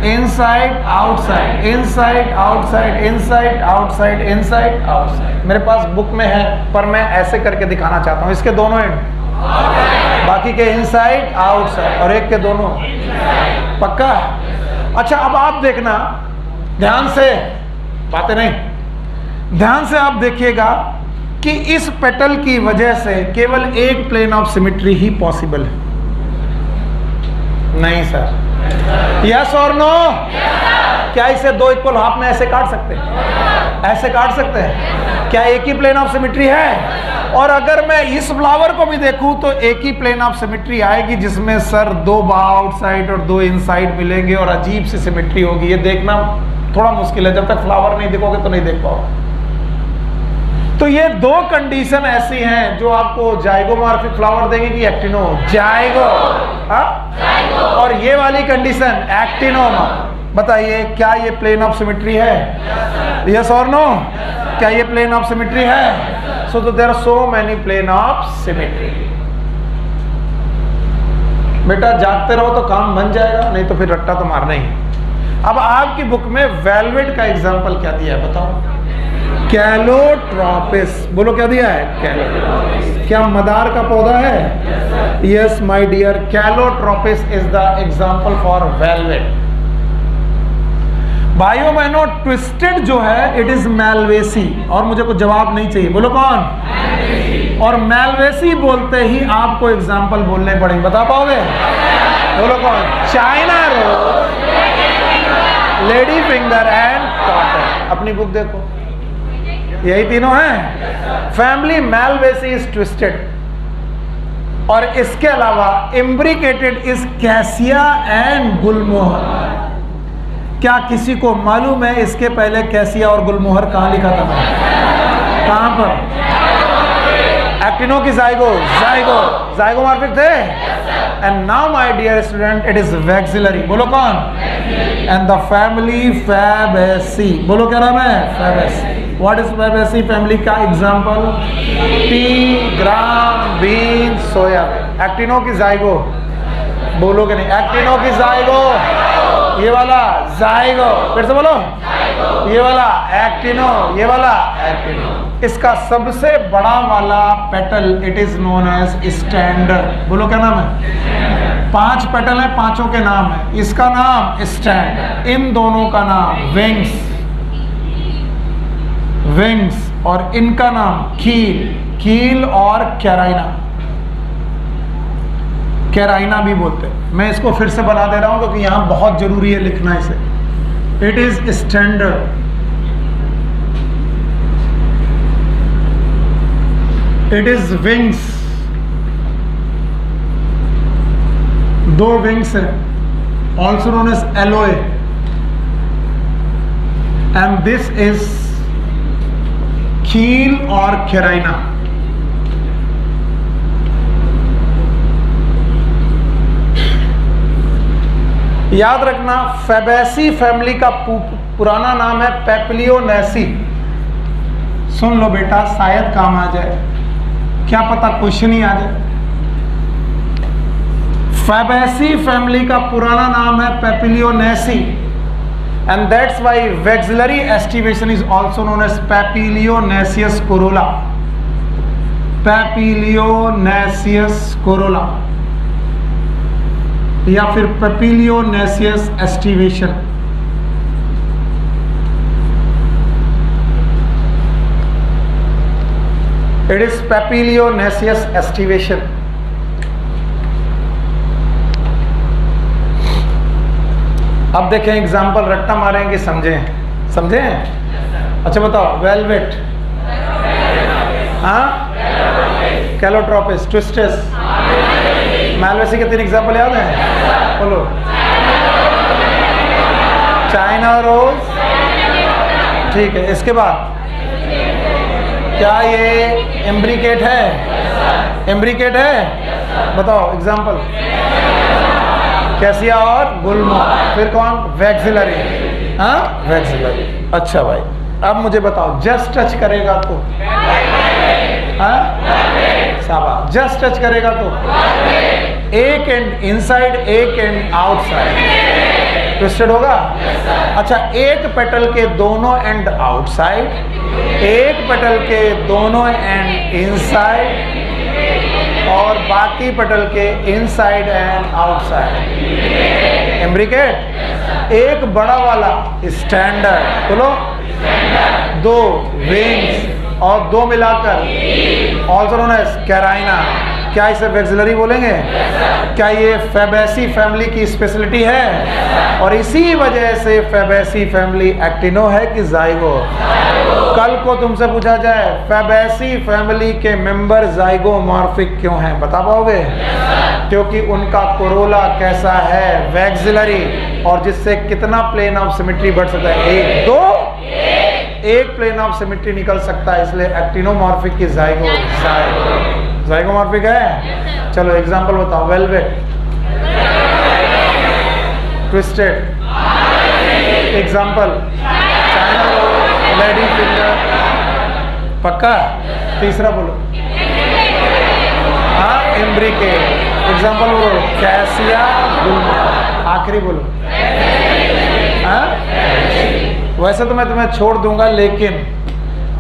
inside outside, inside outside, inside outside, inside outside. मेरे पास बुक में है पर मैं ऐसे करके दिखाना चाहता हूं। इसके दोनों एंड, बाकी के इनसाइड आउटसाइड और एक के दोनों। पक्का? अच्छा, अब आप देखना ध्यान से, बातें नहीं, ध्यान से आप देखिएगा कि इस पेटल की वजह से केवल एक प्लेन ऑफ सिमेट्री ही पॉसिबल है। नहीं सर, यस और नो? क्या इसे दो इक्वल हाफ में ऐसे काट सकते हैं? ऐसे काट सकते हैं? क्या एक ही प्लेन ऑफ सिमेट्री है? और अगर मैं इस फ्लावर को भी देखूं तो एक ही प्लेन ऑफ सिमेट्री आएगी जिसमें सर दो आउटसाइड और दो इनसाइड मिलेंगे और अजीब सी सिमेट्री होगी। ये देखना थोड़ा मुश्किल है, जब तक फ्लावर नहीं देखोगे तो नहीं देख पाओगे। तो ये दो कंडीशन ऐसी हैं जो आपको जाइगोमॉर्फिक फ्लावर देंगे कि एक्टिनो? जाइगो। और ये वाली कंडीशन एक्टिनोमा। बताइए क्या ये प्लेन ऑफ सिमेट्री है? यस और नो? क्या ये प्लेन ऑफ सिमेट्री है? So there are so many plane of symmetry. बेटा जागते रहो तो काम बन जाएगा, नहीं तो फिर रट्टा तो मारना ही। अब आपकी बुक में वेलवेट का एग्जांपल क्या दिया है बताओ? कैलोट्रोपिस। बोलो क्या दिया है? कैलोट्रोपिस। क्या मदार का पौधा है? Yes my dear, Calotropis is the example for valvate. भाइयों बहनों, ट्विस्टेड जो है इट इज मैलवेसी। और मुझे कुछ जवाब नहीं चाहिए, बोलो कौन? और मैलवेसी बोलते ही आपको एग्जांपल बोलने पड़ेंगे, बता पाओगे? बोलो कौन? China rose, lady finger and cotton. अपनी बुक देखो, यही तीनों हैं। Family Malvaceae is twisted. और इसके अलावा imbricated is Cassia and gulmohar. क्या किसी को मालूम है इसके पहले कैसिया और गुलमोहर कहां लिखा था? कहां पर? एक्टिनो की जाइगोमॉर्फिक थे। And now my dear student it is vexillary. बोलो कौन? And the family Fabaceae. बोलो क्या नाम है? Fabaceae. What is Fabaceae family का example? Pea, gram, bean, soya. Actino की जाइगो। बोलोगे नहीं? एक्टिनो की जाइगो, ये वाला जाइगो। फिर से बोलो, ये वाला एक्टिनो, ये वाला एक्टिनो। इसका सबसे बड़ा वाला petal it is known as standard. बोलो क्या नाम है? 5 पेटल है, पांचों के नाम है। इसका नाम स्टैंडर, इन दोनों का नाम विंग्स, विंग्स, और इनका नाम कील, कील और कैराइना। कैराइना भी बोलते हैं। मैं इसको फिर से बना दे रहा हूं क्योंकि यहां बहुत जरूरी है लिखना इसे। It is standard, it is wings, 2 wings है, also known as alae, and this is keel और कैराइना। याद रखना फैबेसी फैमिली का पुराना नाम है पेपिलियोनेसी। सुन लो बेटा, शायद काम आ जाए, क्या पता क्वेश्चन ही आ जाए। फैबेसी फैमिली का पुराना नाम है Papilionaceae, and that's why vexillary aestivation is also known as papilionaceous corolla. Papilionaceous corolla या फिर papilionaceous aestivation. It is papilionaceous aestivation. अब देखें एग्जाम्पल, रट्टा मारेंगे, समझें? समझें? अच्छा बताओ, वेलवेट, हाँ, कैलोट्रोपिस, ट्विस्टेस, मैलवेसी के 3 एग्जाम्पल याद हैं? बोलो। चाइना रोज, ठीक है। इसके बाद क्या ये एम्ब्रिकेट है? एम्ब्रिकेट है, बताओ एग्जाम्पल। कैसिया और गुलमोहर। फिर कौन? वैक्सिलरी, हाँ, वैक्सिलरी। अच्छा भाई, अब मुझे बताओ, जस्ट टच करेगा तो? हाँ, शाबाश। जस्ट टच करेगा तो? एक एंड इनसाइड, एक एंड आउटसाइड। ट्विस्टेड होगा? अच्छा, एक पेटल के दोनों एंड आउटसाइड, एक पेटल के दोनों एंड इनसाइड, और बाकी पेटल के इनसाइड एंड आउटसाइड। एम्ब्रिकेट। एक बड़ा वाला स्टैंडर्ड, बोलो। 2 विंग्स और 2 मिलाकर ऑल्सो नोन एज कैराइना। क्या इसे वैक्सिलरी बोलेंगे? क्या ये फैबेसी फैमिली की स्पेशलिटी है? और इसी वजह से फैबेसी फैमिली एक्टिनो है कि जाइगो? कल को तुमसे पूछा जाए फैबेसी फैमिली के मेंबर जाइगोमॉर्फिक क्यों हैं, बता पाओगे? क्योंकि उनका कोरोला कैसा है? वैक्सिलरी। और जिससे कितना प्लेन ऑफ सिमेट्री बढ़ सकता है? एक प्लेन ऑफ सिमेट्री निकल सकता है, इसलिए एक्टिनोमॉर्फिक की जाइगोमॉर्फिक है। चलो एग्जांपल बताओ। Valvate, twisted, example China rose, lady finger, पक्का? तीसरा बोलो। हाँ, इम्ब्रिकेट, एग्जांपल बोलो। कैसिया, गुलमोहर, आखिरी बोलो। हाँ, वैसे तो मैं तुम्हें छोड़ दूंगा, लेकिन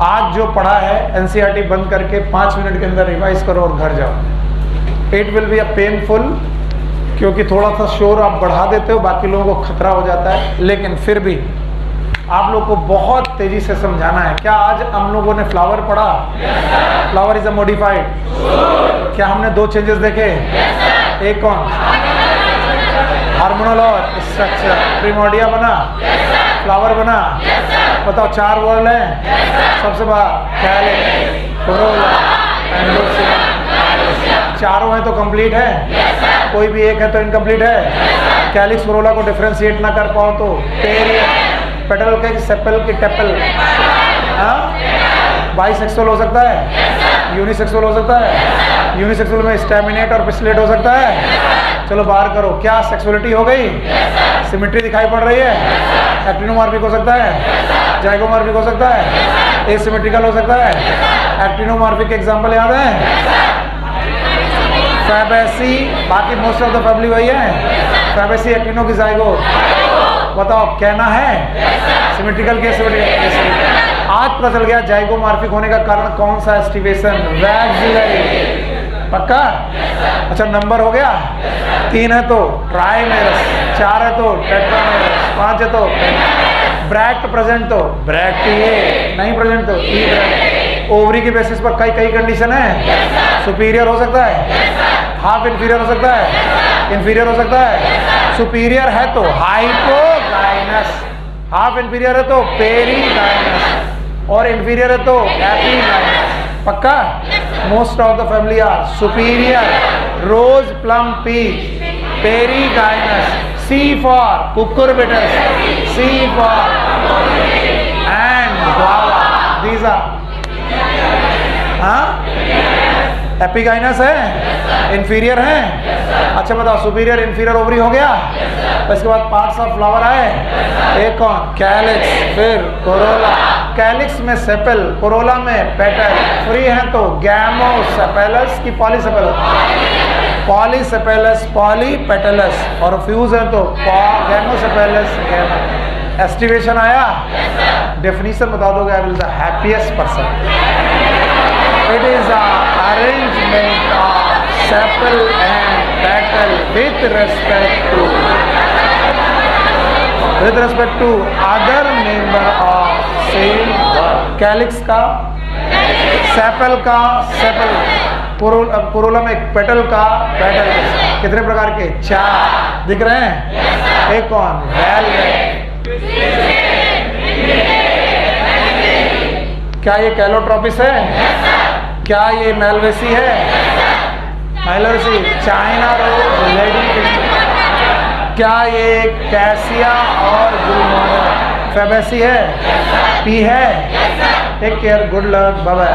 आज जो पढ़ा है एनसीईआरटी बंद करके 5 मिनट के अंदर रिवाइज करो और घर जाओ। It will be a painful, क्योंकि थोड़ा सा शोर आप बढ़ा देते हो, बाकी लोगों को खतरा हो जाता है, लेकिन फिर भी आप लोग को बहुत तेजी से समझाना है। क्या आज हम लोगों ने फ्लावर पढ़ा? Flower is a modified. क्या हमने 2 चेंजेस देखे? एक कौन? हार्मोनल और स्ट्रक्चर। प्रिमोर्डिया बना, फ्लावर बना। बताओ 4 वर्ड हैं सबसे बाहर। Calyx, Corolla, एंडोसियम। चारों हैं तो कंप्लीट है, कोई भी एक है तो इनकम्प्लीट है। कैलिक्स कोरोला को डिफरेंशिएट ना कर पाओ तो पेरियम, पेटल के सेपल की टेपल। बाइसेक्सुअल हो सकता है, यूनिसेक्सुअल हो सकता है। यूनिसेक्सुअल में स्टैमिनेट और पिस्लेट हो सकता है। चलो बाहर करो, क्या सेक्सुअलिटी हो गई? सिमेट्री दिखाई पड़ रही है। एक्टिनोमॉर्फिक हो सकता है, जाइगोमॉर्फिक हो सकता है, एसिमेट्रिकल हो सकता है। एक्टिनोमॉर्फिक के एग्जांपल याद है? फैबेसी, बाकी मोस्ट ऑफ द फैमिली वही है। फैबेसी, एक्टिनो की जाइगो। बताओ कहना है सिमेट्रिकल के एसिमेट्रिकल। आज पता चल गया जाइगोमॉर्फिक होने का कारण कौन सा? Aestivation, vexillary. पक्का? अच्छा, नंबर हो गया। 3 है तो ट्राइमेरस, 4 है तो टेट्रामेरस, 5 है तो ब्रैक्ट प्रेजेंट तो ब्रैक्टिए, नहीं प्रेजेंट तो ई ब्रैक्ट। ओवरी के बेसिस पर कई कंडीशन है। सुपीरियर हो सकता है, हाफ इंफीरियर हो सकता है, इंफीरियर हो सकता है। सुपीरियर है तो हाइपोगाइनस, हाफ इंफीरियर है तो पेरीगाइनस, और इंफीरियर है तो एपीगाइनस। पक्का? Most of the family are superior, rose plum peach, perigynous, C for cucurbitous, C for and guava. These are epigynous है, इंफीरियर है। अच्छा बताओ, सुपीरियर इंफीरियर ओवरी हो गया। इसके बाद पार्ट्स ऑफ फ्लावर आए। एक कौन? कैलिक्स, फिर कोरोला। कैलिक्स में सेपल, कोरोला में पेटल। फ्री है तो गैमोसेपेलस की पॉलीसेपेलस? पॉलीसेपेलस, पॉलीपेटलस। और फ्यूज है तो गैमोसेपेलस, गैमा। एस्टिवेशन आया? डेफिनेशन बता दोगे? I will the happiest person. It is an arrangement of sepal and petal with respect to other member of same work. Calyx का, सेपल का सेपल, कोरोला में पेटल का पेटल। कितने प्रकार के? 4 दिख रहे हैं। एक कौन? वेलवेट। क्या ये कैलोट्रोपिस है? क्या ये मेलवेसी है? Malvaceae. China rose, lady finger. क्या ये कैसिया और गुलमोहर? फैबेसी है? पी है? Take care, good luck, bye bye.